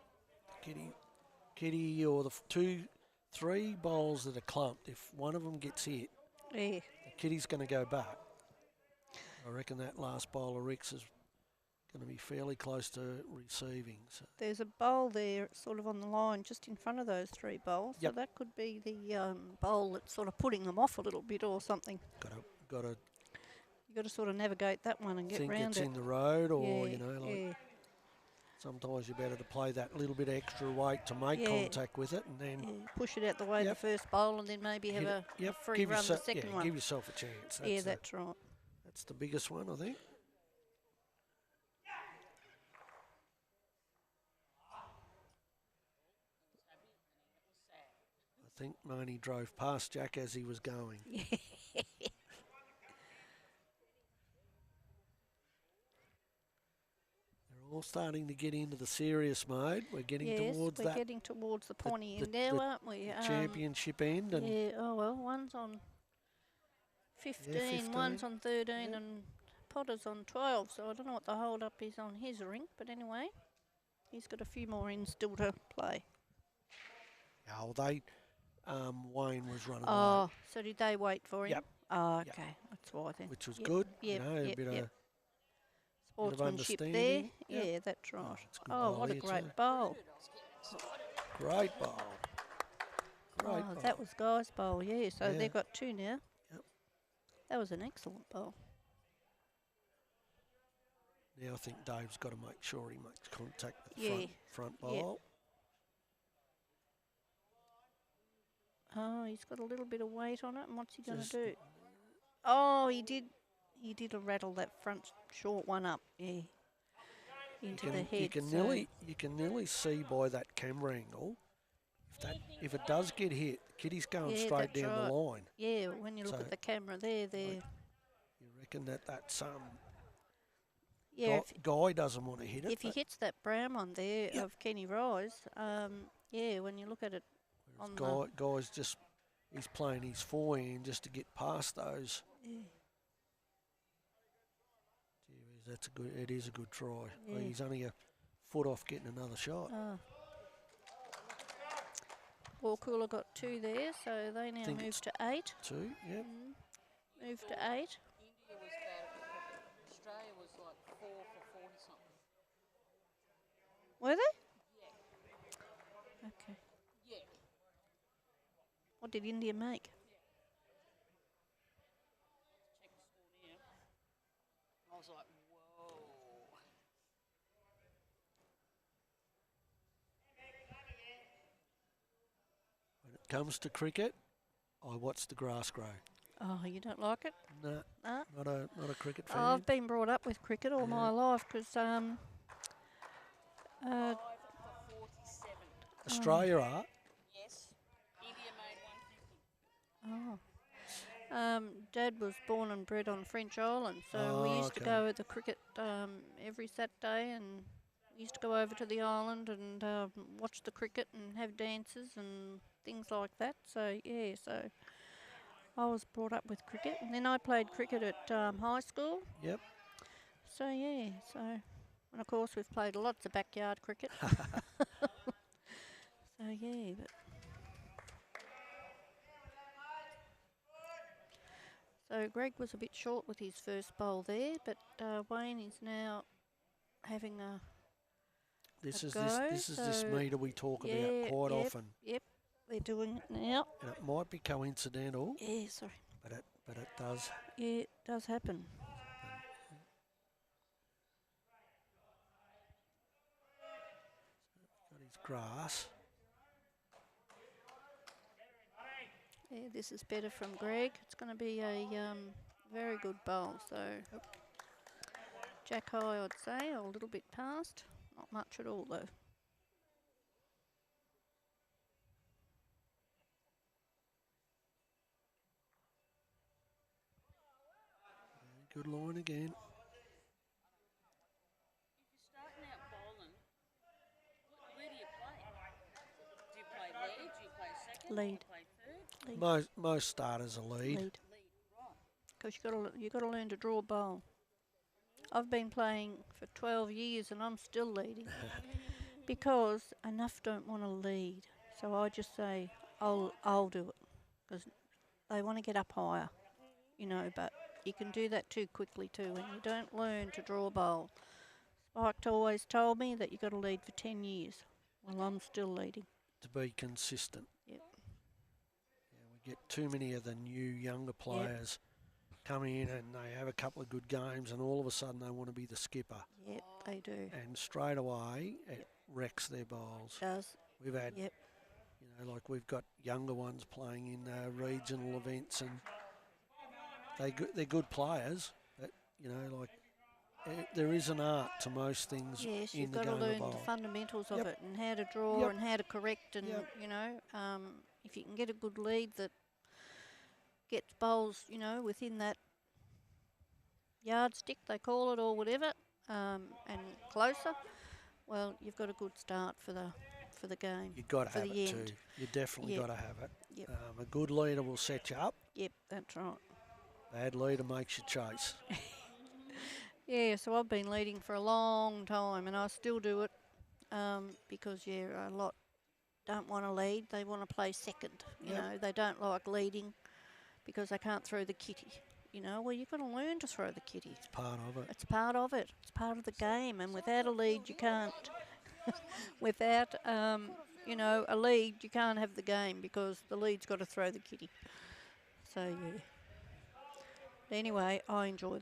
Kitty or the 3 bowls that are clumped. If one of them gets hit, Yeah. the kitty's going to go back. I reckon that last bowl of Rick's is going to be fairly close to receiving. So. There's a bowl there sort of on the line just in front of those 3 bowls. Yep. So that could be the bowl that's sort of putting them off a little bit or something. Got to You've got to sort of navigate that one and get think round it's it. in the road, or Yeah, like yeah. sometimes you're better to play that little bit extra weight to make Yeah. contact with it, and then Yeah, push it out the way Yep. the first bowl and then maybe have hit it. a free run the second one. Give yourself a chance. Yeah, That's that's right. that's the biggest one, I think. I think Marnie drove past Jack as he was going. They're all starting to get into the serious mode. We're getting Yes, towards we're that getting towards the pointy end the now, aren't we? championship end, and Yeah, oh well, one's on 15, one's 15. on 13 Yep. and Potter's on 12, so I don't know what the hold up is on his rink, but anyway, he's got a few more ends still to play. oh, Wayne was running Oh, late, so did they wait for him? Yep. Oh, Yep. okay, that's why then. which was Yep, good. Yep, you know, yep, a bit yep. of Sportsmanship there. understanding. Yep. Yeah, that's right. it's a good Oh, bowl what a here great too. bowl. Great bowl. Great bowl. That was Guy's bowl, yeah. So Yeah. they've got 2 now. Yep. That was an excellent bowl. Now I think Dave's got to make sure he makes contact with the Yeah. front Yeah. bowl. Oh, he's got a little bit of weight on it, and what's he going to Just- do? Oh, he did rattle that front short one up, yeah, into the head. You can nearly see by that camera angle if it does get hit, Kitty's going Yeah, straight that's down the right. line. Yeah, when you look So- at the camera there, You reckon that's yeah. Guy doesn't want to hit it. If he but hits that brown one there Yep. of Kenny Rise, yeah, when you look at it on the Guy's just he's playing his forehand just to get past those. yeah, Gee whiz, it is a good try. Yeah. He's only a foot off getting another shot. Warcooler got 2 there, so they now Think move it's to 8. 2, yep. Move to 8. India was bad at cricket. Australia was like 4 for 40 something. Were they? Okay. Yeah. What did India make? Check the score now. I was like, whoa. When it comes to cricket, I watch the grass grow. Oh, you don't like it? No, Nah. not a cricket fan. I've been brought up with cricket all my life because 5 for 47. Australia are. Yes. India made 150. Dad was born and bred on French Island, so we used to okay. go to the cricket every Saturday, and we used to go over to the island and watch the cricket and have dances and things like that. So yeah, so I was brought up with cricket, and then I played cricket at high school. Yep. So yeah, so and of course we've played lots of backyard cricket. So yeah, but. So Greg was a bit short with his first bowl there, but Wayne is now having a This is go, this so meter we talk yeah, about quite yep. often, Yep, they're doing it now. and it might be coincidental, Yeah, sorry. but it does. Yeah, it does happen. Got his grass. Yeah, this is better from Greg. It's going to be a very good bowl. So Jack high, I'd say, or a little bit past. Not much at all, though. Good line again. If you're starting out bowling, where do you play? Do you play lead? Do you play second? Lead. Do you play third? Most starters are lead. Lead. Lead, right. Because you got to learn to draw a bowl. I've been playing for 12 years and I'm still leading because enough don't want to lead. So I just say I'll do it because they want to get up higher, you know. But you can do that too quickly too when you don't learn to draw a bowl. Spike always told me that you got to lead for 10 years. Well, I'm still leading. To be consistent. Yep. Yeah, we get too many of the new younger players come in and they have a couple of good games, and all of a sudden they want to be the skipper, Yep, they do. and straight away it wrecks their bowls. Does. We've had, Yep. you know, like we've got younger ones playing in regional events, and they're good players, but you know, like there is an art to most things Yes, in you've the got to game of learn the bowling. fundamentals of Yep. it and how to draw Yep. and how to correct and, Yep. you know, if you can get a good lead that gets bowls, you know, within that yardstick, they call it, or whatever, and closer, well, you've got a good start for the game. You've got to for have the it end. too. You definitely Yep. got to have it. Yep. A good leader will set you up. Yep, that's right. Bad leader makes you chase. Yeah, so I've been leading for a long time and I still do it because, yeah, a lot don't want to lead. They want to play second, you Yep. know. They don't like leading because they can't throw the kitty, you know. Well, you've got to learn to throw the kitty. It's part of it. It's part of it. It's part of the game, and without a lead, you can't. Without you know, a lead, you can't have the game because the lead's got to throw the kitty. So yeah. Anyway, I enjoy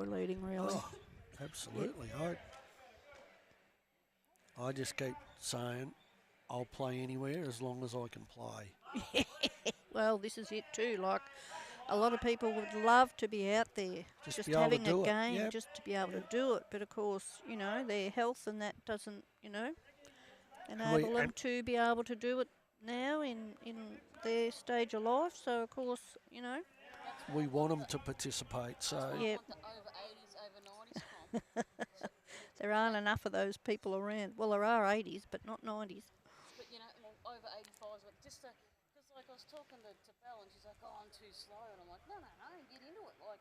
leading really. Oh, absolutely. I just keep saying I'll play anywhere as long as I can play. Well, this is it too. Like a lot of people would love to be out there, just be able to having do a it. game, Yep. just to be able to do it. But of course, you know, their health and that doesn't, you know, enable them to be able to do it now in their stage of life. So of course, you know, We want them to participate. So yeah. The over 80s, over 90s comp. There aren't enough of those people around. Well, there are 80s, but not 90s. But you know, well, over 85s, but just because like I was talking to Belle and she's like, "Oh, I'm too slow," and I'm like, "No, get into it, like,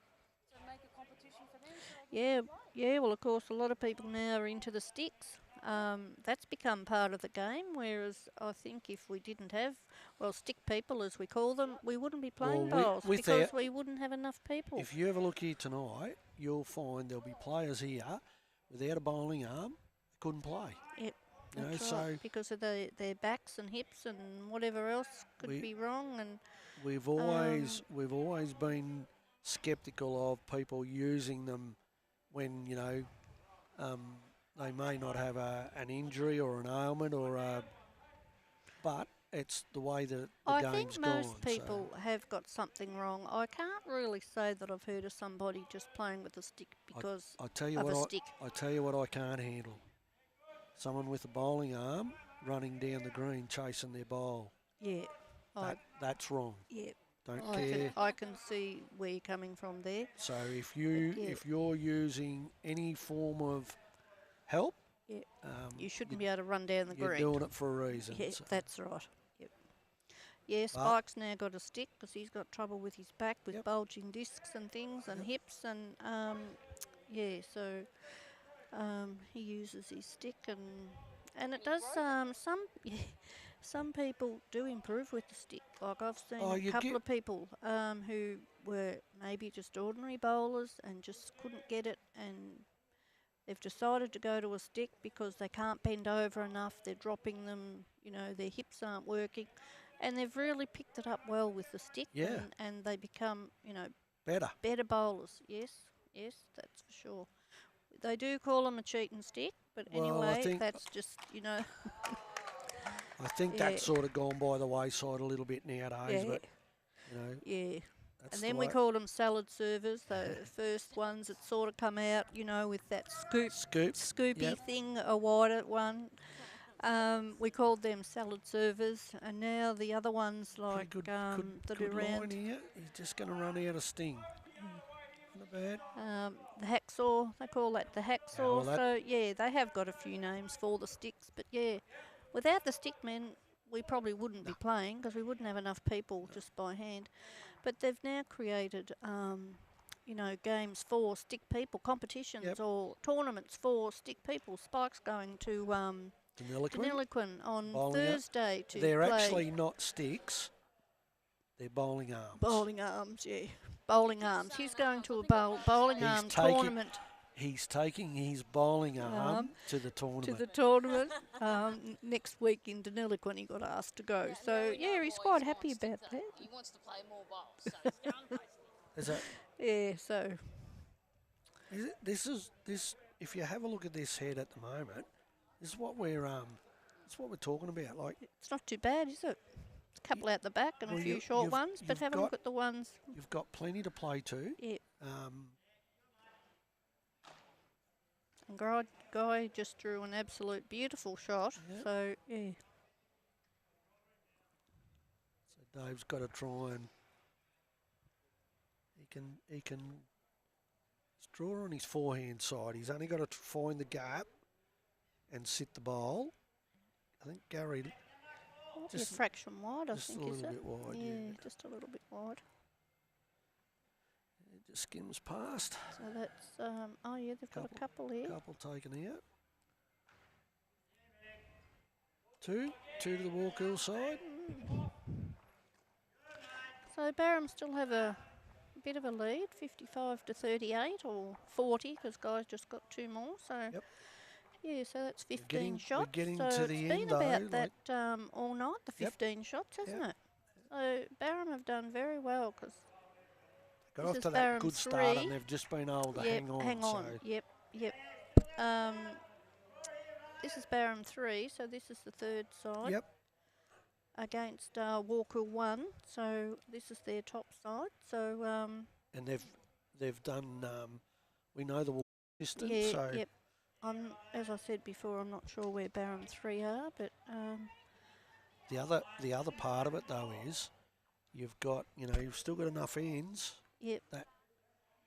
so make a competition for them." So Yeah. Well, of course, a lot of people now are into the sticks. That's become part of the game. Whereas I think if we didn't have, well, stick people as we call them, we wouldn't be playing bowls because we wouldn't have enough people. If you have a look here tonight, you'll find there'll be players here without a bowling arm couldn't play. Yep. You know, That's right, because of their backs and hips and whatever else could be wrong. And we've always been sceptical of people using them when they may not have an injury or an ailment but it's the way that the I game's think gone. most people have got something wrong. I can't really say that I've heard of somebody just playing with a stick because I tell you of what a stick. I tell you what I can't handle. Someone with a bowling arm running down the green chasing their bowl. Yeah. That's wrong. Yeah. Don't care. I can see where you're coming from there. So if you're using any form of help, you shouldn't be able to run down the green. You're doing it for a reason. Yeah, so. that's right. Yep. Yeah, Spike's now got a stick because he's got trouble with his back with bulging discs and things and hips and so he uses his stick and it does some people do improve with the stick. Like I've seen a couple of people who were maybe just ordinary bowlers and just couldn't get it and they've decided to go to a stick because they can't bend over enough, they're dropping them, you know, their hips aren't working. And they've really picked it up well with the stick and they become, you know, better bowlers. Yes, that's for sure. They do call them a cheating stick, but anyway, that's just, you know. I think that's sort of gone by the wayside a little bit nowadays, but, you know. Yeah. And then we called them salad servers, the first ones that sort of come out, you know, with that scoopy thing, a wider one. We called them salad servers, and now the other ones like that are around. Here. You're just going to run out of sting. Not bad. The hacksaw, they call that the hacksaw. So they have got a few names for the sticks, but without the stickmen, we probably wouldn't be playing because we wouldn't have enough people just by hand. But they've now created, you know, games for stick people, competitions or tournaments for stick people. Spike's going to Deniliquin on Thursday to They're play. Actually not sticks. They're bowling arms. Bowling arms, bowling arms. He's going to a bowling arm tournament. He's taking his bowling arm to the tournament. Next week in Deniliquin he got asked to go. So, he's quite happy about that. He wants to play more bowls, so he's going Is that? Yeah, so. This. If you have a look at this head at the moment, this is what we're talking about. Like, it's not too bad, is it? A couple out the back and a few short ones, but have a look at the ones. You've got plenty to play to. Yeah. And Guy just drew an absolute beautiful shot. Yep. So So Dave's got to try and he can draw on his forehand side. He's only got to find the gap and sit the bowl. I think Gary just a fraction wide. I think just a little bit wide. Yeah, just a little bit wide. It just skims past. So that's they've got a couple here. Couple taken out. Two to the Walkill side. So Barham still have a bit of a lead, 55 to 38 or 40, because Guy's just got two more. So Yeah, so that's 15 getting- we're shots. getting so to it's the been end, though, about like- that all night, the Yep. 15 shots, hasn't Yep. it? So Barham have done very well because Got this off is to that Barham good start, 3. and they've just been able to Yep, hang on. hang on. So Yep. This is Barham 3, so this is the third side. Yep. Against Walker 1, so this is their top side. So and they've done. We know the distance. yeah, So yep. As I said before, I'm not sure where Barham 3 are, but the other part of it though is you've got you've still got enough ends. yep. That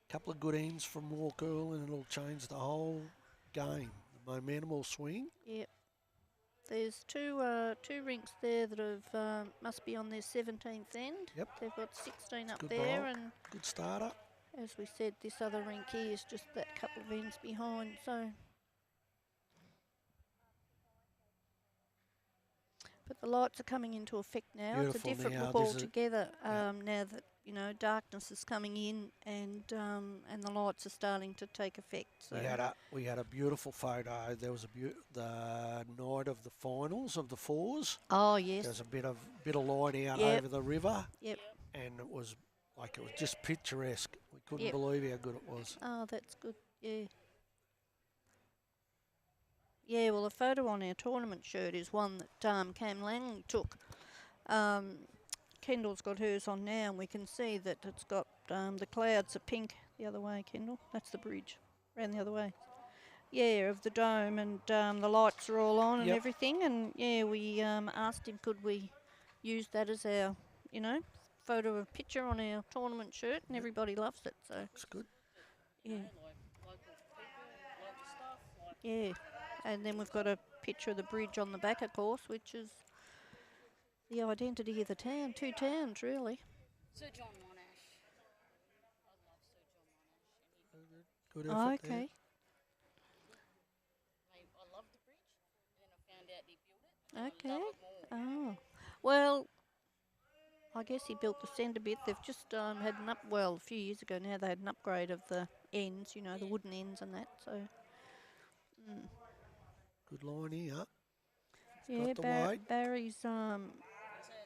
couple of good ends from Walkerl, and it'll change the whole game. The momentum will swing. Yep. There's two rinks there that have must be on their 17th end. Yep. They've got 16 up Good there, bulk. and Good starter. as we said, this other rink here is just that couple of ends behind. So, but the lights are coming into effect now. Beautiful it's a different now. look This is- altogether now that darkness is coming in and the lights are starting to take effect. So We had a beautiful photo. There was the night of the finals of the fours. oh yes, There's a bit of light out Yep. over the river. Yep. And it was just picturesque. We couldn't Yep. believe how good it was. oh that's good. Yeah. Yeah, well, the photo on our tournament shirt is one that Cam Langley took. Kendall's got hers on now, and we can see that it's got the clouds are pink the other way, Kendall. That's the bridge, round the other way. Yeah, of the dome, and the lights are all on and Yep. everything. And yeah, we asked him could we use that as our, photo of picture on our tournament shirt, and everybody loves it. So It's good. yeah, Like local people, local stuff. Like yeah. And then we've got a picture of the bridge on the back, of course, which is the identity of the town. Two towns, really. Sir John Monash. I love Sir John Monash. And Good Oh, effort there. okay. I love the bridge, and then I found out he built it. And I Okay. love it more. Oh, well, I guess he built the centre bit. They've just had a few years ago now, they had an upgrade of the ends, the wooden ends and that. So, Good line here. yeah, the weight. Barry's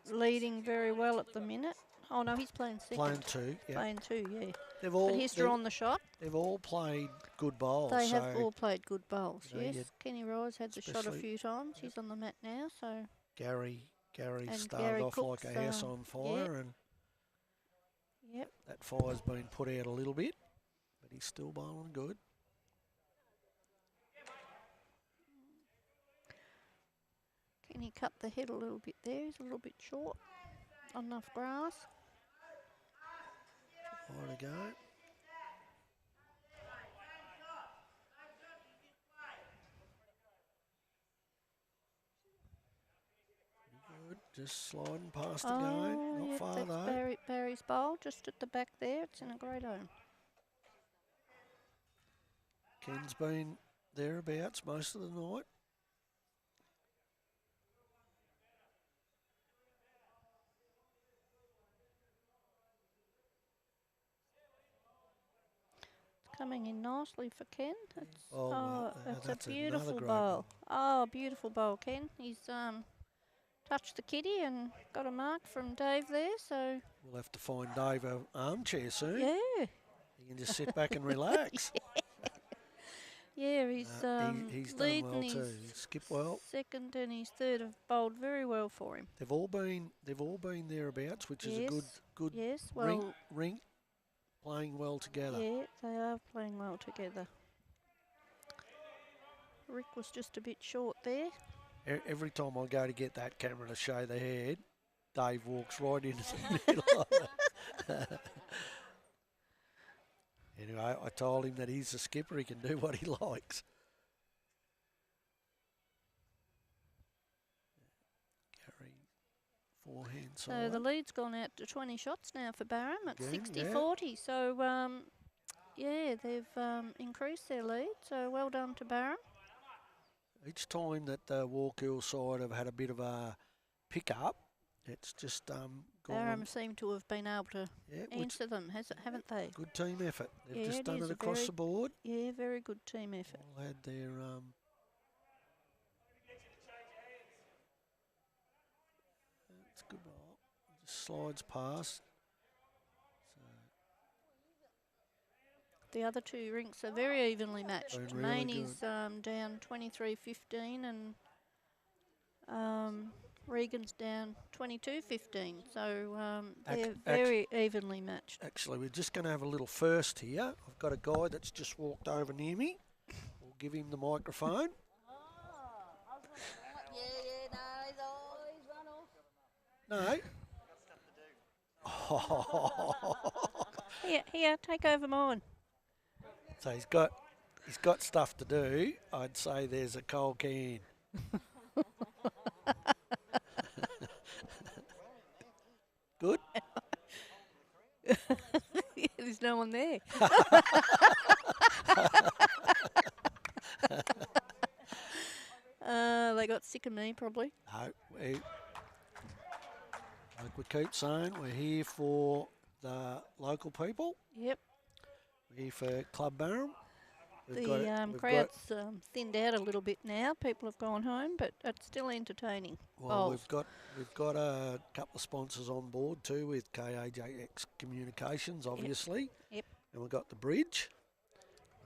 leading very well at the minute. Oh, no, he's playing second. Playing two. Yeah. Playing two, yeah. They've But all he's drawn the shot. they've all played good bowls. They so have all played good bowls, you know, yes. you'd Kenny Roy's had the shot a especially- few times. He's on the mat now, so Gary And started Gary off Cook's, like a house on fire, and yep. that fire's been put out a little bit, but he's still bowling good. Kenny cut the head a little bit there. He's a little bit short. Not enough grass. Fire to go. Good, just sliding past the game, not yep, far that's though. Barry's bowl, just at the back there. It's in a great home. Ken's been thereabouts most of the night. Coming in nicely for Ken. It's, Oh, well, that's that's a another beautiful great bowl. one. Oh, beautiful bowl, Ken. He's touched the kitty and got a mark from Dave there. So We'll have to find Dave an armchair soon. yeah, He can just sit back and relax. yeah, he's He's done leading well his too. He skipped well. second and his third have bowled very well for him. They've all been thereabouts, which is a good Yes, well, rink playing well together. yeah, they are playing well together. Rick was just a bit short there. Every time I go to get that camera to show the head, Dave walks right into the middle of it. Anyway, I told him that he's the skipper, he can do what he likes. Gary, forehand So side. the lead's gone out to 20 shots now for Barham. It's Again, 60-40. So, yeah, they've increased their lead. So well done to Barham. Each time that the Walkill side have had a bit of a pick-up, it's just gone. Barham seem to have been able to Yeah, which answer them, haven't they? good team effort. They've Yeah, just it done is it a across very- the board. Yeah, very good team effort. All had their It's good ball. Just slides past. The other two rinks are very evenly matched. Been really Maney's down 23-15 and Regan's down 22-15. So they're very evenly matched. Actually, we're just going to have a little first here. I've got a guy that's just walked over near me. We'll give him the microphone. No. Here, take over mine. So he's got stuff to do. I'd say there's a cold can. Good. There's no one there. They got sick of me probably. No, like we keep saying, we're here for the local people. Yep. We're here for Club Barham. The crowd's thinned out a little bit now. People have gone home, but it's still entertaining. Well, we've got a couple of sponsors on board too with KAJX Communications, obviously. Yep. And we've got the Bridge.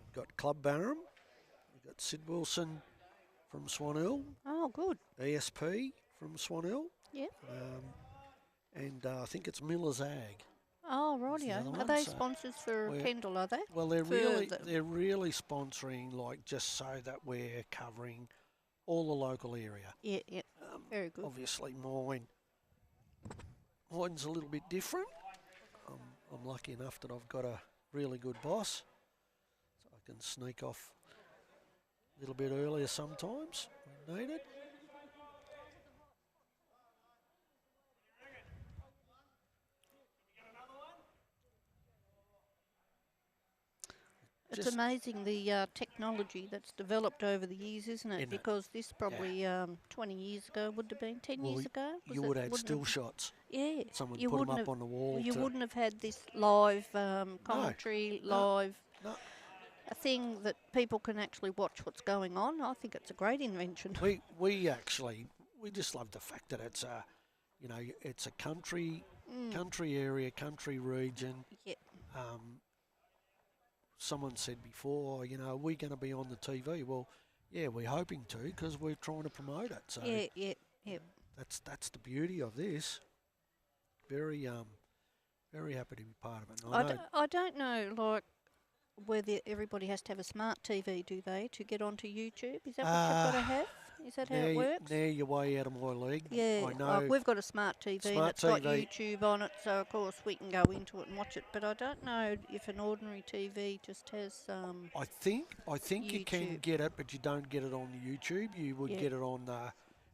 We've got Club Barham. We've got Sid Wilson from Swan Hill. Oh, good. ESP from Swan Hill. Yep. And I think it's Miller's Ag. Oh, Is the rightio. other Are one, they so sponsors for we're- Kendall, are they? Well, they're Further. really sponsoring, like, just so that we're covering all the local area. Yeah, yeah. Very good. Obviously, mine's a little bit different. I'm lucky enough that I've got a really good boss, so I can sneak off a little bit earlier sometimes when needed. It's Just- amazing the technology that's developed over the years, isn't it? Isn't it? Because this probably 20 years ago would have been 10 Well, years ago. You would have had still shots. Yeah. Someone you put them wouldn't up have- on the wall. You to- wouldn't have had this live commentary, no. a thing that people can actually watch what's going on. I think it's a great invention. We actually just love the fact that it's a, it's a country area, country region. Yeah. Someone said before, are we going to be on the TV? Well, yeah, we're hoping to because we're trying to promote it. So Yeah. that's the beauty of this. Very very happy to be part of it. And I don't know, like, whether everybody has to have a smart TV, do they, to get onto YouTube? Is that what you've got to have? Is that how it works? Now you're way out of my league. Yeah, I know. like we've got a smart TV Smart that's got TV. YouTube on it, so of course we can go into it and watch it. But I don't know if an ordinary TV just has. I think you can YouTube. get it, but you don't get it on YouTube. You would Yeah. get it on the.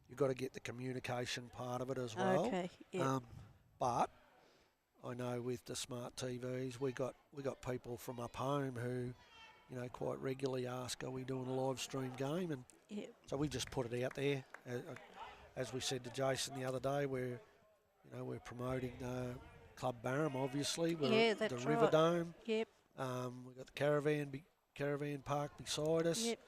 You've got to get the communication part of it as well. Okay. Yeah. But I know with the smart TVs, we got people from up home who, quite regularly ask, "Are we doing a live stream game?" And Yeah. so we just put it out there. As we said to Jason the other day, we're promoting Club Barham, obviously. Yeah, the that's River right. Dome. Yep. We've got the caravan park beside us. Yep.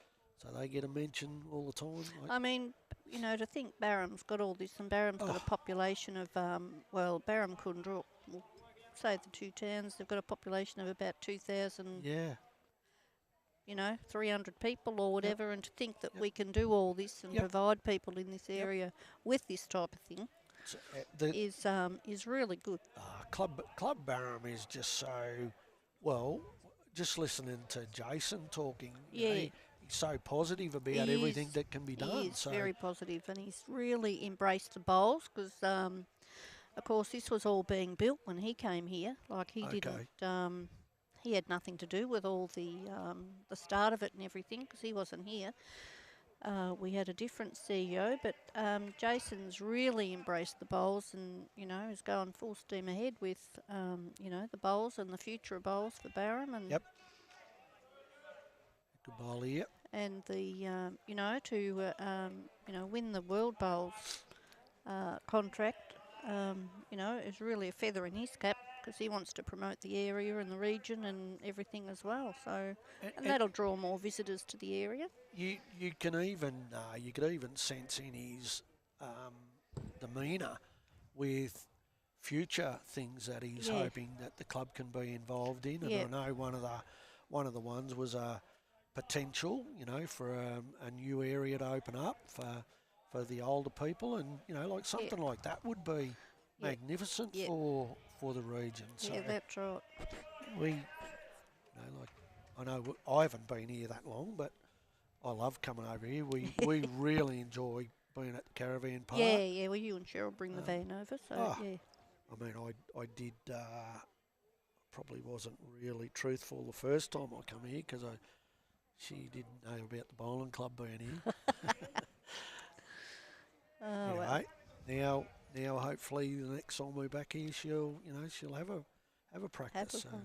So they get a mention all the time. I mean, to think Barham's got all this, and Barham's got a population of, Barham, Kundrook, we'll say the two towns, they've got a population of about 2,000, Yeah. 300 people or whatever, and to think that we can do all this and provide people in this area with this type of thing So, is really good. Club Barham is just so, just listening to Jason talking, he's so positive about He everything is- that can be done. He is So very positive, and he's really embraced the bowls because, of course, this was all being built when he came here. Like he Okay. didn't, he had nothing to do with all the start of it and everything because he wasn't here. We had a different CEO, but Jason's really embraced the bowls and, is going full steam ahead with, the bowls and the future of bowls for Barham. And Yep. good bowl here. and the to win the World Bowls contract, is really a feather in his cap because he wants to promote the area and the region and everything as well. So, and that'll draw more visitors to the area. You could even sense in his demeanour with future things that he's Yeah. hoping that the club can be involved in. Yeah. And I know one of the ones was a potential, for a new area to open up for the older people, and like something like that would be Yeah. magnificent Yeah. for the region. So Yeah, that's right. we, I know I haven't been here that long, but I love coming over here. We really enjoy being at the caravan park. Yeah. Well, you and Cheryl bring the van over, so yeah. I mean, I did. Probably wasn't really truthful the first time I come here because she didn't know about the bowling club being here. Oh, well. Anyway, now hopefully the next time we're back here, she'll have a practice. Have a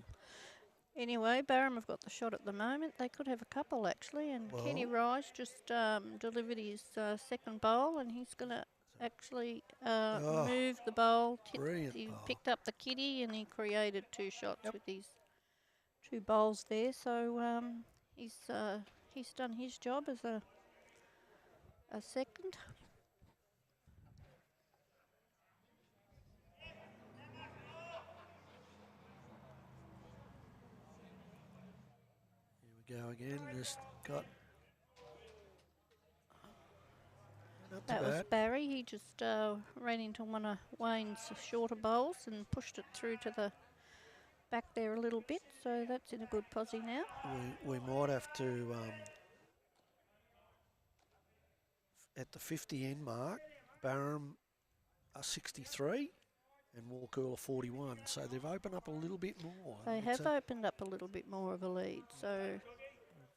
Anyway, Barham have got the shot at the moment. They could have a couple actually, and Kenny Rice just delivered his second bowl, and he's going to actually move the bowl. Brilliant He bowl. picked up the kitty, and he created 2 shots with his 2 bowls there. So he's done his job as a second. Here we go again. Just got. Not too That was bad. Barry. He just ran into one of Wayne's shorter bowls and pushed it through to the back there a little bit. So that's in a good posse now. We might have to at the 50 end mark. Barham are 63 and Walkerl are 41. So they've opened up a little bit more. They have opened up a little bit more of a lead. So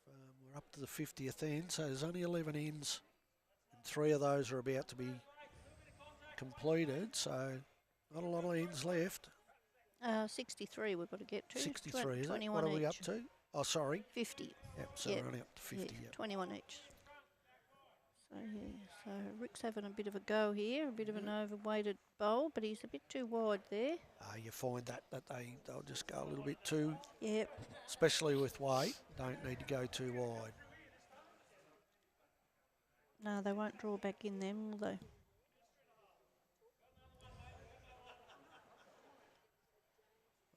we're up to the 50th end. So there's only 11 ends. 3 of those are about to be completed, so not a lot of ends left. 63 we've got to get to. 63, is it? 21 What are we each. up to? Oh, sorry. 50. Yep, so we're only up to 50. Yeah, Yep. 21 each. So, so Rick's having a bit of a go here, a bit of an overweighted bowl, but he's a bit too wide there. You find that they'll just go a little bit too, Yep. especially with weight, don't need to go too wide. No, they won't draw back in then, will they?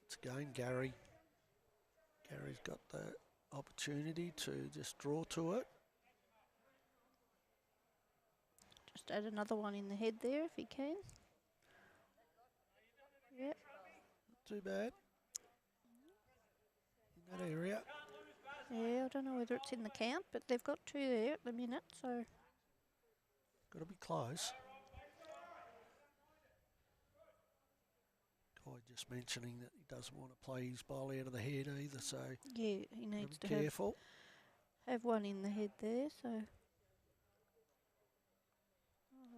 Once again, Gary's got the opportunity to just draw to it. Just add another one in the head there if he can. Yep. Not too bad. In that area. Yeah, I don't know whether it's in the count, but they've got 2 there at the minute, so. Got to be close. Guy just mentioning that he doesn't want to play his bowl out of the head either, so Yeah, he needs to be careful. have one in the head there, so.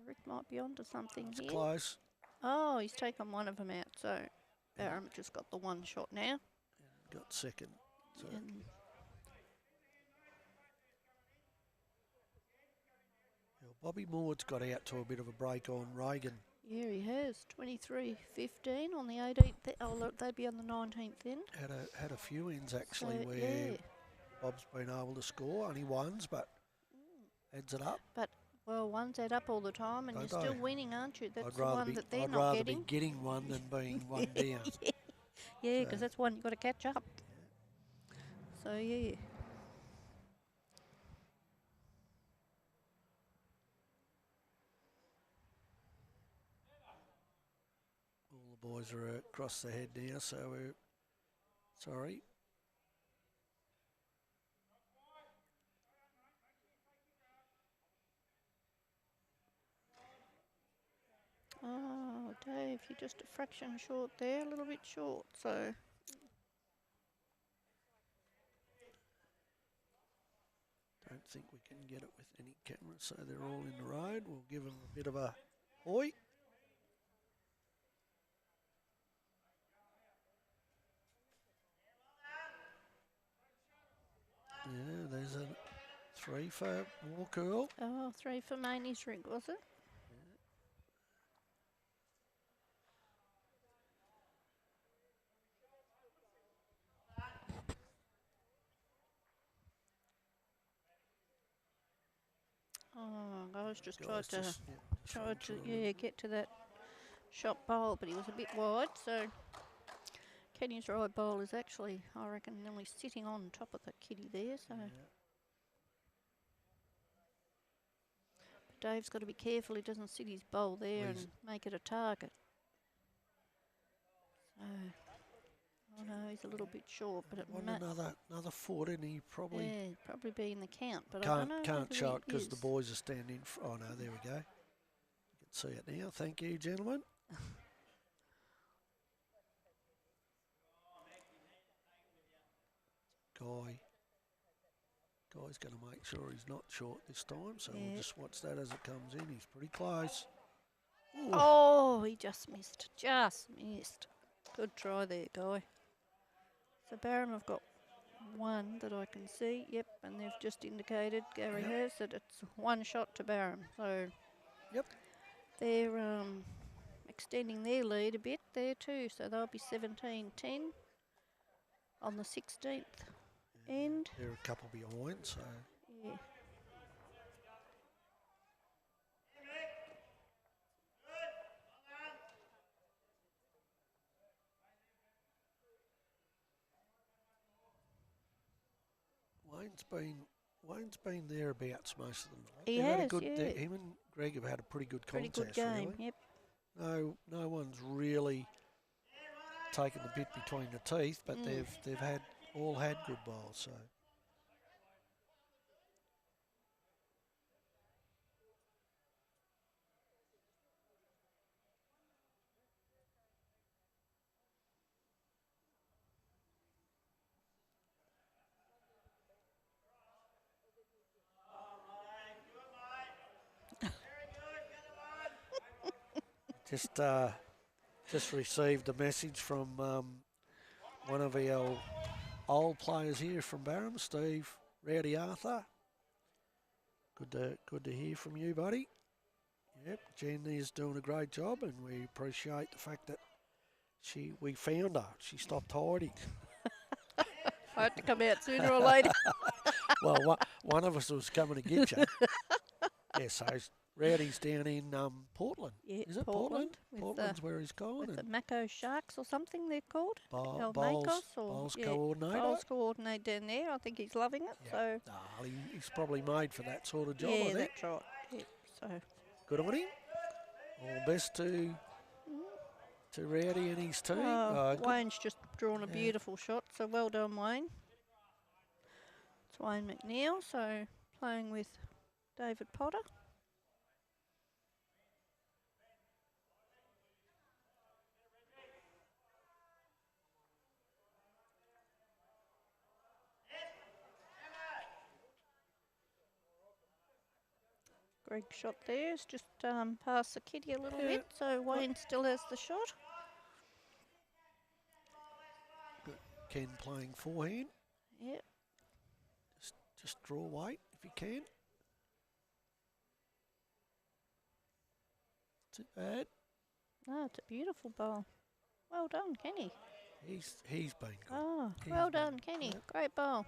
Rick might be onto something It's here. close. Oh, he's taken one of them out, so Barham just got the one shot now. Got second. So And Bobby Maud's got out to a bit of a break on Reagan. yeah, he has 23-15 on the 18th. Oh, they'd be on the 19th then. Had a few ends actually So, where yeah. Bob's been able to score, only ones, but adds it up. But well, one's add up all the time, and Don't you're still they? winning, aren't you? That's I'd the rather one be that they're I'd not rather getting. be getting one than being one down. Yeah, because So- that's one you've got to catch up. So yeah. All the boys are across the head now, so we're sorry. Oh, Dave, you're just a fraction short there, a little bit short. So Don't think we can get it with any camera, so they're all in the road. We'll give them a bit of a oi. Yeah, there's a 3 for Walkerl. 3 for Maney's rig, was it? Oh, I was just Guys tried to just get to that shot bowl, but he was a bit wide, so Kenny's right bowl is actually, I reckon, nearly sitting on top of the kitty there, so Dave's got to be careful he doesn't sit his bowl there and make it a target. So, oh no, he's a little bit short, but it might another foot, and he probably probably be in the count, but I don't know. Can't show it because the boys are standing. Oh no, there we go. You can see it now. Thank you, gentlemen. Guy's going to make sure he's not short this time, so we'll just watch that as it comes in. He's pretty close. Ooh. Oh, he just missed. Just missed. Good try there, Guy. So Barham have got one that I can see. Yep, and they've just indicated, Gary has, that it's one shot to Barham. So they're extending their lead a bit there too. So they'll be 17-10 on the 16th end. They're a couple behind, so. Yeah. Wayne's been thereabouts most of the night. He They've has, had a good, yeah. Him and Greg have had a pretty good Pretty contest, good game, really. yep. No one's really taken the bit between the teeth, but they've all had good bowls. So just received a message from one of our old players here from Barham, Steve Rowdy Arthur. Good to hear from you, buddy. Yep, Jen is doing a great job, and we appreciate the fact that we found her. She stopped hiding. I had to come out sooner or later. Well, one of us was coming to get you. Yeah, so Rowdy's down in Portland. Yeah, is it Portland? Portland's where he's going. With the Mako Sharks or something they're called. Bowls coordinator. Bowls coordinator down there. I think he's loving it. Yeah. So He's probably made for that sort of job, I yeah, think. that's right. Yeah, so good on him. All best to Rowdy and his team. Wayne's just drawn a beautiful shot, so well done, Wayne. It's Wayne McNeil, so playing with David Potter. Greg shot there, it's just past the kitty a little bit, so Wayne still has the shot. Ken playing forehand. Yep. Just draw weight if you can. Too bad. No, it's a beautiful bowl. Well done, Kenny. He's been good. Oh, well done, Kenny. Yep. Great bowl.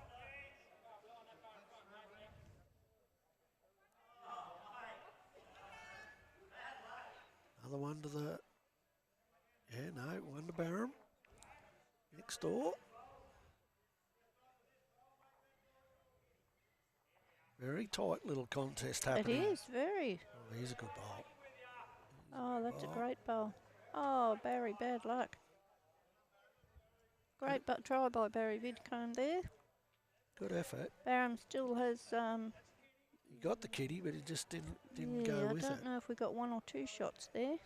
Another one to the... Yeah, no, one to Barham. Next door. Very tight little contest happening. It is, very. Oh, here's a good bowl. Oh, that's a great bowl. Oh, Barry, bad luck. Great try by Barry Vidcombe there. Good effort. Barham still has... He got the kitty, but it just didn't go with it. I don't know if we got one or two shots there.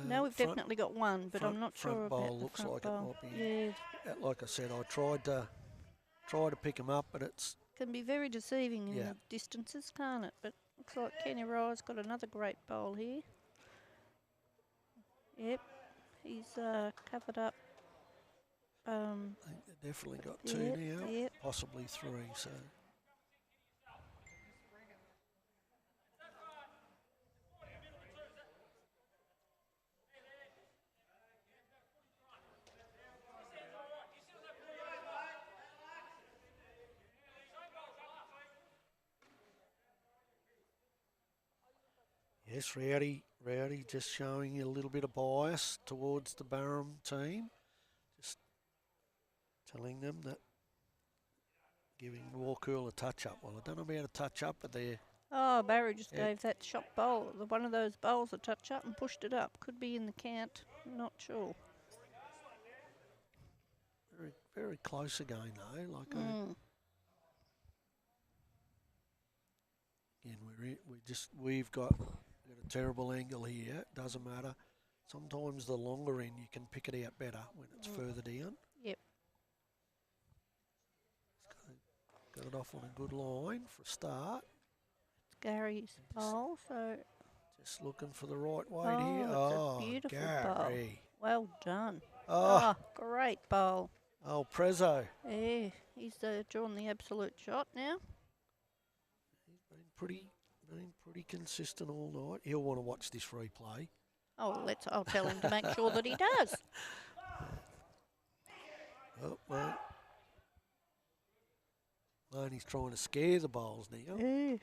No, we've definitely got one, but I'm not sure about bowl the looks front like bowl. it might be. Yeah. Like I said, I tried to pick him up, but it's can be very deceiving in the distances, can't it? But looks like Kenny Rye's got another great bowl here. Yep, he's covered up. I think they definitely got two now, possibly three. So. Yes, Rowdy Rowdy just showing you a little bit of bias towards the Barham team. Just telling them that giving Warcool a touch-up. Well, I don't know about a touch-up, but they're... Oh, Barry just Yeah. gave that shot bowl, one of those bowls, a touch up and pushed it up. Could be in the count, not sure. Very, very close again, though. Like again, we've got a terrible angle here. Doesn't matter. Sometimes the longer end you can pick it out better when it's further down. Yep. Got it off on a good line for a start. It's Gary's bowl, so Just looking for the right weight here. it's Oh, a beautiful Gary. bowl. Well done. Oh, Great bowl. oh, Prezzo. Yeah, he's drawn the absolute shot now. He's been pretty consistent all night. He'll want to watch this replay. Oh, I'll tell him to make sure that he does. Oh, well. Loney's trying to scare the bowls now. Yeah.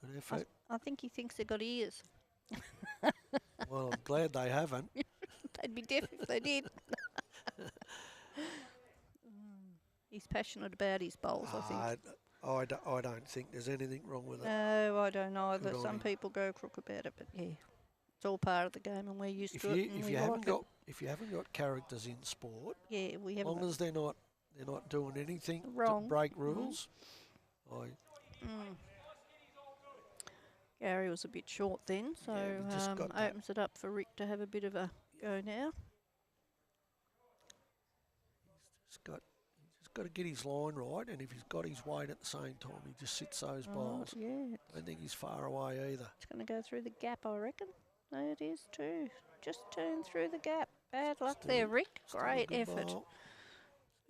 Good effort. I think he thinks they've got ears. Well, I'm glad they haven't. They'd be deaf if they did. He's passionate about his bowls, I think. I don't think there's anything wrong with it. No, I don't either. Good on Some him. people go crook about it, but yeah, it's all part of the game, and we're used to it. And we like it. If you haven't got characters in sport, Yeah, we as haven't. long as they're not doing anything Wrong. to break rules, Gary was a bit short then, so Yeah, we just got that. opens it up for Rick to have a bit of a go now. he's just got to get his line right, and if he's got his weight at the same time, he just sits those bowls. Yeah, I don't think he's far away either. it's going to go through the gap, I reckon. No, it is too. Just turned through the gap. Bad luck there, Rick. Still a Great good effort. bowl.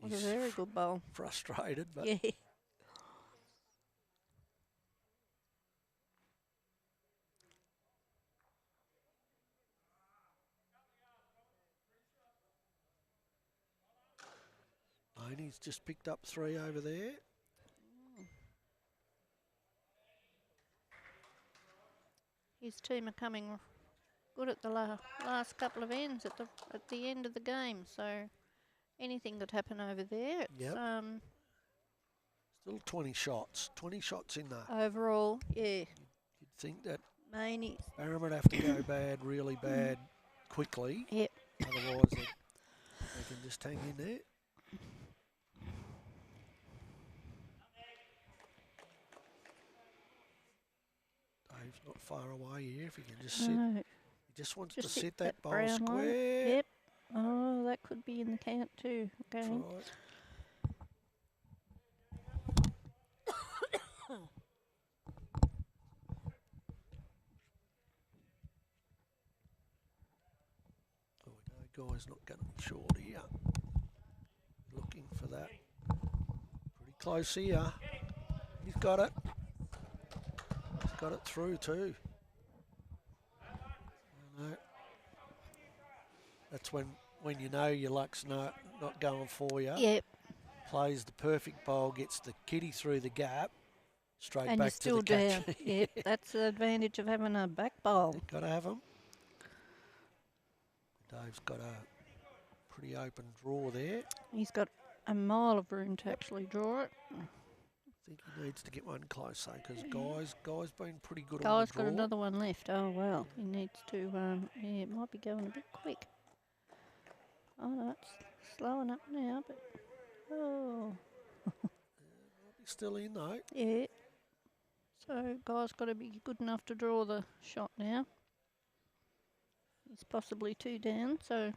Was a He's very good bowl. frustrated, but Yeah. Loney's just picked up 3 over there. His team are coming good at the last couple of ends at the end of the game. So anything could happen over there. It's, Yep. Still 20 shots. 20 shots in there. overall, yeah, You'd think that Maney. Barham would have to go bad, really bad, quickly. Yep. Otherwise, they can just hang in there. Dave's not far away here. If he can just sit, No, he just wants just to hit sit that bowl brown line. square. Yep. Oh, that could be in the count too. That's Okay. right. Oh, no, guy's not going to be short here. Looking for that. Pretty close here. He's got it. He's got it through too. Oh, no. That's when you know your luck's not going for you. Yep. Plays the perfect bowl, gets the kitty through the gap, straight And back you're still to the down. catch. Yep. That's the advantage of having a back bowl. Got to have them. Dave's got a pretty open draw there. He's got a mile of room to actually draw it. I think he needs to get one closer because Guy's been pretty good on Guy's the draw. got another one left. Oh, well. He needs to, yeah, it might be going a bit quick. Oh, no, it's slowing up now, but, oh, He's still in though. yeah. So, Guy's got to be good enough to draw the shot now. He's possibly 2 down, so,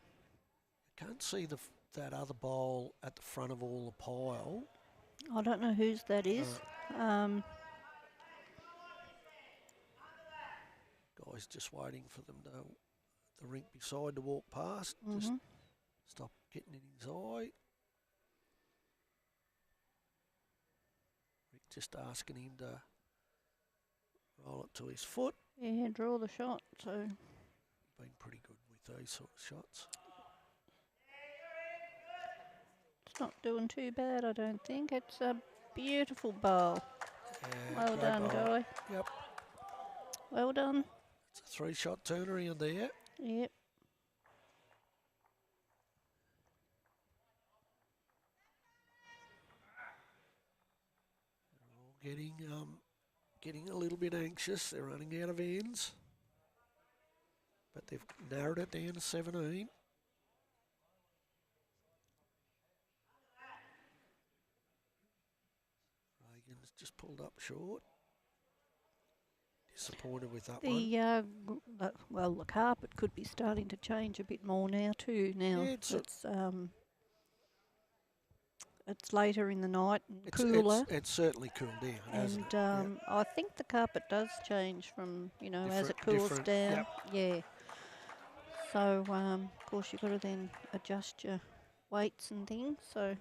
Can't see that other bowl at the front of all the pile. I don't know whose that is. Guy's just waiting for them the rink beside to walk past. Just Mhm. stop getting in his eye. Rick just asking him to roll it to his foot. Yeah, draw the shot, so, Been pretty good with these sort of shots. it's not doing too bad, I don't think. It's a beautiful bowl. Yeah, Well great done, bowl. Guy. Yep. Well done. It's a 3-shot turnaround there. Yep. They're all getting a little bit anxious. They're running out of ends. But they've narrowed it down to 17. Reagan's just pulled up short. Disappointed with that one. Well, the carpet could be starting to change a bit more now too. Now Yeah, it's later in the night and cooler. It's certainly cooled down, hasn't it? I think the carpet does change from as it cools down. Yep. Yeah. So of course you've got to then adjust your weights and things. So.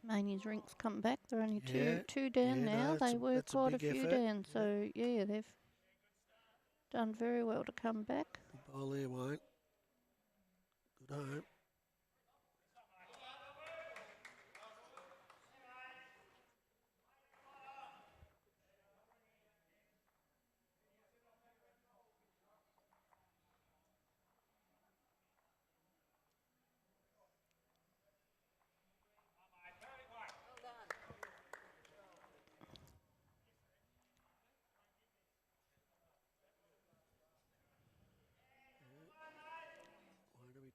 Mania's rinks come back. They're only two down now. They were quite a few down. So, they've done very well to come back. Good ball there, Wayne. Good home.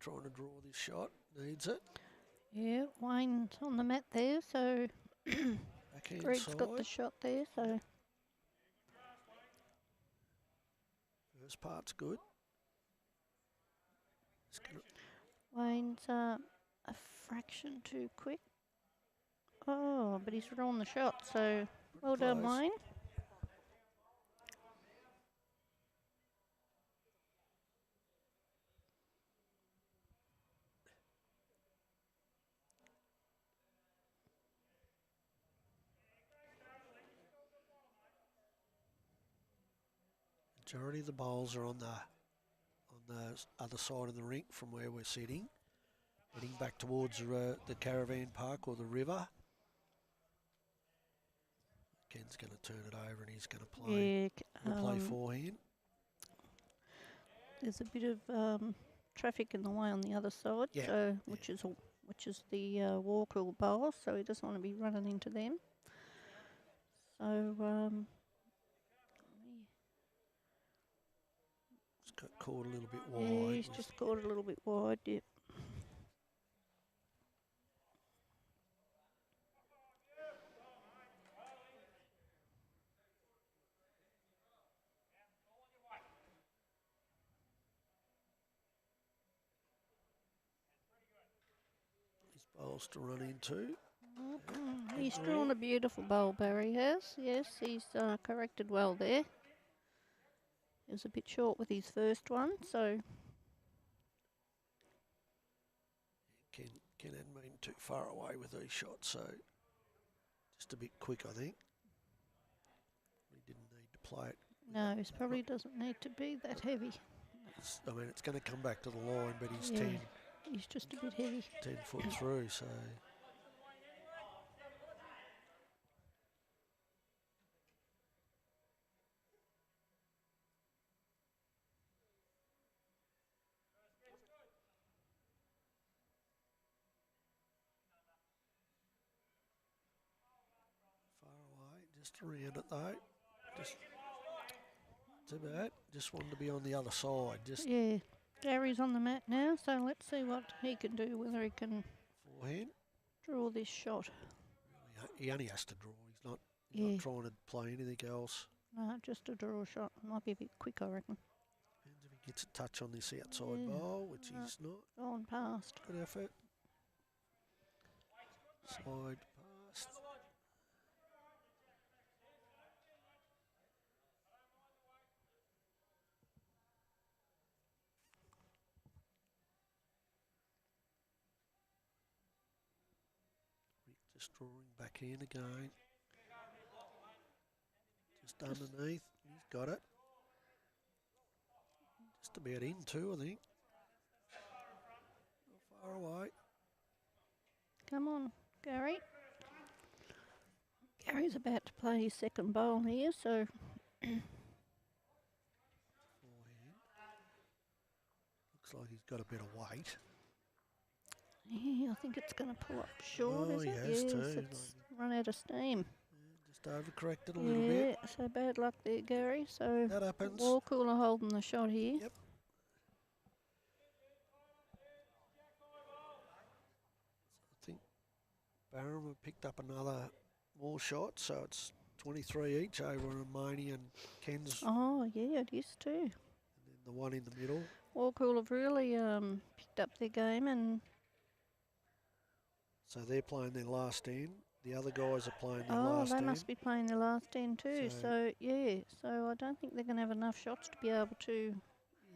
Trying to draw this shot, needs it. Yeah, Wayne's on the mat there, so Greg's got the shot there, so. First part's good. Wayne's a fraction too quick. Oh, but he's drawn the shot, so well done, Wayne. Majority of the bowls are on the other side of the rink from where we're sitting, heading back towards the caravan park or the river. Ken's going to turn it over and he's going to play. Play forehand. There's a bit of traffic in the way on the other side, which is the Walkall bowl, so he doesn't want to be running into them. So. Got caught a little bit wide. Yeah, he's just caught a little bit wide, yep. His bowls to run into. He's drawn a beautiful bowl, Barry has. Yes, he's corrected well there. He was a bit short with his first one, so. Ken hadn't been too far away with these shots, so just a bit quick, I think. He didn't need to play it. No, he probably doesn't need to be that heavy. It's going to come back to the line, but he's 10. He's just a bit heavy. 10 foot through, so. Just around it though. Just too bad. Just wanted to be on the other side. Gary's on the mat now, so let's see what he can do, whether he can forehand draw this shot. He only has to draw. He's not trying to play anything else. No, just a draw shot. Might be a bit quick, I reckon. Depends if he gets a touch on this outside bowl, which he's not. Gone past. Good effort. Slide past. Just drawing back in again. Just underneath. He's got it. Just about in too, I think. Not far away. Come on, Gary. Gary's about to play his second bowl here, so Forehand. Looks like he's got a bit of weight. yeah, I think it's going to pull up short, Oh, is he it? has Yes, too. it's run out of steam. Just overcorrected a little bit. Yeah, so bad luck there, Gary. So That happens. Warcooler holding the shot here. Yep. I think Barham have picked up another more shots, so it's 23 each over Romani and Ken's, Oh, yeah, it is too. and then the one in the middle. Warcool have really picked up their game, and So they're playing their last end. The other guys are playing their oh, last they end. must be playing the last end too. So- So yeah, so I don't think they're going to have enough shots to be able to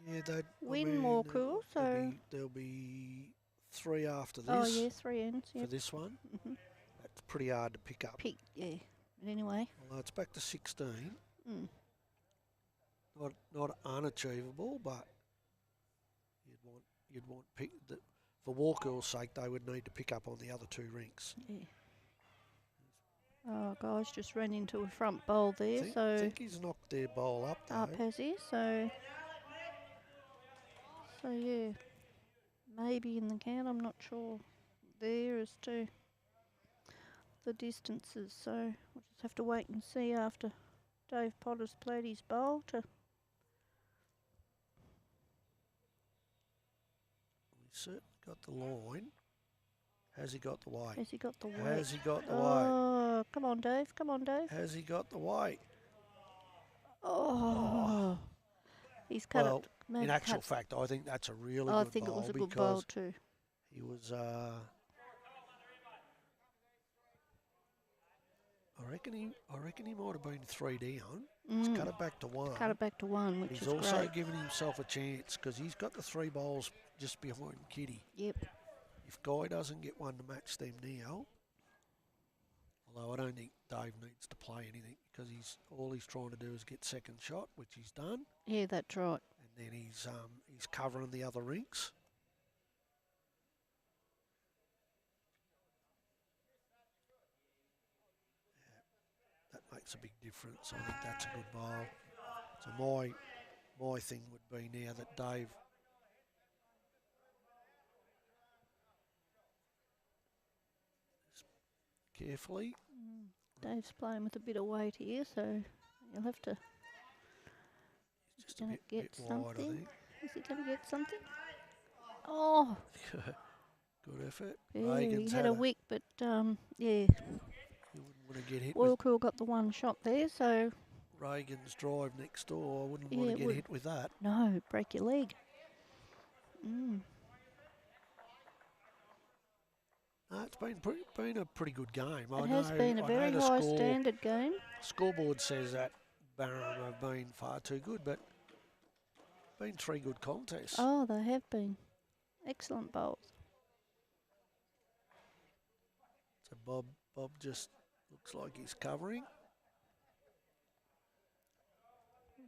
Yeah, they win Warcool. So there'll be 3 after this oh yeah, 3 ends. for Yep. this one. Mm-hmm. That's pretty hard to pick up. Yeah. But anyway, Although it's back to 16. mm. Not unachievable, but you'd want for Warcool's sake, they would need to pick up on the other 2 rinks. Yeah. Oh, guys, just ran into a front bowl there. I think he's knocked their bowl up though. Up has he? So yeah, maybe in the count. I'm not sure there as to the distances. So we'll just have to wait and see after Dave Potter's played his bowl to. He's certainly got the line. Has he got the weight? Has he got the weight? Has he got the weight? Oh, come on, Dave. Come on, Dave. Has he got the weight? Oh. He's cut Well, it. Maybe in actual cut. fact, I think that's a really I good think it bowl was a good bowl because too. he was. I reckon he might have been 3 down. He's cut it back to 1. Cut it back to 1, which He's is also great. given himself a chance because he's got the 3 bowls just behind Kitty. Yep. If Guy doesn't get one to match them now, although I don't think Dave needs to play anything because all he's trying to do is get second shot, which he's done, Yeah, that's right. and then he's covering the other rinks. Yeah, that makes a big difference. I think that's a good bowl. So my thing would be now that Dave. Carefully. Dave's playing with a bit of weight here, so you'll have to. He's just a Gonna bit get wide, I something. think. Is he going to get something? Oh, Good effort. yeah, Reagan's he had a wick, but yeah, You wouldn't want to get hit Warcool got the one shot there, so with Reagan's drive next door. I wouldn't Yeah, want it to get would. hit with that. no, break your leg. Mm. No, it's been a pretty good game. It has been a I very know the high standard game. Scoreboard says that Barham have been far too good, but been 3 good contests. Oh, they have been excellent bowls. So Bob just looks like he's covering.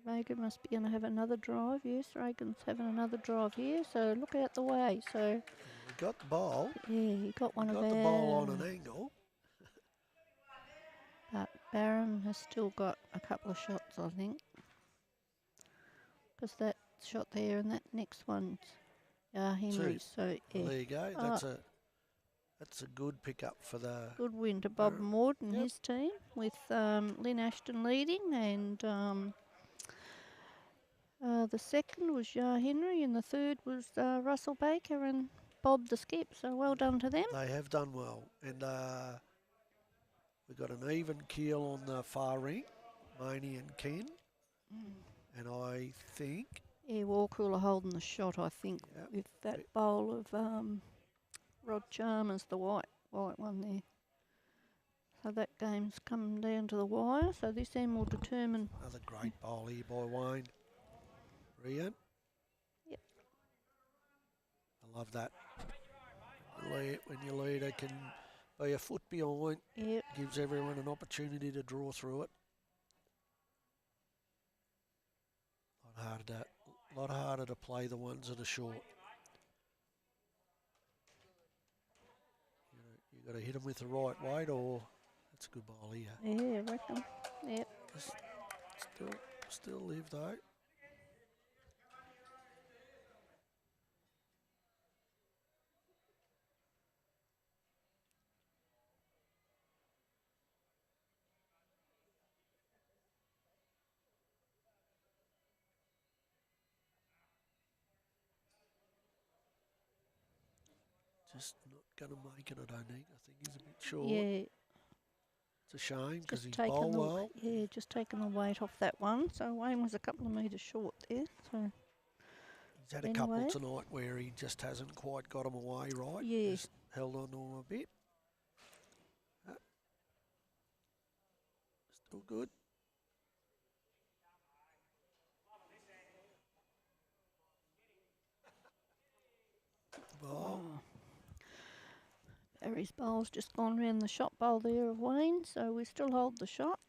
Reagan must be going to have another drive. Yes, Reagan's having another drive here, so look out the way. So He got the ball. yeah, he got one He of got our. the ball on an angle. But Barham has still got a couple of shots, I think. Because that shot there and that next one's Henry's. So Well, yeah, there you go. That's a good pickup for the. good win to Bob Barham. Maud and Yep. his team with Lynn Ashton leading, and the second was Henry, and the third was Russell Baker and Bob the skip. So well done to them. They have done well, and we've got an even keel on the far ring, Maney and Ken, and I think Yeah, Warcool are holding the shot, I think, Yep. with that bowl of Rod Chalmers, the white one there. So that game's come down to the wire. So this end will determine. another great bowl here by Wayne. Brilliant. Yep. I love that. When your leader can be a foot behind. Yep. Gives everyone an opportunity to draw through it. Lot harder to play the ones that are short. You got to hit them with the right weight, or that's a good ball here. Yeah, I reckon. Yep. Still live though. Just not going to make it, I don't think. I think he's a bit short. Yeah. It's a shame because Just he's bowled well. Yeah, just taking the weight off that one. So Wayne was a couple of metres short there. So He's had a couple tonight where he just hasn't quite got them away right. Yeah. Just held on to them a bit. Still good. Ball. Barry's bowl's just gone round the shot bowl there of Wayne, so we still hold the shot.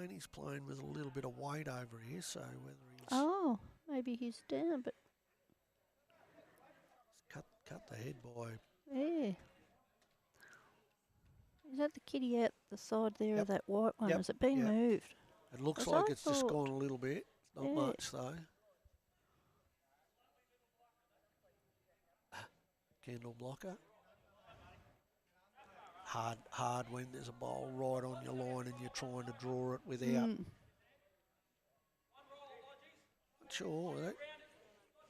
He's playing with a little bit of weight over here, so whether he's Oh, maybe he's down, but cut the head by. yeah. Is that the kitty out the side there of that white one? Yep. Has it been moved? It looks 'Cause like I it's just thought- gone a little bit. Not Yeah. much though. Candle blocker. Hard when there's a bowl right on your line and you're trying to draw it without. Not sure.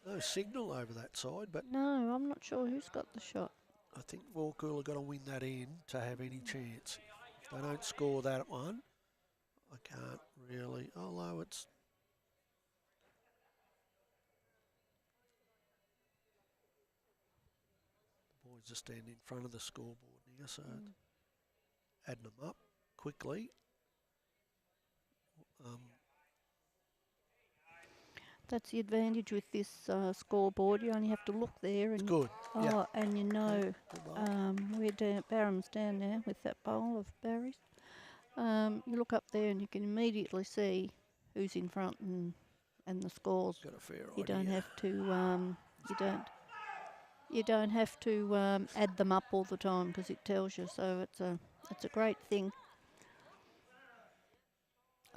No signal over that side, but No, I'm not sure who's got the shot. I think Walcool have got to win that in to have any chance. If they don't score that one, I can't really. Although it's. The boys are standing in front of the scoreboard now, so adding them up quickly. That's the advantage with this scoreboard. You only have to look there, and It's good. and you know Good ball. we're down. Barham's down now with that bowl of Barry's. You look up there and you can immediately see who's in front and the scores. Got a fair You idea. don't have to you don't have to add them up all the time because it tells you. So it's a great thing.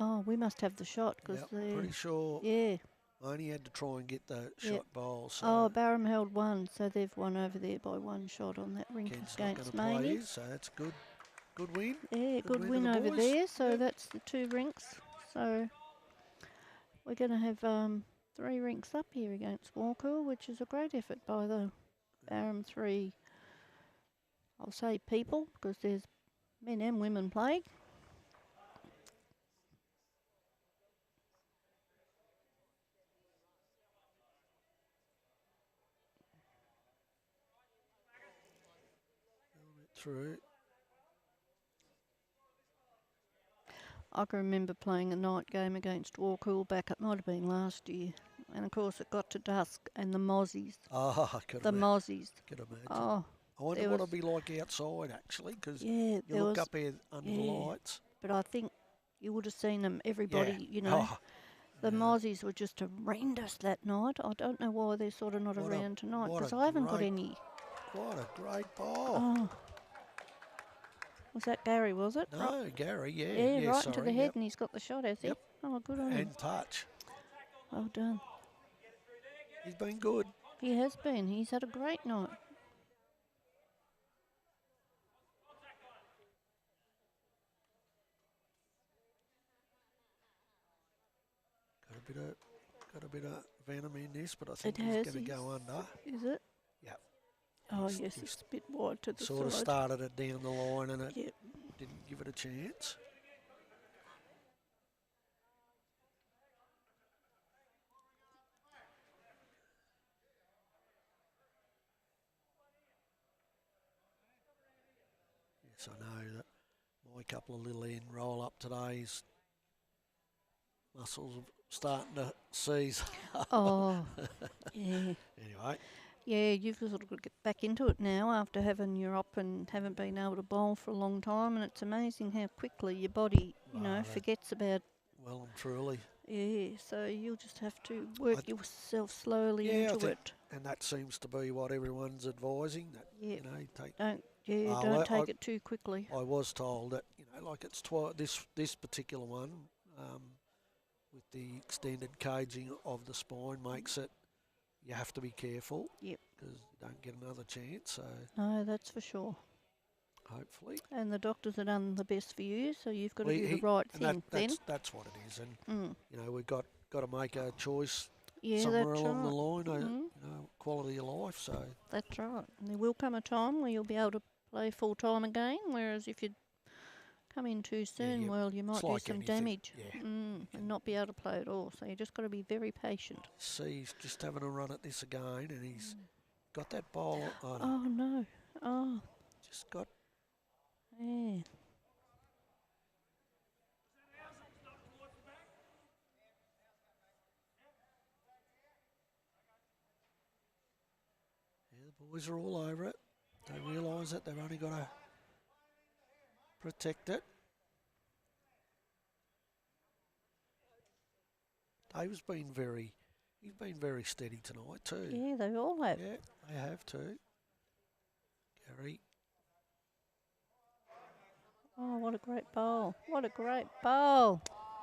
Oh, we must have the shot because Yep, pretty sure. Yeah. I only had to try and get the shot bowl. So Oh, Barham held one, so they've won over there by one shot on that rink Ken's not against going to play Maney. his, so that's good. Good win. Yeah, good of win the over boys. there. So that's the two rinks. So we're going to have 3 rinks up here against Walcool, which is a great effort by the Barham 3. I'll say people because there's men and women playing. Through. I can remember playing a night game against Walcool back, it might have been last year. And of course it got to dusk and the Mozzies. Oh, I could The imagine. Mozzies. Could imagine. Oh, I wonder there what was- it'd be like outside, actually, because yeah, you there look was, up here under the yeah. lights. but I think you would have seen them, everybody, Yeah. you know. Oh, The yeah. Mozzies were just horrendous that night. I don't know why they're sort of not What a- around tonight what a because I haven't got great- any. What a great ball. Oh. Was that Gary, was it? No, Gary, yeah. Yeah, right sorry, into the head yep. and he's got the shot, has he? Yep. Oh, good on him. And touch. Well done. He's been good. He has been. He's had a great night. Got a bit of venom in this, but I think It he's has. going to go under. Is it? Yep. Oh, He's- yes, he's it's a bit wide to the Sort of side. started it down the line and it Yep. didn't give it a chance. Yes, I know that my couple of little end roll up today's muscles are starting to seize. Oh, yeah. Anyway, Yeah, you've sort of got to get back into it now after having your op and haven't been able to bowl for a long time, and it's amazing how quickly your body, forgets about. Well and truly. Yeah, so you'll just have to work yourself slowly into it. And that seems to be what everyone's advising. That Yep. take. Don't take it too quickly. I was told that like it's this particular one with the extended caging of the spine makes it. You have to be careful. Yep. Because you don't get another chance. So no, that's for sure. Hopefully. And the doctors have done the best for you, so you've got to do the right thing. That's what it is, and we've got to make a choice. Yeah, somewhere that's along right. the line, quality of life. So that's right. And there will come a time where you'll be able to play full time again. Whereas if you come in too soon, well, you might do some damage and not be able to play at all. So you just got to be very patient. See, he's just having a run at this again, and he's got that ball. Oh no! Oh, just got. Yeah. The boys are all over it. They realise that they've only got to protect it. Dave's been very steady tonight too. Yeah, they all have. Yeah, they have too. Gary. Oh, what a great bowl. What a great bowl.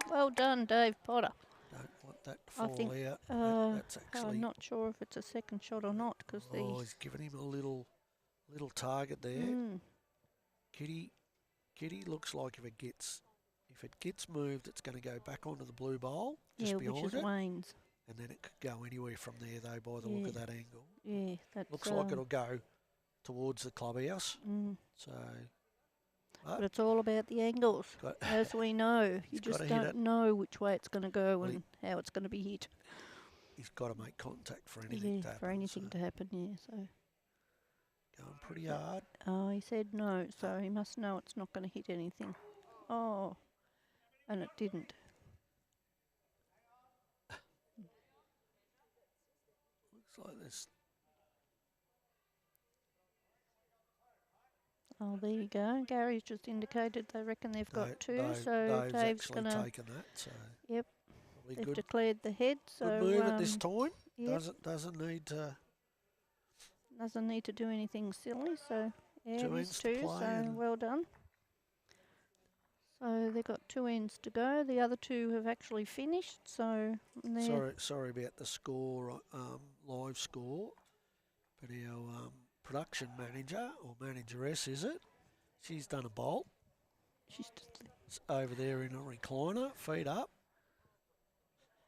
Well done, Dave Potter. Don't want that to fall out. That's actually... I'm not sure if it's a second shot or not. He's given him a little target there. Kitty looks like if it gets moved, it's going to go back onto the blue bowl, just behind which is Wayne's. And then it could go anywhere from there, though, by the look of that angle. Yeah, that looks like it'll go towards the clubhouse. So... But it's all about the angles, as we know. You just don't know which way it's going to go and how it's going to be hit. He's got to make contact for anything to happen. For anything to happen, so. Going pretty hard. Oh, he said no, so he must know it's not going to hit anything. Oh, and it didn't. Looks like this. Oh, there you go. Gary's just indicated they reckon they've got two, so Dave's going to... taken that, so... Yep, they've declared the head, so... Good move at this time. Yep. Doesn't need to... Doesn't need to do anything silly, so... Yeah, two there's two, so well done. So they've got 2 ends to go. The other two have actually finished, so... Sorry about the score, live score, but our... production manager, or manageress, is it? She's done a bolt. She's just over there in a recliner, feet up.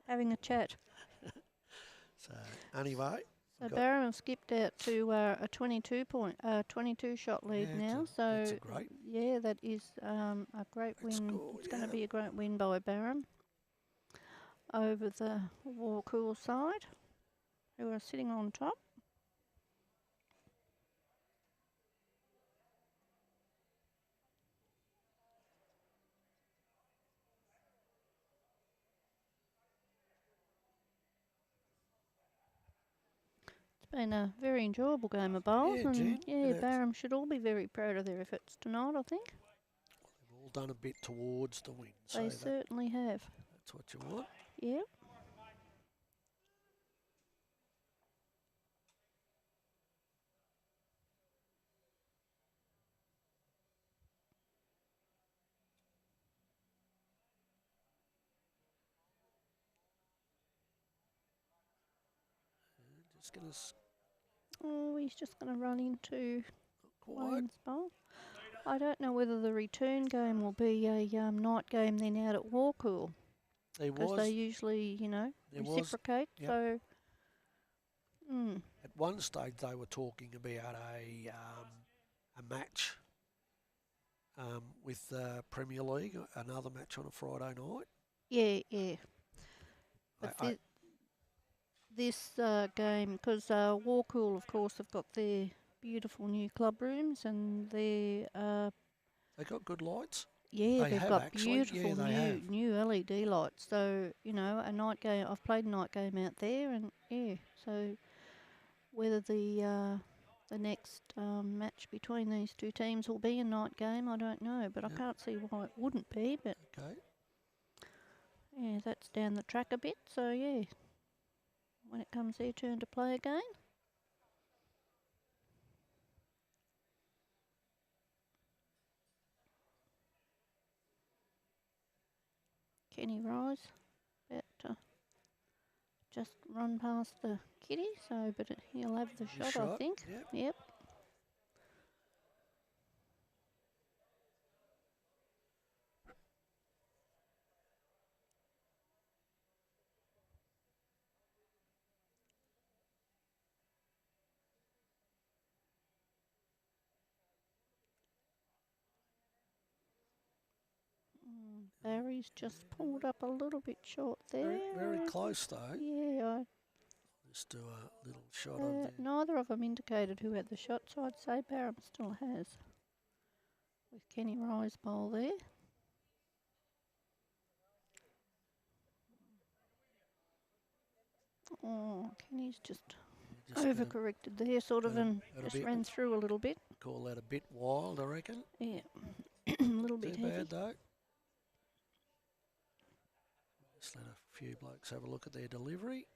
Having a chat. So, anyway. So Barham have skipped out to a 22 shot lead now. That's a great. Yeah, that is a great win. Score, it's going to be a great win by Barham over the Warcool side, who are sitting on top. Been a very enjoyable game of bowls, and Barham should all be very proud of their efforts tonight, I think. They've all done a bit towards the win. They certainly have. That's what you want. Yeah. He's just going to run into Wayne's bowl. I don't know whether the return game will be a night game then out at Warcool. Because they usually, reciprocate. Yep. So, At one stage they were talking about a match with the Premier League, another match on a Friday night. Yeah. But this game, because Warcool, of course, have got their beautiful new club rooms and they got good lights. Yeah, they've got beautiful new LED lights. So a night game. I've played a night game out there, and so whether the next match between these two teams will be a night game, I don't know, but I can't see why it wouldn't be. But yeah, that's down the track a bit. So yeah, when it comes their turn to play again. Kenny Rise about to just run past the kitty, so but he'll have the shot, I think. Yep. Barry's just pulled up a little bit short there. Very close though. Yeah. Just do a little shot of the... Neither of them indicated who had the shot, so I'd say Barham still has. With Kenny Rise bowl there. Oh, Kenny's just overcorrected there, sort of, and just ran through a little bit. Call that a bit wild, I reckon. Yeah, a little bit heavy. Too bad though. Just let a few blokes have a look at their delivery.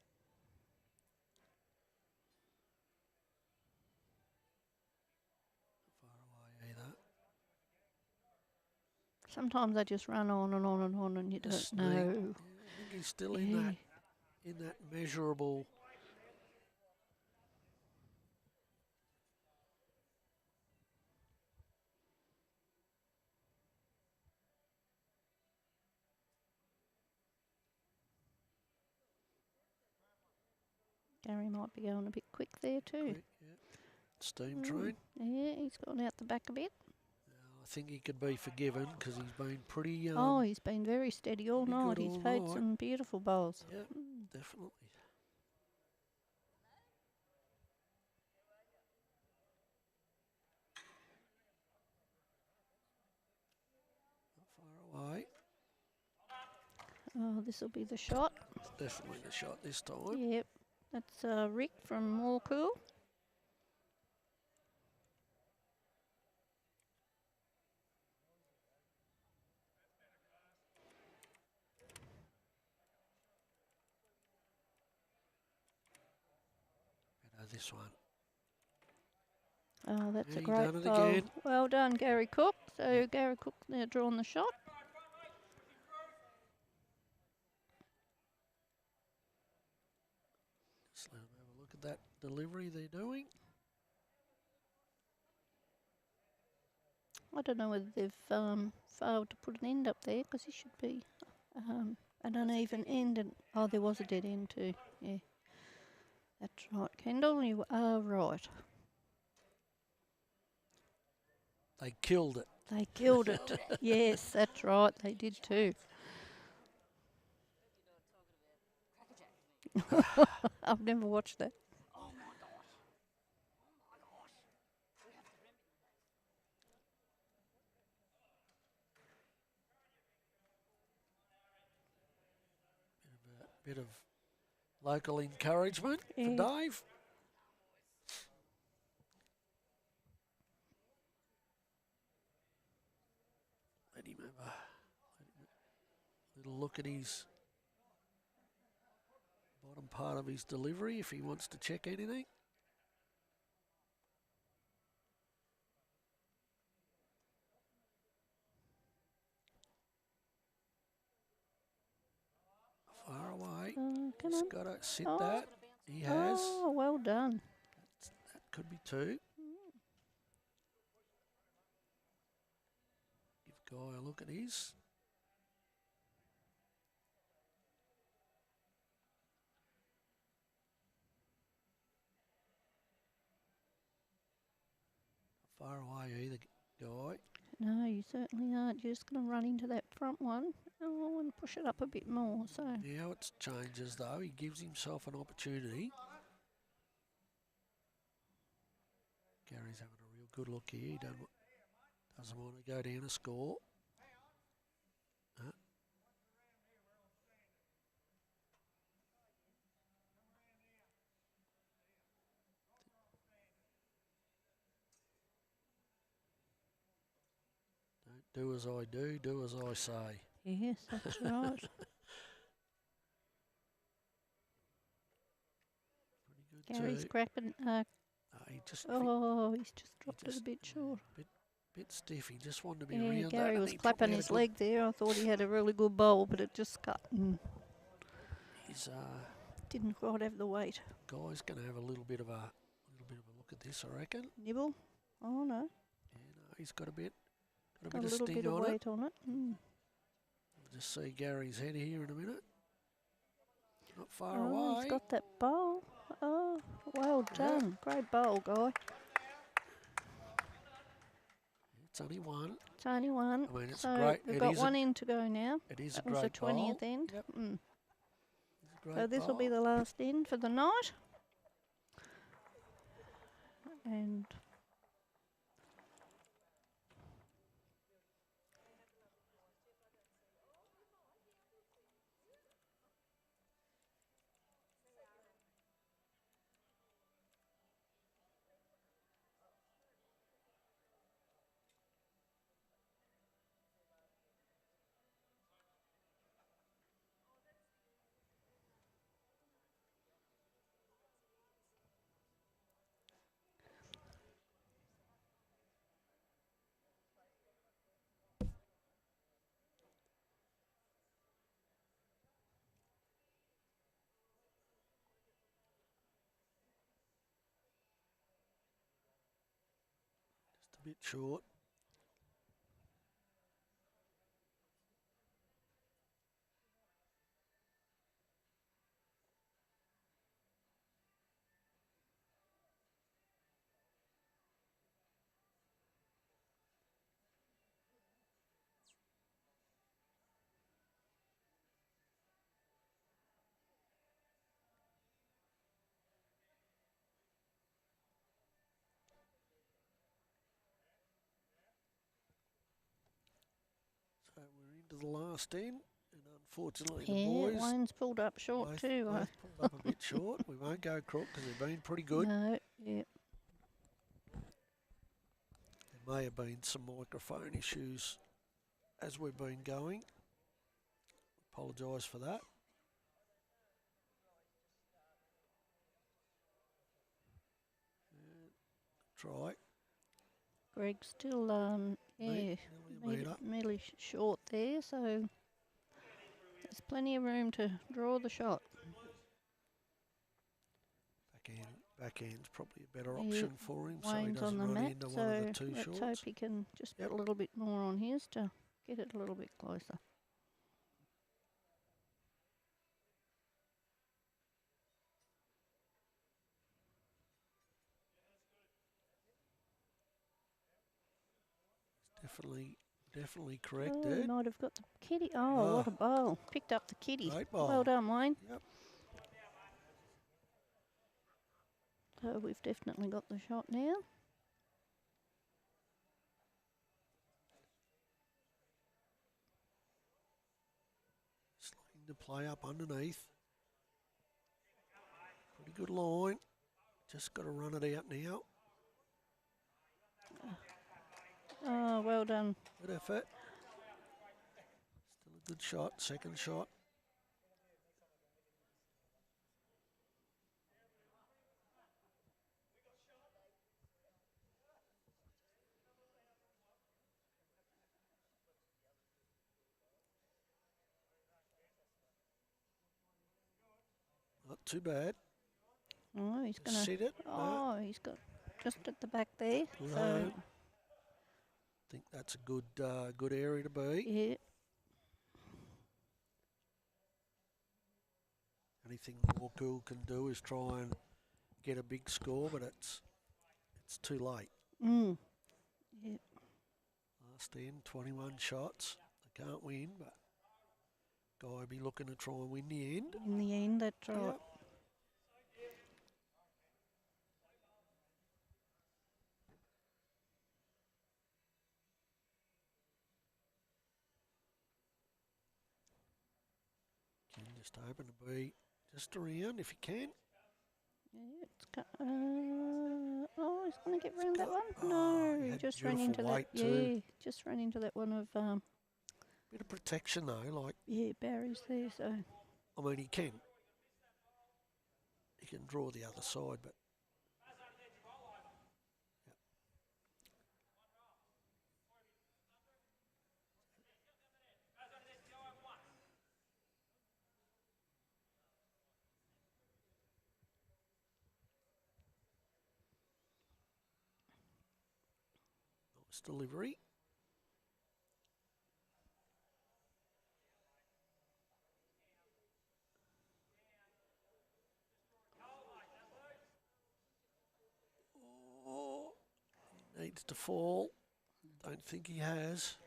Not far away either. Sometimes they just run on and on and on, and you don't know. Yeah, I think he's still in that measurable. Gary might be going a bit quick there too. Quick, yeah. Steam train. Yeah, he's gone out the back a bit. I think he could be forgiven because he's been pretty. He's been very steady all night. He's paid some beautiful bowls. Yeah, definitely. Not far away. Oh, this will be the shot. It's definitely the shot this time. Yep, that's Rick from Moorcool. This one. Oh, that's a He great done it bowl. again. Well done, Gary Cook. So Gary Cook now drawn the shot. Just let them have a look at that delivery they're doing. I don't know whether they've failed to put an end up there because he should be an uneven end. And oh, there was a dead end too. Yeah. That's right, Kendall, you are right. They killed it. They killed it. Yes, that's right, they did too. I've never watched that. Oh my gosh. Bit of local encouragement for Dave. Let him have a little look at his bottom part of his delivery if he wants to check anything. Far away. He's got to sit that. He has. Oh, well done. That could be two. Give Guy a look at his. Far away either, Guy. No, you certainly aren't. You're just going to run into that front one and push it up a bit more. So Now it changes though. He gives himself an opportunity. Gary's having a real good look here. He doesn't want to go down a score. Do as I do as I say. Yes, that's right. Pretty good Gary's too. crapping. He just He's just dropped it a just- bit short. bit stiff. He just wanted to be Yeah, around that. Gary and was he probably clapping had a his good- leg there. I thought he had a really good bowl, but it just cut and He's didn't quite have the weight. guy's going to have a little bit of a look at this, I reckon. Nibble? Oh no, And he's got a bit got a of little sting bit of on it. weight on it. Mm. We'll just see Gary's head here in a minute. Not far Oh, away. he's got that bowl. Oh, well Yeah. done. Great bowl, guy. It's only one. It's only one. I mean, it's so great. we've It got is a- one in to go now. It is That a was the great bowl. 20th end. Yep. Mm. It's a great So this will be bowl. the last end for the night. And Just a bit short. So we're into the last end, and unfortunately the yeah, boys one's pulled up short both, too. both pulled up a bit short. We won't go crook because they've been pretty good. No, yeah. There may have been some microphone issues as we've been going. Apologise for that. Try. Greg's still Nearly a metre. merely short there, so there's plenty of room to draw the shot. Backhand's probably a better Yeah, option for him, so he Wayne's on doesn't the run mat, into so one of the two let's hope shorts. he can just Yep. put a little bit more on his to get it a little bit closer. Definitely correct, Oh, he dude. might have got the kitty. Oh, what Ah. a bowl. Picked up the kitty. Great bowl. Well done, Wayne. Yep. So we've definitely got the shot now. Sliding the play up underneath. Pretty good line. Just got to run it out now. Oh, well done. Good effort. Still a good shot. Second shot. Not too bad. Oh, he's going to... Sit it. No. Oh, he's got just at the back there. No. So, Think that's a good area to be. yeah. Anything Walkool can do is try and get a big score, but it's too late. Mm. Yeah. Last end, 21 shots. They can't win, but guy will be looking to try and win the end. In the end, that's right. Yep. Can just open to be just around if you can. Yeah, it's oh, he's going to get round that one. Oh, No, he he had just ran beautiful into that. weight Yeah, too. just ran into that one of Bit of protection though, like Barry's there. So I mean he can draw the other side, but nice delivery. Oh, he needs to fall. Don't think he has.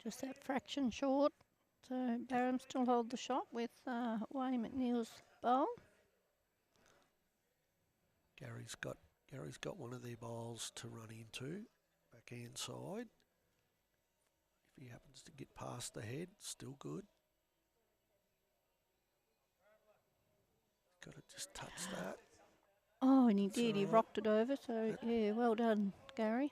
just that fraction short. So Barham still hold the shot with Wayne McNeil's bowl. Gary's got one of their bowls to run into, backhand side. If he happens to get past the head, still good. Got to just touch that. Oh, and he That's did. He all right. rocked it over. So yeah, well done, Gary.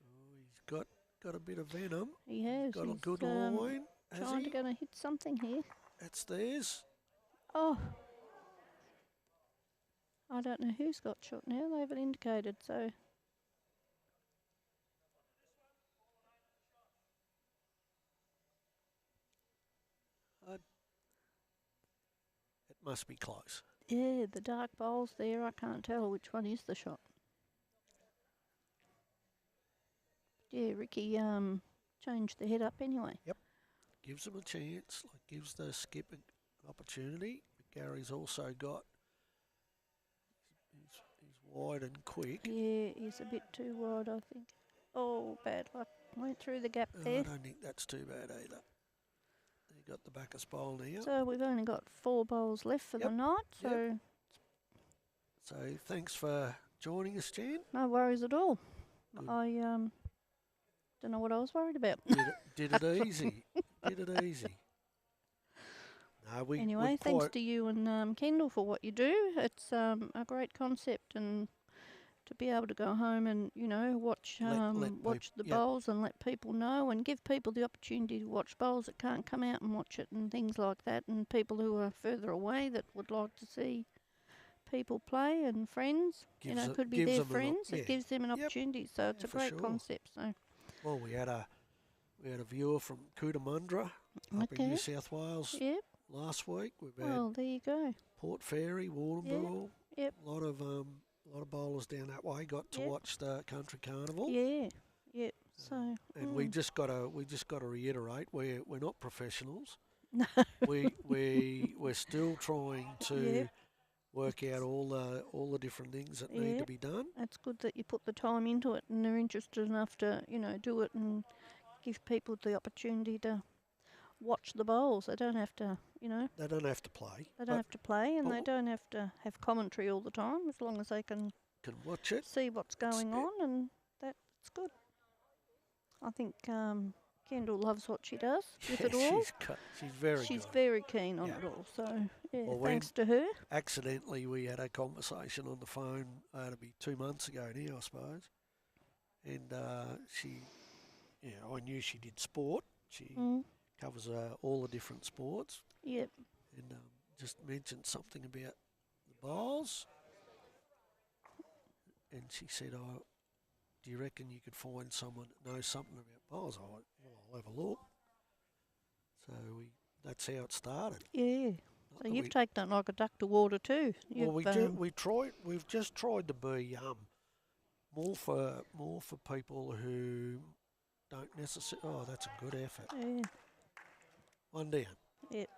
Oh, he's got a bit of venom. He has. Got a He's good line, has trying to he? go to hit something here. That's theirs. Oh, I don't know who's got shot now. They haven't indicated. So It must be close. yeah, the dark bowls there. I can't tell which one is the shot. Yeah, Ricky changed the head up anyway. Gives them a chance, like gives the skip an opportunity. But Gary's also got, he's wide and quick. Yeah, he's a bit too wide, I think. Oh, bad luck. Went through the gap I there. don't think that's too bad either. He got the Bacchus bowl now. So we've only got 4 bowls left for the Yep, night. So So thanks for joining us, Jan. no worries at all. Good. I don't know what I was worried about. Did it easy. Did it easy. No, Anyway, thanks to you and Kendall for what you do. It's a great concept, and to be able to go home and watch watch the bowls and let people know and give people the opportunity to watch bowls that can't come out and watch it and things like that, and people who are further away that would like to see people play and friends. Could be their friends. It gives them an opportunity. So it's a great concept. So. Well, we had a viewer from Cootamundra up in New South Wales last week. We've had there you go. Port Fairy, Warrnambool. Yep. A lot of bowlers down that way got to watch the country carnival. Yeah. Yep. So. And we just got to reiterate we're not professionals. we're still trying to work out all the different things that need to be done. It's good that you put the time into it and they're interested enough to do it and give people the opportunity to watch the bowls. They don't have to They don't have to play. They don't have to play, and they don't have to have commentary all the time, as long as they can watch it, see what's going on, and that's good. I think Kendall loves what she does with it all. She's very keen on it all. So thanks to her. Accidentally, we had a conversation on the phone. It'll be 2 months ago now, I suppose. And I knew she did sport. She covers all the different sports. Yep. And just mentioned something about the bowls. And she said, do you reckon you could find someone that knows something about bowls? I went, well, I'll have a look. So that's how it started. Yeah. So you've taken it like a duck to water too. We've just tried to be more for people who don't necessarily. Oh, that's a good effort. Yeah. One down. Yep.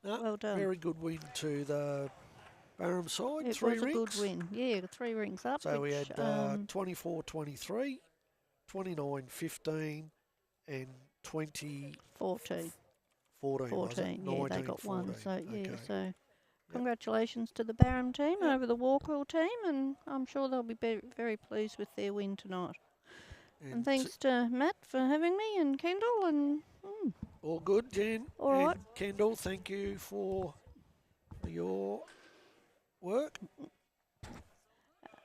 No, well done. Very good win to the Barham side. It 3 was rings. a good win. Yeah, 3 rings up. So we had 24-23, 29-15, and 20. 14. 14. 14. Yeah, they got 1. So okay. so congratulations to the Barham team over the Walkall team, and I'm sure they'll be very pleased with their win tonight. And thanks to Matt for having me, and Kendall, and all good, Jen. All and right. Kendall, thank you for your work.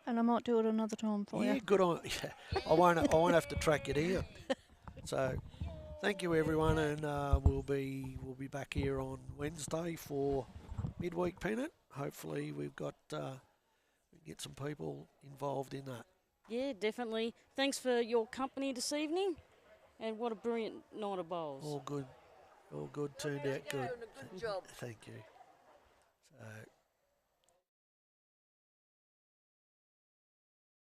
and I might do it another time for Yeah, you. good on. Yeah, I won't have to track you down. So, thank you everyone, and we'll be back here on Wednesday for midweek Pennant. Hopefully, we've got we get some people involved in that. Yeah, definitely. Thanks for your company this evening, and what a brilliant night of bowls. All good, turned out good. Good job. Thank you. So.